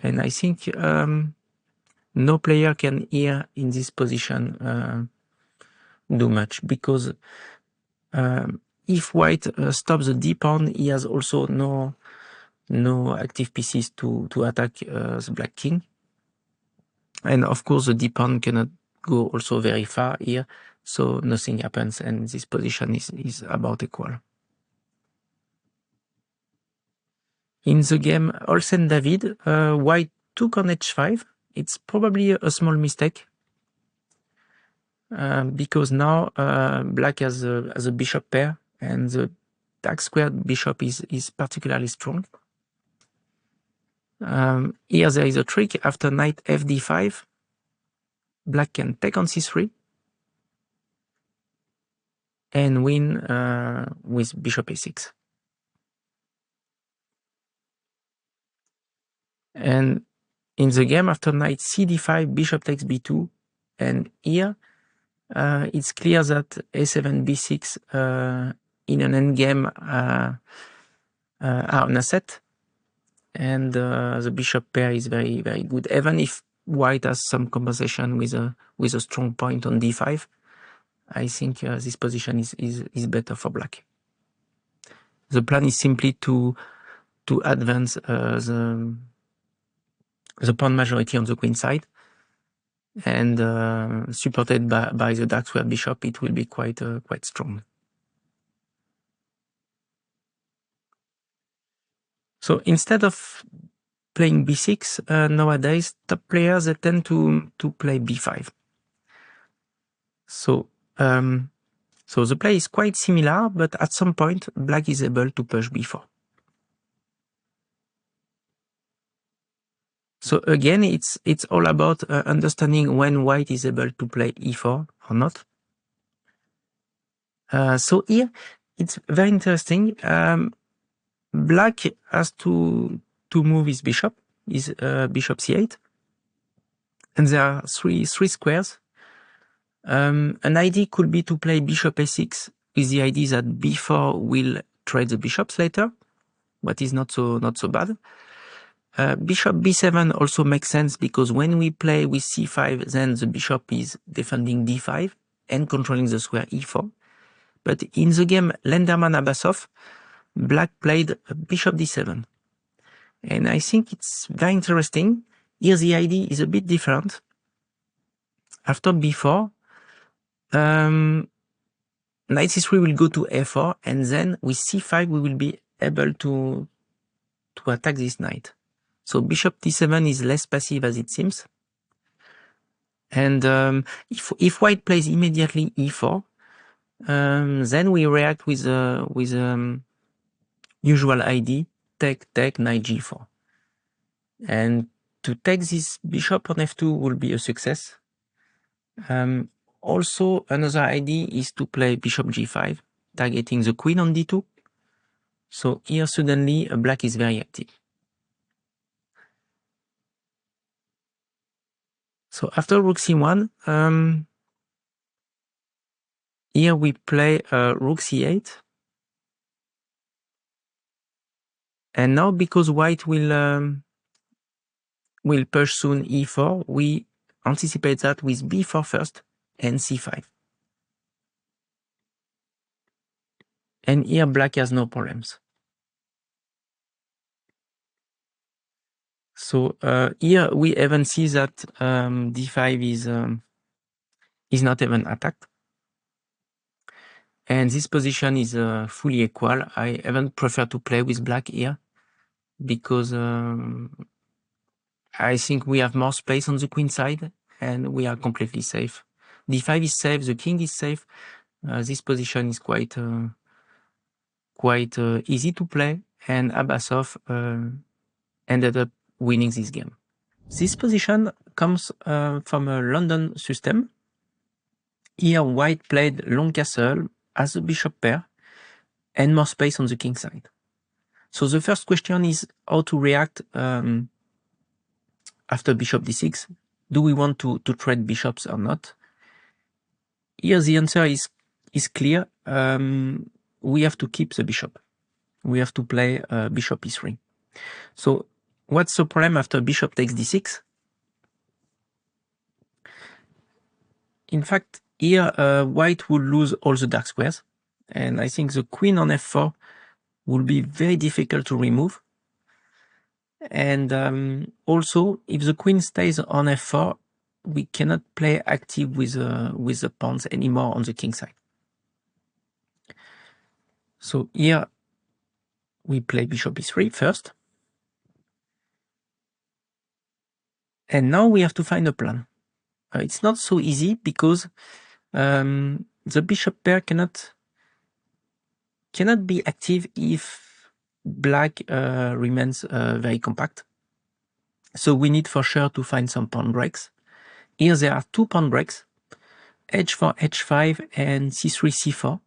And I think no player can here in this position do much, because if white stops the d pawn, he has also no active pieces to attack the black king. And of course the d pawn cannot go also very far here, so nothing happens, and this position is about equal. In the game Olsen David, white took on h5. It's probably a small mistake, because now black has a bishop pair, and the dark squared bishop is particularly strong. Here there is a trick. After knight fd5, black can take on c3 and win with bishop a6. And in the game, after knight cd5, bishop takes b2, and here it's clear that a7, b6 in an endgame are an asset, and the bishop pair is very, very good. Even if white has some compensation with a strong point on d5, I think this position is better for black. The plan is simply to advance the pawn majority on the queen side, and supported by the dark square bishop, it will be quite strong. So instead of playing b6, nowadays top players, they tend to play b5. So so the play is quite similar, but at some point black is able to push b4. So again, it's all about understanding when white is able to play e4 or not. So here it's very interesting. Black has to move his bishop, bishop c8, and there are three squares. An idea could be to play bishop a6 with the idea that b4 will trade the bishops later, but is not so bad. Bishop b7 also makes sense, because when we play with c5, then the bishop is defending d5 and controlling the square e4. But in the game Lenderman-Abbasov, black played bishop d7. And I think it's very interesting. Here the idea is a bit different. After b4, knight c3 will go to f4, and then with c5 we will be able to attack this knight. So bishop d7 is less passive as it seems. And if white plays immediately e4, then we react with usual ID, take knight g4. And to take this bishop on f2 will be a success. Also, another idea is to play bishop g5, targeting the queen on d2. So here suddenly black is very active. So after rook c1, here we play rook c8. And now, because white will push soon e4, we anticipate that with b4 first and c5. And here black has no problems. So here we even see that d5 is not even attacked. And this position is fully equal. I even prefer to play with black here because I think we have more space on the queen side and we are completely safe. d5 is safe, the king is safe. This position is quite easy to play, and Abbasov ended up winning this game. This position comes from a London system. Here white played long castle as a bishop pair and more space on the king side. So the first question is how to react after bishop d6. Do we want to trade bishops or not? Here the answer is clear. We have to keep the bishop. We have to play bishop e3. So what's the problem after bishop takes d6? In fact, here white will lose all the dark squares, and I think the queen on f4 will be very difficult to remove. And also, if the queen stays on f4, we cannot play active with the pawns anymore on the king side. So here we play bishop e3 first. And now we have to find a plan. It's not so easy because the bishop pair cannot be active if black remains very compact. So we need for sure to find some pawn breaks. Here there are two pawn breaks, h4, h5, and c3, c4.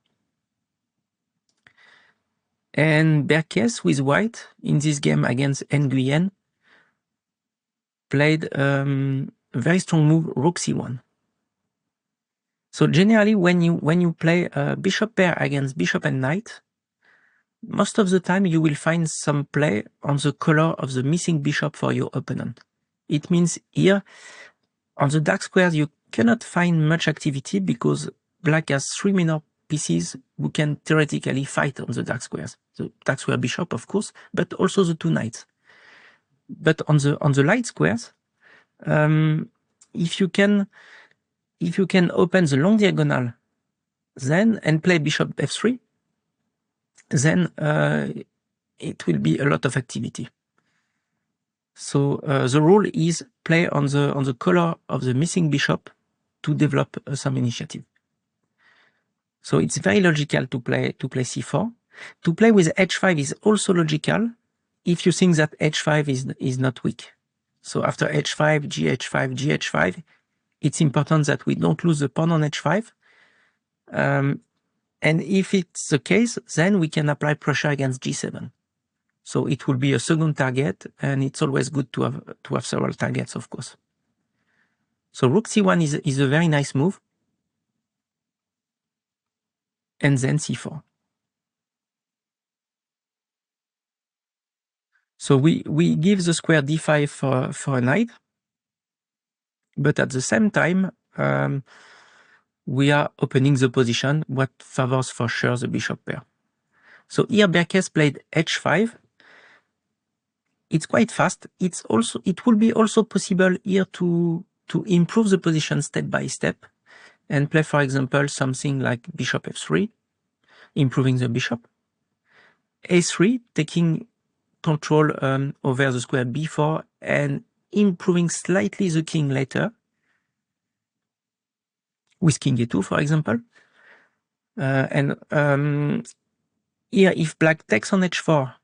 And Berkes with white in this game against Nguyen played a very strong move, rook c1. So generally, when you play a bishop pair against bishop and knight, most of the time you will find some play on the color of the missing bishop for your opponent. It means here, on the dark squares, you cannot find much activity because black has three minor pieces who can theoretically fight on the dark squares. The dark square bishop, of course, but also the two knights. But on the light squares, if you can open the long diagonal then and play bishop f3, then it will be a lot of activity. So the rule is play on the color of the missing bishop to develop some initiative. So it's very logical to play c4. To play with h5 is also logical if you think that h5 is not weak. So after h5, gh5, gh5, it's important that we don't lose the pawn on h5. And if it's the case, then we can apply pressure against g7. So it will be a second target, and it's always good to have several targets, of course. So rook c1 is a very nice move. And then c4. So we give the square d5 for a knight, but at the same time, we are opening the position, what favors for sure the bishop pair. So here Berkes played h5. It's quite fast. It will be also possible here to improve the position step by step and play, for example, something like bishop f3, improving the bishop. a3, taking control over the square b4 and improving slightly the king later with king a2, for example. Here, if black takes on h4,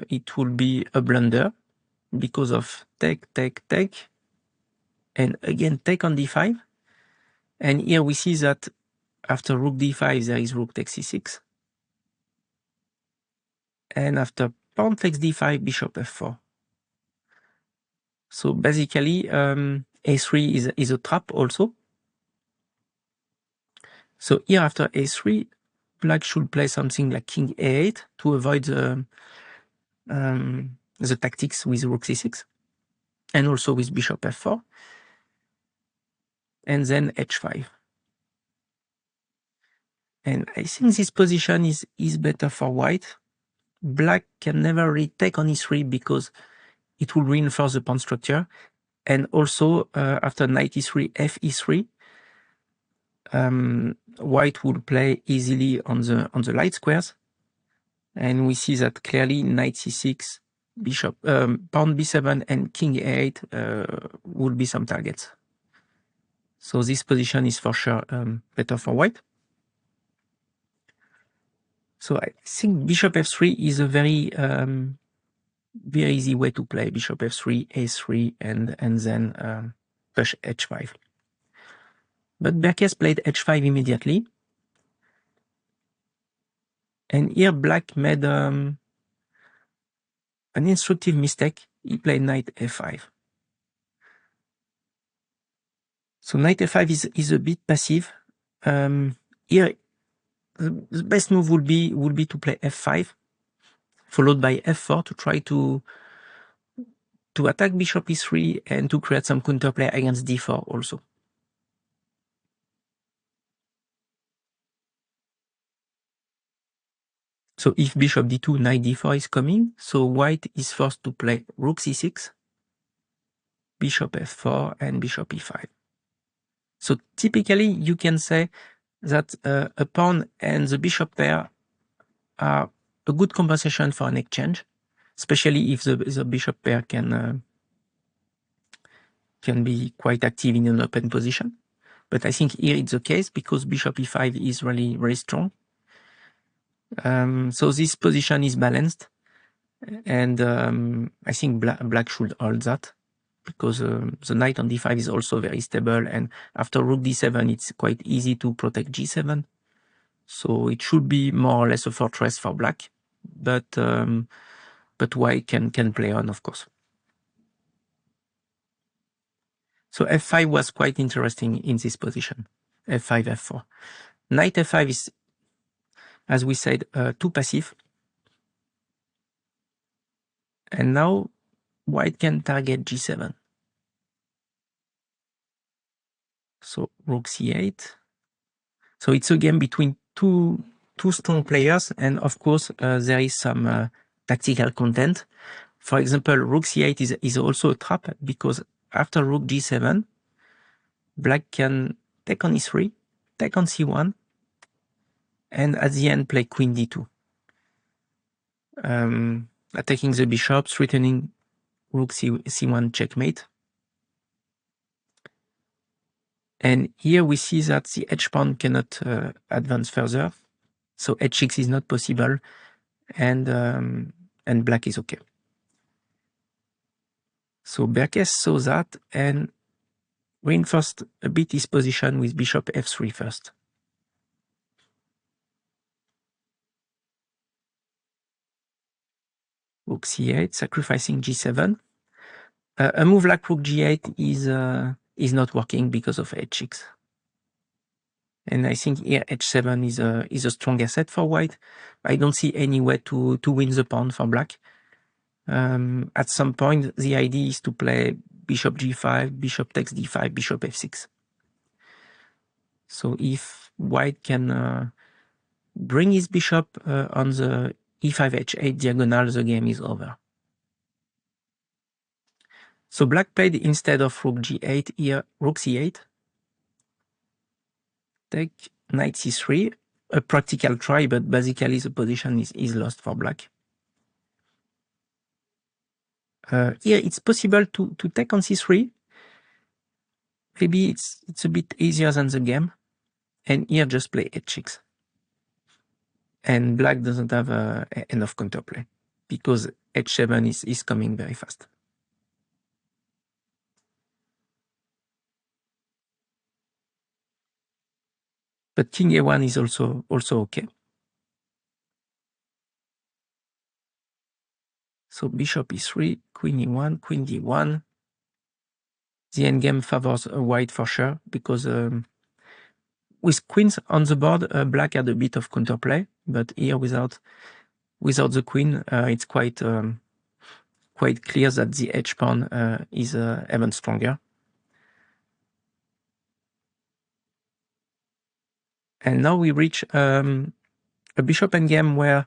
it will be a blunder because of take, and again take on d5. And here we see that after rook d5, there is rook takes c6. And after pawn takes d5, bishop f4. So basically, a3 is a trap also. So here after a3, black should play something like king a8 to avoid the tactics with rook c6 and also with bishop f4. and then h5. And I think this position is better for white. Black can never really take on e3 because it will reinforce the pawn structure. And also, after knight e3, f e3, white will play easily on the light squares. And we see that clearly knight c6, bishop, pawn b7, and king a8 will be some targets. So this position is for sure better for white. So I think bishop f3 is a very very easy way to play bishop f3, a3, and then push h5. But Berkes played h5 immediately. And here black made an instructive mistake. He played knight f5. So knight f5 is a bit passive. Here the best move would be to play f5, followed by f4 to try to attack bishop e3 and to create some counterplay against d4 also. So if bishop d2, knight d4 is coming, so white is forced to play rook c6, bishop f4, and bishop e5. So typically you can say that a pawn and the bishop pair are a good compensation for an exchange, especially if the bishop pair can be quite active in an open position. But I think here it's the case because bishop e5 is really very strong. So this position is balanced, and I think black should hold that because the knight on d5 is also very stable, and after rook d7 it's quite easy to protect g7. So it should be more or less a fortress for black, but white can play on, of course. So f5 was quite interesting in this position. f5, f4. Knight f5 is, as we said, too passive. And now white can target g7. So rook c8. So it's a game between two strong players, and of course there is some tactical content. For example, rook c8 is also a trap because after rook g7, black can take on e3, take on c1, and at the end play queen d2, attacking the bishop, threatening rook c1 checkmate. And here we see that the h pawn cannot advance further, so h6 is not possible, and black is okay. So Berkes saw that and reinforced a bit his position with bishop f3 first. Rook c8, sacrificing g7. A move like rook g8 is not working because of h6. And I think here h7 is a strong asset for white. I don't see any way to win the pawn for black. At some point, the idea is to play bishop g5, bishop takes d5, bishop f6. So if white can bring his bishop on the e5 h8 diagonal, the game is over. So black played instead of rook g8 here, rook c8. Take knight c3, a practical try, but basically the position is lost for black. Here it's possible to take on c3. Maybe it's a bit easier than the game. And here just play h6. And black doesn't have enough counterplay because h7 is coming very fast. But king a1 is also okay. So bishop e3, queen e1, queen d1. The endgame favors white for sure because with queens on the board, black had a bit of counterplay, but here without the queen, it's quite clear that the h pawn is even stronger. And now we reach a bishop endgame where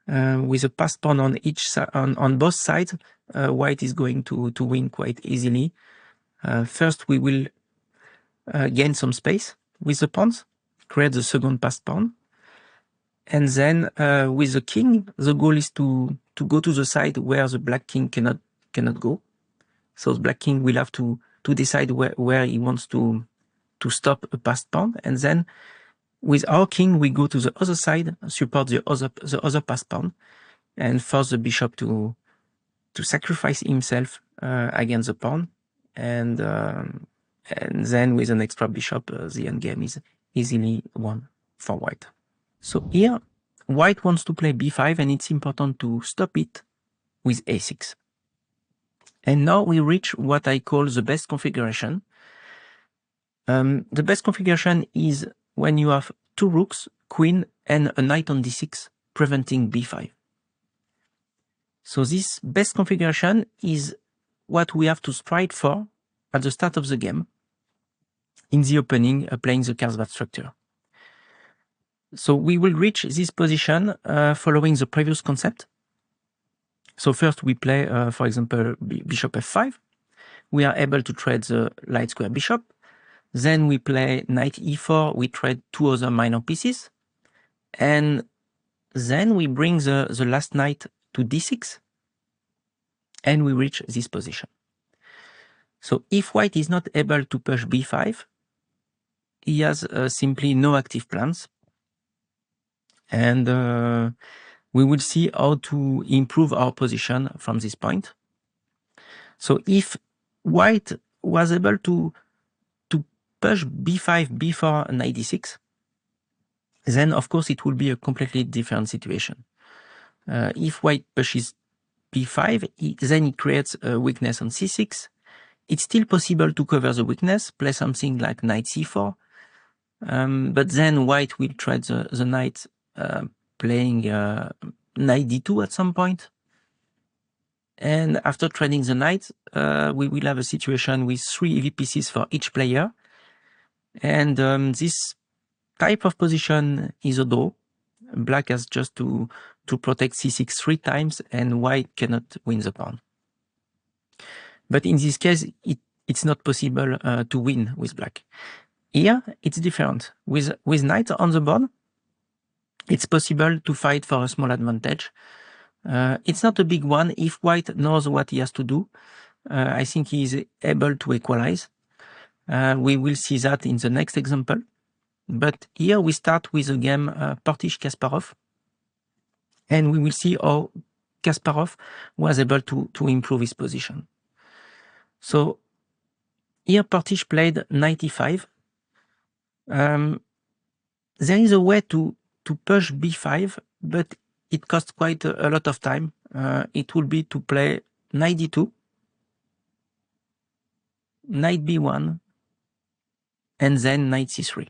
with a passed pawn on each on both sides, white is going to win quite easily. First, we will gain some space with the pawns, create the second passed pawn, and then with the king, the goal is to go to the side where the black king cannot go. So the black king will have to decide where he wants to stop a passed pawn, and then with our king we go to the other side, support the other passed pawn, and force the bishop to sacrifice himself against the pawn, and then with an extra bishop, the endgame is easily won for white. So here, white wants to play b5, and it's important to stop it with a6. And now we reach what I call the best configuration. The best configuration is when you have two rooks, queen, and a knight on d6, preventing b5. So this best configuration is what we have to strive for at the start of the game, in the opening, playing the Carlsbad structure. So we will reach this position following the previous concept. So first we play, for example, bishop f5. We are able to trade the light square bishop. Then we play knight e4, we trade two other minor pieces. And then we bring the last knight to d6, and we reach this position. So if white is not able to push b5, he has simply no active plans. And we will see how to improve our position from this point. So if white was able to push b5 before knight d6, then of course it will be a completely different situation. If white pushes b5, then it creates a weakness on c6. It's still possible to cover the weakness, play something like knight c4, but then white will trade the knight, playing knight d2 at some point. And after trading the knight, we will have a situation with 3 EV pieces for each player. And this type of position is a draw. Black has just to protect c6 3 times, and white cannot win the pawn. But in this case, it's not possible to win with black. Here, it's different. With knight on the board, it's possible to fight for a small advantage. It's not a big one if white knows what he has to do. I think he is able to equalize. We will see that in the next example. But here we start with a game Partich-Kasparov, and we will see how Kasparov was able to improve his position. So here Partich played knight e5. There is a way to push b5, but it costs quite a lot of time. It will be to play knight d2, knight b1, and then knight c3.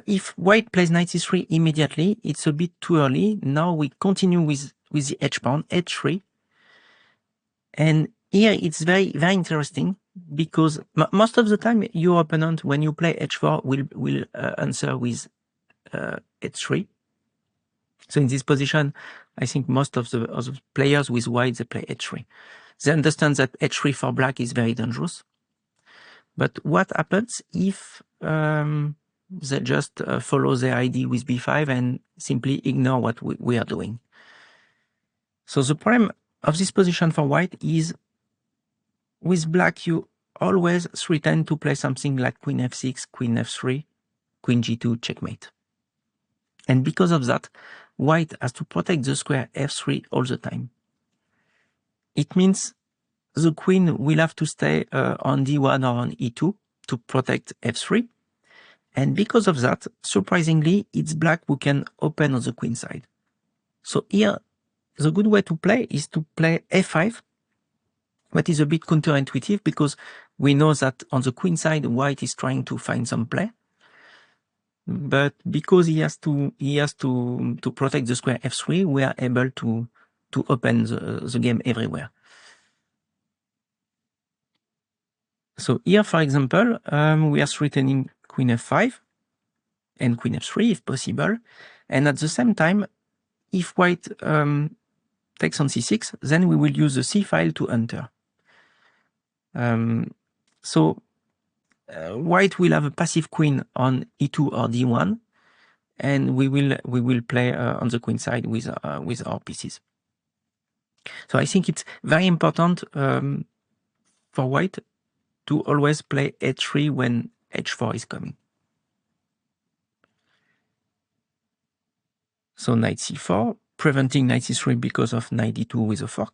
If white plays knight c3 immediately, it's a bit too early. Now we continue with the h pawn, h3. And here it's very, very interesting, because most of the time your opponent, when you play h4, will answer with h3. So in this position, I think most of the players with white, they play h3. They understand that h3 for black is very dangerous. But what happens if they just follow their idea with b5 and simply ignore what we are doing? So the problem of this position for white is, with black, you always threaten to play something like queen f6, queen f3, queen g2, checkmate. And because of that, white has to protect the square f3 all the time. It means the queen will have to stay on d1 or on e2 to protect f3. And because of that, surprisingly, it's black who can open on the queen side. So here, the good way to play is to play f5, but is a bit counterintuitive, because we know that on the queen side, white is trying to find some play. But because he has to protect the square f3, we are able to open the game everywhere. So here, for example, we are threatening queen f5. and queen f3 if possible. And at the same time, if white takes on c6, then we will use the c file to enter. So white will have a passive queen on e2 or d1, and we will play on the queen side with our pieces. So I think it's very important for white to always play h3 when h4 is coming. So knight c4, preventing knight c3 because of knight d2 with a fork.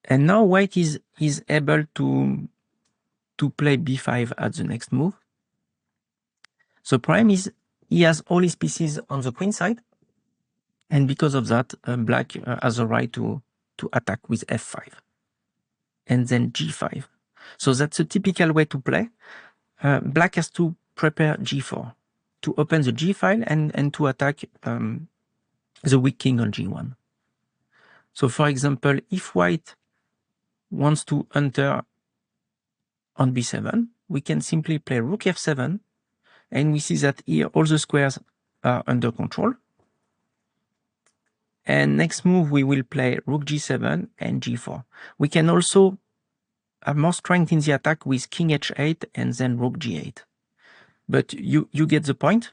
And now white is able to play b5 at the next move. The problem is he has all his pieces on the queen side, and because of that, black has the right to attack with f5 and then g5. So that's a typical way to play. Black has to prepare g4 to open the g file and to attack the weak king on g1. So for example, if white wants to enter on b7, we can simply play rook f7, and we see that here all the squares are under control. And next move we will play rook g7 and g4. We can also have more strength in the attack with king h8 and then rook g8. But you get the point.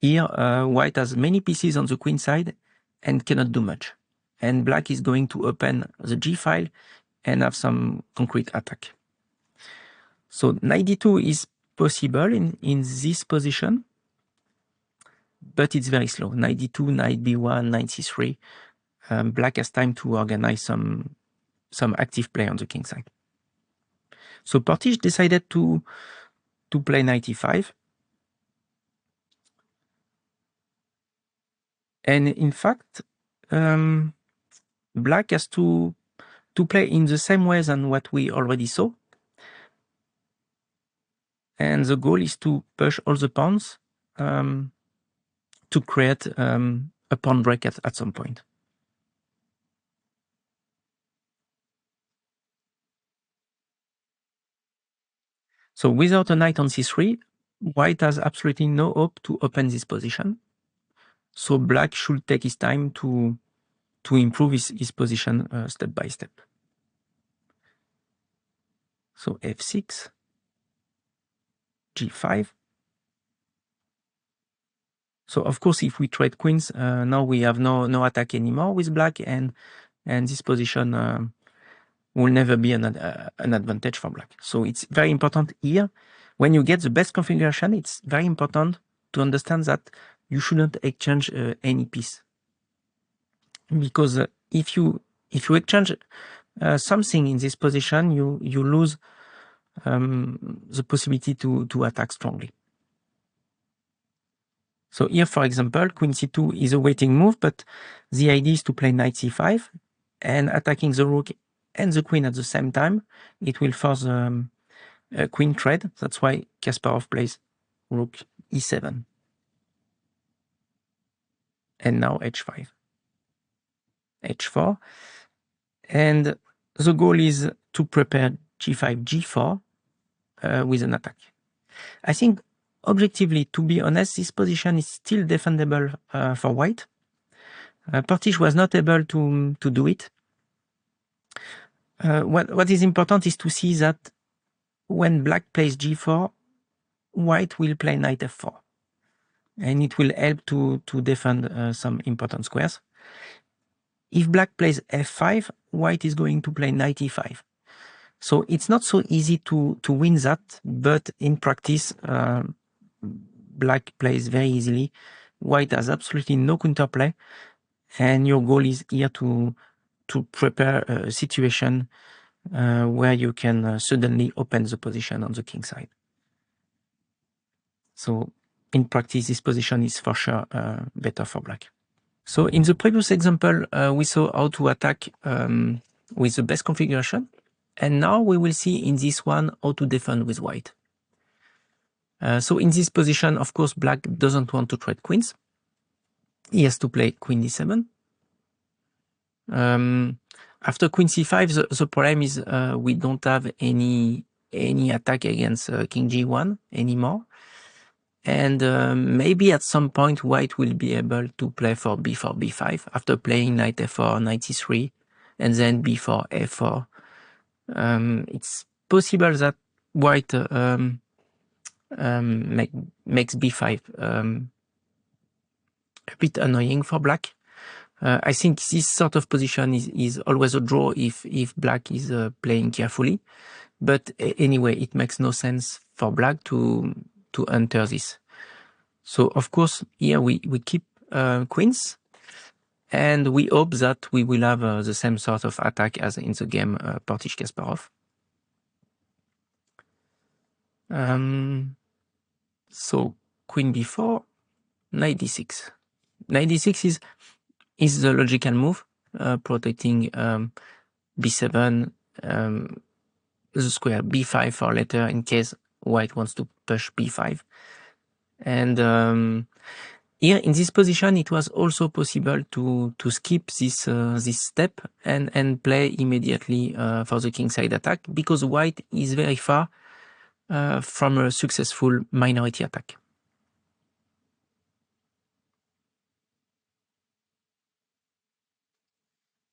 Here white has many pieces on the queen side and cannot do much. And black is going to open the g file and have some concrete attack. So knight d2 is possible in this position, but it's very slow. Knight d2, knight b1, knight c3. Black has time to organize some active play on the king side. So Portisch decided to play knight e5. And in fact, black has to play in the same way than what we already saw. And the goal is to push all the pawns to create a pawn break at some point. So without a knight on c3, white has absolutely no hope to open this position. So black should take his time to improve his position step by step. So f6, g5. So of course, if we trade queens, now we have no attack anymore with black, and this position will never be an advantage for black. So it's very important here. When you get the best configuration, it's very important to understand that you shouldn't exchange any piece. Because if you exchange something in this position, you lose the possibility to attack strongly. So here, for example, queen c2 is a waiting move, but the idea is to play knight c5 and attacking the rook and the queen at the same time. It will force a queen trade. That's why Kasparov plays rook e7. And now h5, h4. And the goal is to prepare g5, g4 with an attack. I think objectively, to be honest, this position is still defendable for white. Portisch was not able to do it. What is important is to see that when black plays g4, white will play knight f4. And it will help to defend some important squares. If black plays f5, white is going to play knight e5. So it's not so easy to win that, but in practice, black plays very easily. White has absolutely no counterplay, and your goal is here to prepare a situation where you can suddenly open the position on the king side. So in practice, this position is for sure better for black. So in the previous example, we saw how to attack with the best configuration. And now we will see in this one how to defend with white. So in this position, of course, black doesn't want to trade queens. He has to play queen d7. After queen c5, the problem is we don't have any any attack against king g1 anymore. And maybe at some point white will be able to play for b4, b5 after playing knight f4, knight c3, and then b4, f4. It's possible that white makes b5 a bit annoying for black. I think this sort of position is always a draw if black is playing carefully. But anyway, it makes no sense for black to enter this. So of course here we keep queens, and we hope that we will have the same sort of attack as in the game Partich-Kasparov. So queen b4, knight d6. Knight d6 is the logical move, protecting b7, the square b5 for later in case white wants to push b5. And here in this position, it was also possible to skip this step and play immediately for the kingside attack, because white is very far from a successful minority attack.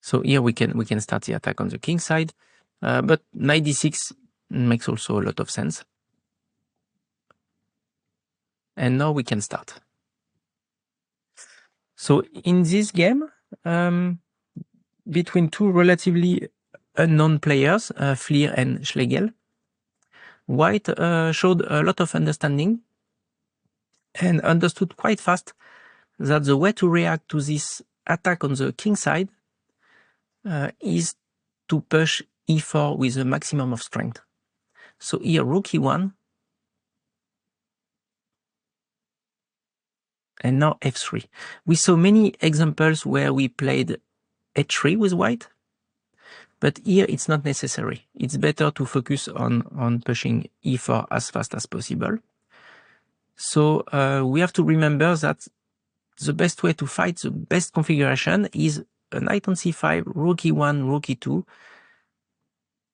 So here we can start the attack on the king side, but knight d6 makes also a lot of sense. And now we can start. So in this game, between two relatively unknown players, Fleer and Schlegel, white showed a lot of understanding and understood quite fast that the way to react to this attack on the king side is to push e4 with a maximum of strength. So here rook e1, and now f3. We saw many examples where we played h3 with white, but here it's not necessary. It's better to focus on pushing e4 as fast as possible. So we have to remember that the best way to fight, the best configuration is a knight on c5, rook e1, rook e2,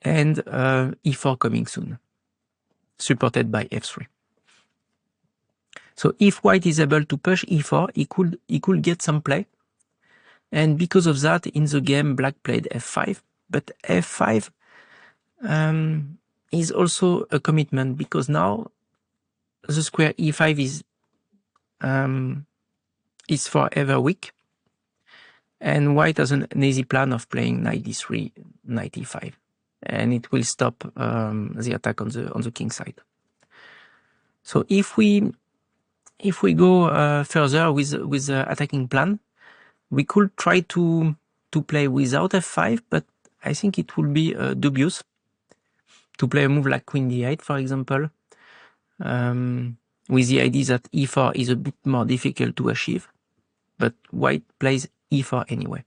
and e4 coming soon, supported by f3. So if white is able to push e4, he could get some play. And because of that, in the game, black played f5. But f5 is also a commitment, because now the square e5 is forever weak. And white has an easy plan of playing knight d3, knight e5. And it will stop the attack on the king side. So if we go further with the attacking plan, we could try to play without f5, but I think it would be dubious to play a move like queen d8, for example, with the idea that e4 is a bit more difficult to achieve, but white plays e4 anyway.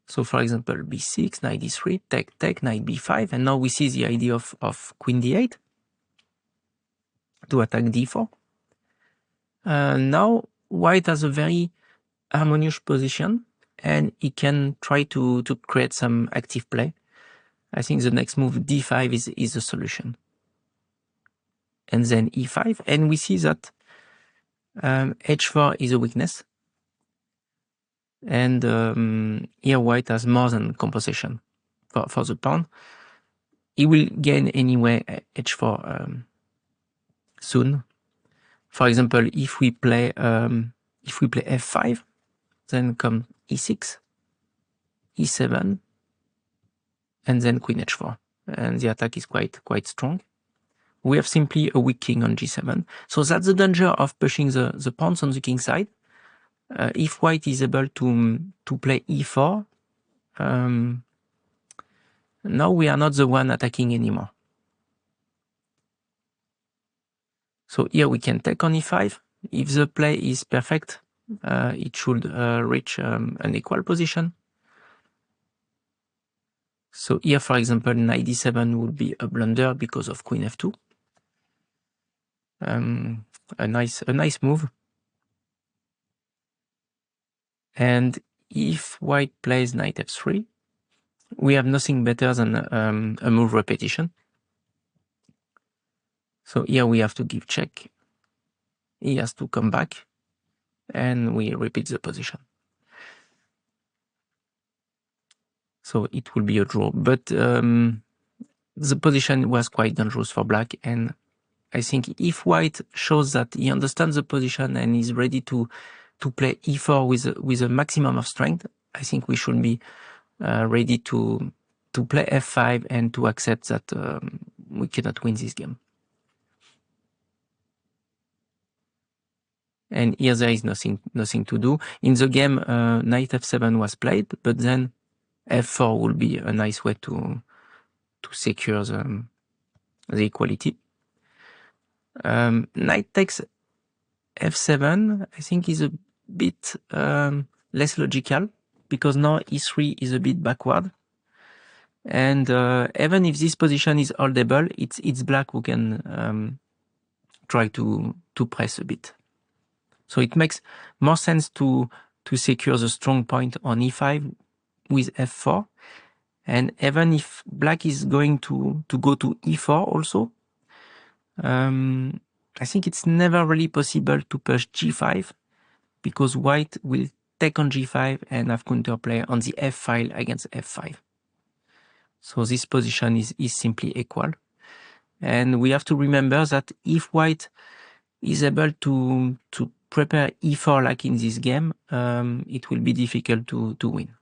So for example, b6, knight d3, take, knight b5, and now we see the idea of queen d8 to attack d4. Now white has a very harmonious position, and he can try to create some active play. I think the next move, d5, is the solution. And then e5, and we see that h4 is a weakness. And here white has more than compensation for the pawn. He will gain anyway h4 soon. For example, if we play f5, then come e6, e7, and then queen h4, and the attack is quite strong. We have simply a weak king on g7. So that's the danger of pushing the pawns on the king side. If white is able to play e4, now we are not the one attacking anymore. So here we can take on e5. If the play is perfect, it should reach an equal position. So here, for example, knight d7 would be a blunder because of queen f2. A nice move. And if white plays knight f3, we have nothing better than a move repetition. So here we have to give check. He has to come back, and we repeat the position. So it will be a draw, but the position was quite dangerous for black, and I think if white shows that he understands the position and is ready to play e4 with a maximum of strength, I think we should be ready to play f5 and to accept that we cannot win this game. And here there is nothing to do. In the game, knight f7 was played, but then f4 will be a nice way to secure the equality. Knight takes f7, I think, is a bit less logical, because now e3 is a bit backward. And even if this position is holdable, it's black who can try to press a bit. So it makes more sense to secure the strong point on e5 with f4. And even if black is going to go to e4 also, I think it's never really possible to push g5, because white will take on g5 and have counterplay on the f file against f5. So this position is simply equal. And we have to remember that if white is able to prepare e4 like in this game, it will be difficult to win.